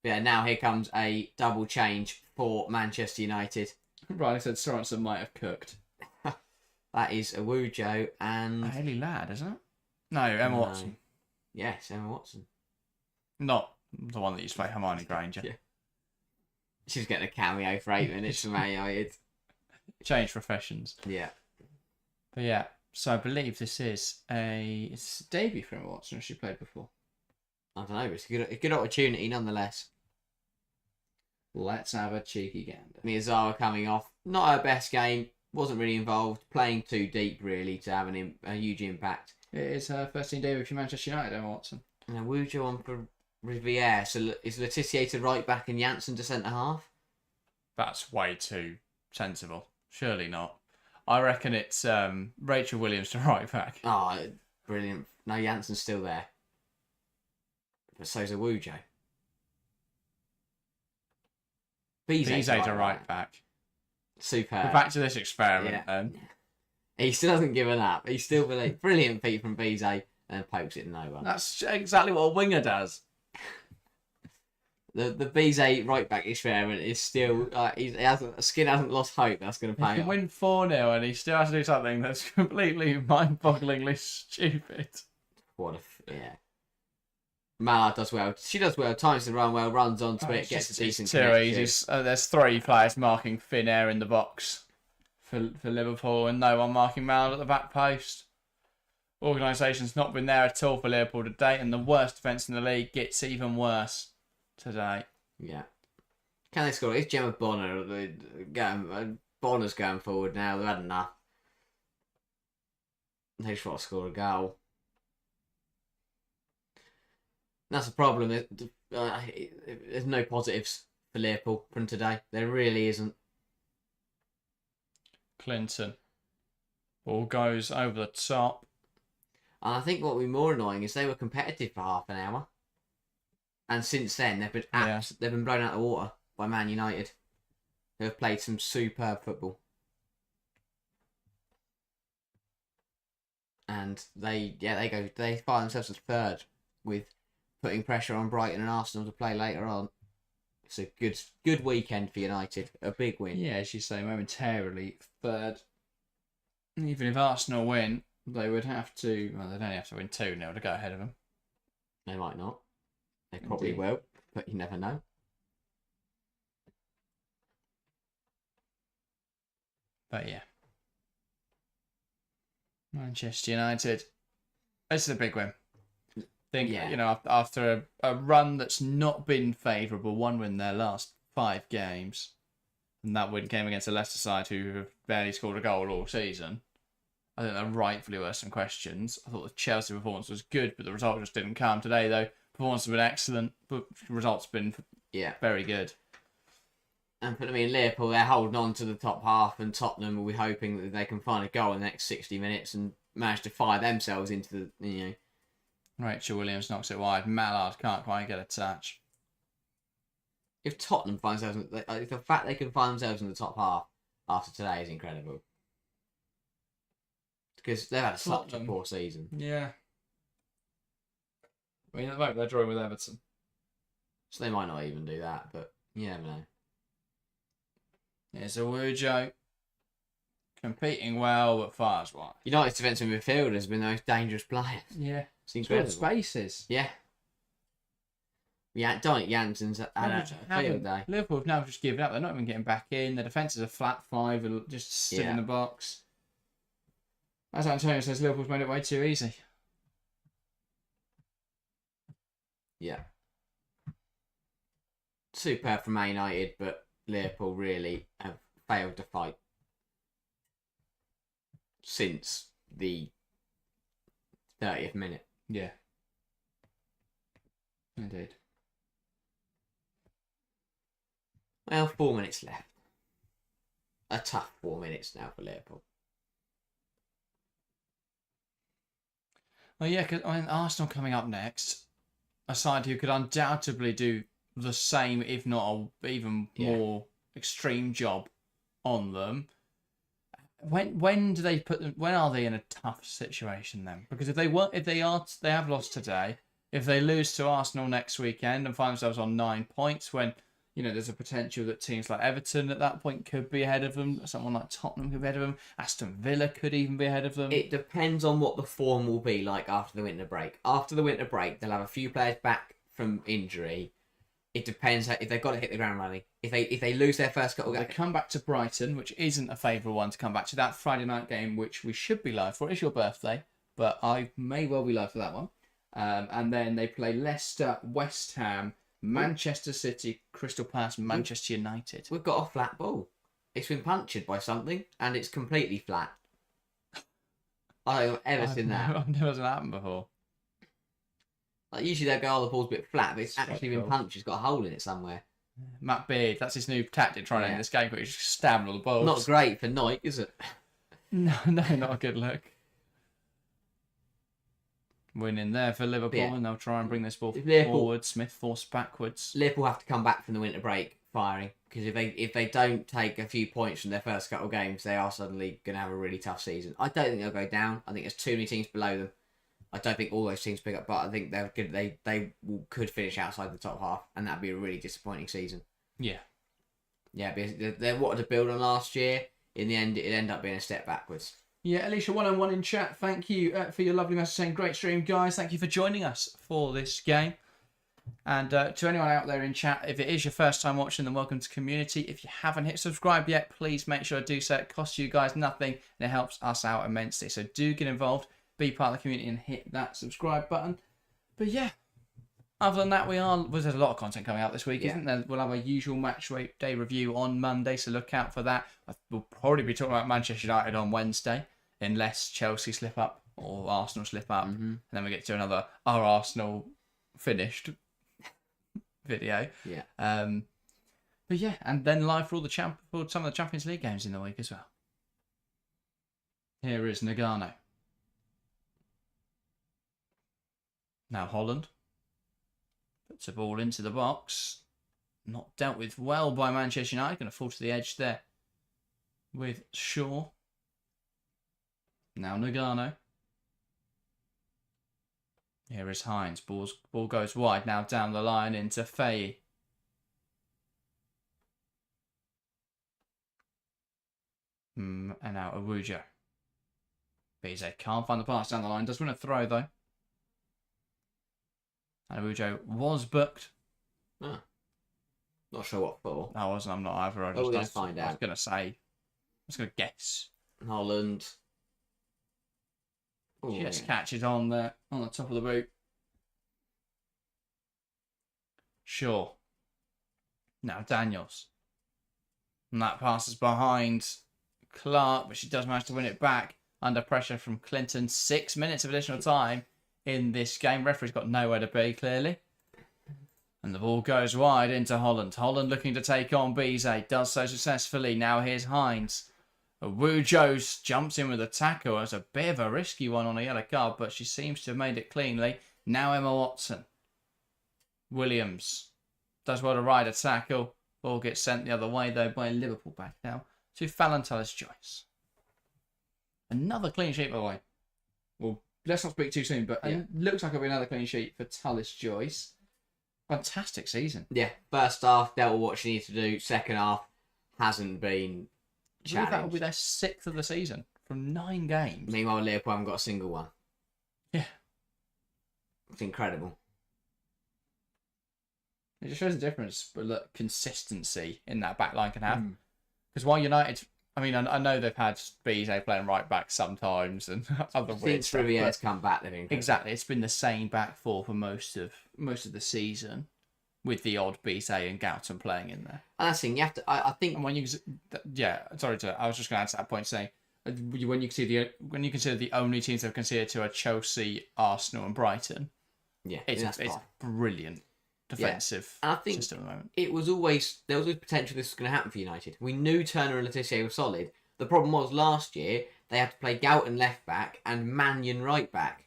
Yeah, now here comes a double change for Manchester United. Riley said Sorensen might have cooked. That is Awujo and... Haley Ladd, isn't it? No, Emma Watson. Yes, Emma Watson. Not the one that used to play Hermione Granger. Yeah. She's getting a cameo for 8 minutes from Man United. Change professions. Yeah. But yeah, so I believe this is it's a debut for Emma Watson. She played before. I don't know, but it's a good opportunity nonetheless. Let's have a cheeky gander. Miyazawa coming off. Not her best game. Wasn't really involved. Playing too deep, really, to have a huge impact. It is her first team debut for Manchester United, Emma Watson. And Awujo on for Riviere. So is Letizia to right back and Janssen to centre half? That's way too sensible. Surely not. I reckon it's Rachel Williams to right back. Oh, brilliant. No, Janssen's still there. But so's Awujo. Bizet to right back. Superb. We're back to this experiment Yeah. then. He still hasn't given up. He still believes. Brilliant feat from Bizet and pokes it in no one. That's exactly what a winger does. The Bizet right back experiment is still Skin hasn't lost hope. That's going to He pay can off. win 4-0 and he still has to do something that's completely mind-bogglingly stupid. Yeah. Mallard does well. She does well. Times the run well. Runs onto it. Gets a decent connection. Easy. There's 3 players marking thin air in the box for Liverpool and no one marking Mallard at the back post. Organisation's not been there at all for Liverpool today, and the worst defence in the league gets even worse today. Yeah. Can they score? It's Gemma Bonner. Bonner's going forward now. They've had enough. They just want to score a goal. That's the problem. There's no positives for Liverpool from today. There really isn't. Clinton. Ball goes over the top. And I think what would be more annoying is they were competitive for half an hour. And since then, they've been blown out of the water by Man United. They've played some superb football. And they find themselves as third with putting pressure on Brighton and Arsenal to play later on. It's a good weekend for United. A big win. Yeah, as you say, momentarily third. Even if Arsenal win, they would have to... Well, they'd only have to win 2-0 to go ahead of them. They might not. They probably will, but you never know. But yeah. Manchester United This is a big win. I think, Yeah. you know, after a run that's not been favourable, one win their last 5 games, and that win came against a Leicester side who have barely scored a goal all season. I think that rightfully were some questions. I thought the Chelsea performance was good, but the result just didn't come. Today, though, performance has been excellent, but results have been very good. And for Liverpool, they're holding on to the top half, and Tottenham will be hoping that they can find a goal in the next 60 minutes and manage to fire themselves into the, Rachel Williams knocks it wide. Mallard can't quite get a touch. If Tottenham finds themselves, the fact they can find themselves in the top half after today is incredible. Because they've had such a poor season. Yeah. I mean, at the moment, they're drawing with Everton. So they might not even do that, but you never know. Here's Awujo. Competing well, but far as wide. United's defensive midfield has been the most dangerous player. Yeah. It's incredible. Spaces. Yeah. Yeah, Dominic Jansen's had a field day. Liverpool have now just given up. They're not even getting back in. The defence is a flat 5, just stood in the box. As Antonio says, Liverpool's made it way too easy. Yeah. Superb from Man United, but Liverpool really have failed to fight since the 30th minute. Yeah. Indeed. Well, 4 minutes left. A tough 4 minutes now for Liverpool. Well, yeah, because Arsenal coming up next, a side who could undoubtedly do the same, if not even more extreme job on them. When do they put them? When are they in a tough situation then? Because if they have lost today. If they lose to Arsenal next weekend and find themselves on 9 points, when there's a potential that teams like Everton at that point could be ahead of them, someone like Tottenham could be ahead of them, Aston Villa could even be ahead of them. It depends on what the form will be like after the winter break. After the winter break, they'll have a few players back from injury. It depends if they've got to hit the ground running. If they lose their first couple, they come back to Brighton, which isn't a favourable one to come back to. That Friday night game, which we should be live for. It's your birthday, but I may well be live for that one. And then they play Leicester, West Ham, Manchester City, Crystal Palace, Manchester United. We've got a flat ball. It's been punctured by something, and it's completely flat. I don't think I've ever seen that. I've never seen that happen before. Like usually they'll go, oh, the ball's a bit flat, but it's actually been punched. It's got a hole in it somewhere. Matt Beard, that's his new tactic trying to end this game, but he's just stabbing all the balls. Not great for Nike, is it? No, not a good look. Winning there for Liverpool, and they'll try and bring this ball forward. Smith forced backwards. Liverpool have to come back from the winter break firing, because if they don't take a few points from their first couple of games, they are suddenly going to have a really tough season. I don't think they'll go down. I think there's too many teams below them. I don't think all those teams pick up, but I think they're good. They could finish outside the top half, and that'd be a really disappointing season. Yeah, because they wanted to build on last year. In the end, it'd end up being a step backwards. Yeah, Alicia 101 in chat. Thank you for your lovely message saying great stream, guys. Thank you for joining us for this game. And to anyone out there in chat, if it is your first time watching, then welcome to community. If you haven't hit subscribe yet, please make sure to do so. It costs you guys nothing and it helps us out immensely. So do get involved, be part of the community and hit that subscribe button. But yeah, other than that, there's a lot of content coming out this week, isn't there? We'll have a usual match day review on Monday, so look out for that. We'll probably be talking about Manchester United on Wednesday, unless Chelsea slip up or Arsenal slip up. And then we get to another Are Arsenal Finished video. Yeah. But yeah, and then live for some of the Champions League games in the week as well. Here is Nagano. Now Holland puts a ball into the box. Not dealt with well by Manchester United. Going to fall to the edge there with Shaw. Now Nagano. Here is Hines. Ball goes wide. Now down the line into Faye. And now Awujo. Bize can't find the pass down the line. Does win a throw though. And Awujo was booked. Ah. Not sure what for. I'm not either. We're going to find out. I was going to say. I was going to guess. Holland. Oh, Just catches on the top of the boot. Sure. Now Daniels. And that passes behind Clark, but she does manage to win it back under pressure from Clinton. 6 minutes of additional time in this game. Referee's got nowhere to be, clearly. And the ball goes wide into Holland. Holland looking to take on Bizet. Does so successfully. Now here's Hines. Wu Joes jumps in with a tackle. It's a bit of a risky one on a yellow card, but she seems to have made it cleanly. Now Emma Watson. Williams does well to ride a tackle. Ball gets sent the other way, though, by Liverpool back now to Fallon Tullis-Joyce. Another clean sheet, by the way. Well, let's not speak too soon, but it looks like it'll be another clean sheet for Tullis-Joyce. Fantastic season. Yeah, first half dealt with what she needed to do. Second half hasn't been I believe that will challenged. be their 6th of the season from 9 games. Meanwhile, Liverpool haven't got a single one. Yeah. It's incredible. It just shows the difference, but look, consistency in that back line can have. Because while United, I mean, I know they've had Bizet playing right back sometimes and other weird Since stuff. Rivier's come back, they've been Exactly, it's been the same back four for most of the season, with the odd Bizet and Goughton playing in there. And that's the thing, you have to. I think And when you, I was just going to add to that point, saying when you consider the only teams they've conceded to are Chelsea, Arsenal, and Brighton, it's brilliant defensive And I think system at the moment. there was always potential this was going to happen for United. We knew Turner and Letizia were solid. The problem was last year they had to play Goughton left back and Mannion right back,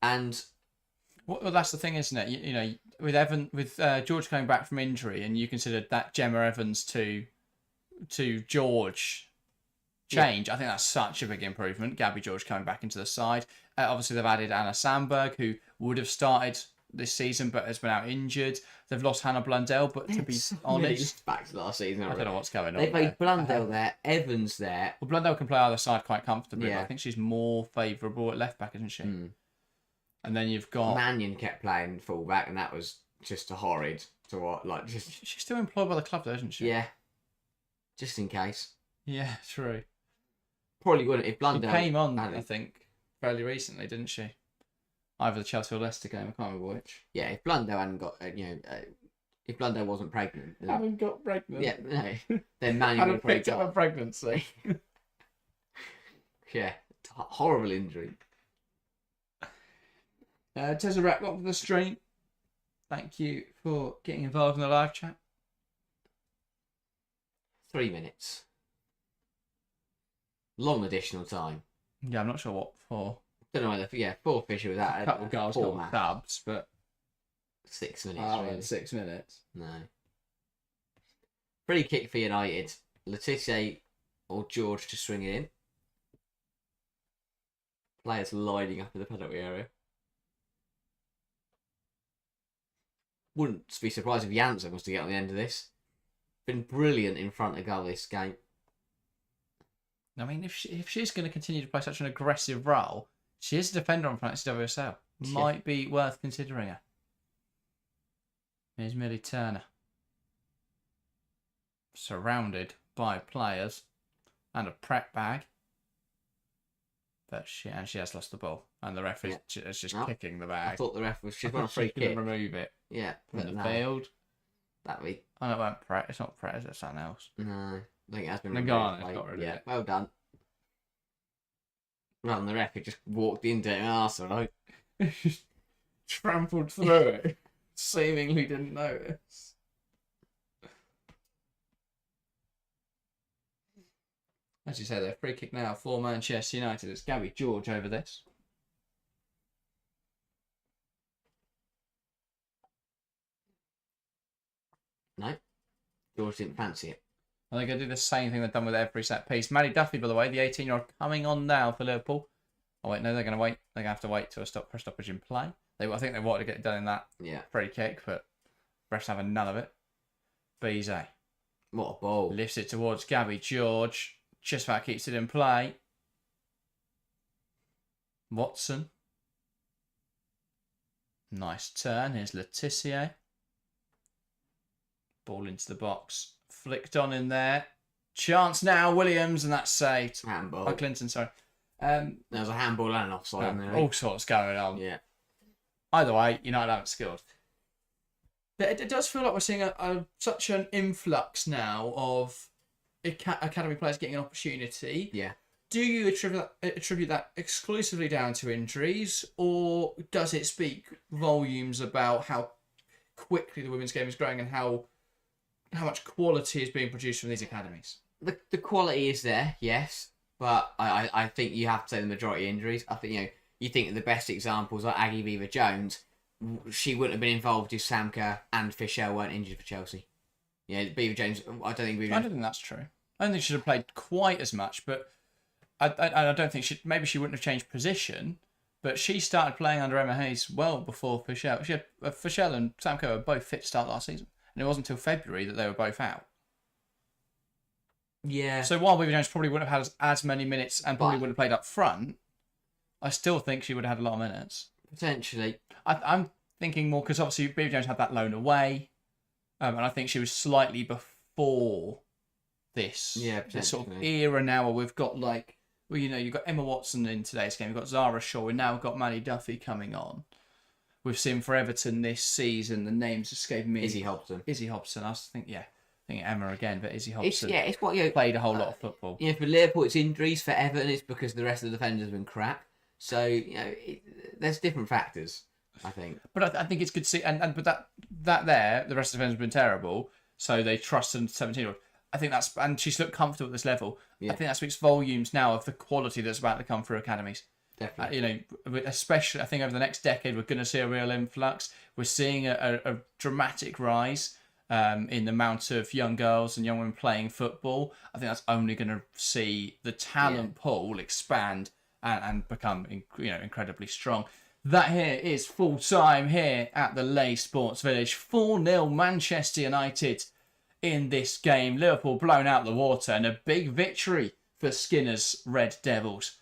and Well, that's the thing, isn't it? You know, with George coming back from injury, and you considered that Gemma Evans to George change. I think that's such a big improvement. Gabby George coming back into the side. Obviously, they've added Anna Sandberg, who would have started this season but has been out injured. They've lost Hannah Blundell, but to be honest, back to last season. I don't know what's going on. They played there. Blundell there, Evans there. Well, Blundell can play either side quite comfortably. Yeah. But I think she's more favourable at left back, isn't she? And then you've got Mannion kept playing full back, and that was just horrid to what. She's still employed by the club, though, isn't she? Yeah, just in case. Yeah, true. Probably wouldn't if She Blundell came on, I think, fairly recently, didn't she? Either the Chelsea or Leicester game, I can't remember which. Yeah, if Blundell hadn't got, if Blundell wasn't pregnant, then, Haven't got pregnant. yeah, no, then Mannion would have probably picked up a got. pregnancy. Yeah, horrible injury. Tessa Rack, welcome to the stream. Thank you for getting involved in the live chat. 3 minutes. Long additional time. Yeah, I'm not sure what for. Don't know whether, 4 Fisher was A that. couple of girls Four got match. subs, but 6 minutes. Really. 6 minutes. No. Free kick for United. Letizia or George to swing it in. Players lining up in the penalty area. Wouldn't be surprised if Janssen was to get on the end of this. Been brilliant in front of goal this game. I mean, if she's going to continue to play such an aggressive role, she is a defender on front of WSL. Might be worth considering her. Here's Millie Turner. Surrounded by players and a prep bag. But she has lost the ball. And the ref is just kicking the bag. I thought the ref was just on a free She's kick. going to remove it Yeah, from but the no. field. That we Oh, no, it weren't Pret. It's not Pret, is it? It's something else. no. I think it has been Nagano removed. got rid of Yeah, it. well done. Rather than the ref, he just walked into it. Oh, that's all right. Trampled through it. Seemingly didn't notice. As you say, they're free kick now for Manchester United. It's Gabby George over this. No, George didn't fancy it. Are they going to do the same thing they've done with every set piece? Maddie Duffy, by the way, the 18-year-old, coming on now for Liverpool. Oh, wait, no, they're going to wait. They're going to have to wait till for a stoppage in play. I think they wanted to get it done in that Yeah. free kick, but refs having none of it. Bizet What a ball. lifts it towards Gabby George. Just about keeps it in play. Watson. Nice turn. Here's Letizia. Ball into the box. Flicked on in there. Chance now, Williams, and that's saved. Handball. By Clinton, sorry. There was a handball and an offside in there. All sorts going on. Yeah. Either way, United haven't scored. But it does feel like we're seeing such an influx now of academy players getting an opportunity. Yeah. Do you attribute that exclusively down to injuries, or does it speak volumes about how quickly the women's game is growing and how much quality is being produced from these academies? The quality is there, yes, but I think you have to say the majority injuries. I think you think the best examples are Aggie Beaver-Jones. She wouldn't have been involved if Sam Kerr and Fischel weren't injured for Chelsea. Beaver-Jones. I don't think that's true. I don't think she should have played quite as much, but I don't think maybe she wouldn't have changed position. But she started playing under Emma Hayes well before Fischel. Fischel and Sam Kerr were both fit to start last season, and it wasn't until February that they were both out. Yeah. So while Beaver-Jones probably wouldn't have had as many minutes and probably wouldn't have played up front, I still think she would have had a lot of minutes. Potentially. I'm thinking more because obviously Beaver-Jones had that loan away, and I think she was slightly before this. Yeah, this sort of era now where we've got you've got Emma Watson in today's game, you've got Zara Shaw, we've now got Maddie Duffy coming on. We've seen for Everton this season, the names escaping me. Izzy Hobson. I think Emma again, but Izzy Hobson. It's what played a whole lot of football. For Liverpool, it's injuries. For Everton, it's because the rest of the defenders have been crap. So there's different factors, I think. But I think it's good to see, but that there, the rest of the defenders have been terrible. So they trusted 17-year-old. I think and she's looked comfortable at this level. Yeah. I think that speaks volumes now of the quality that's about to come through academies. Definitely. Especially I think over the next decade, we're going to see a real influx. We're seeing a dramatic rise in the amount of young girls and young women playing football. I think that's only going to see the talent pool expand and become incredibly strong. That here is full time here at the Leigh Sports Village. 4-0 Manchester United in this game. Liverpool blown out the water, and a big victory for Skinner's Red Devils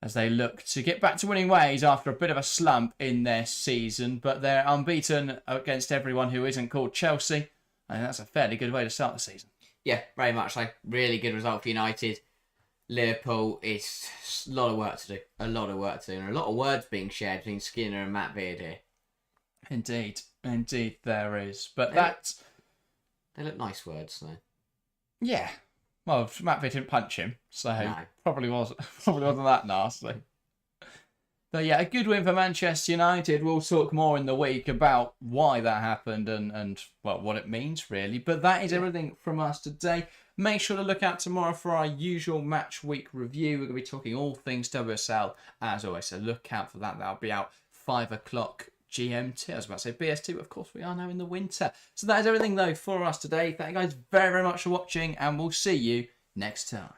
as they look to get back to winning ways after a bit of a slump in their season. But they're unbeaten against everyone who isn't called Chelsea. I think that's a fairly good way to start the season. Yeah, very much so. Really good result for United. Liverpool, it's a lot of work to do. And a lot of words being shared between Skinner and Matt Beard here. Indeed there is. But they look nice words, though. Yeah. Well, Matt Beard didn't punch him, so no. probably wasn't that nasty. But yeah, a good win for Manchester United. We'll talk more in the week about why that happened and what it means, really. But that is everything from us today. Make sure to look out tomorrow for our usual match week review. We're going to be talking all things WSL, as always, so look out for that. That'll be out 5 o'clock GMT. I was about to say BST, but of course we are now in the winter. So that is everything, though, for us today. Thank you guys very, very much for watching, and we'll see you next time.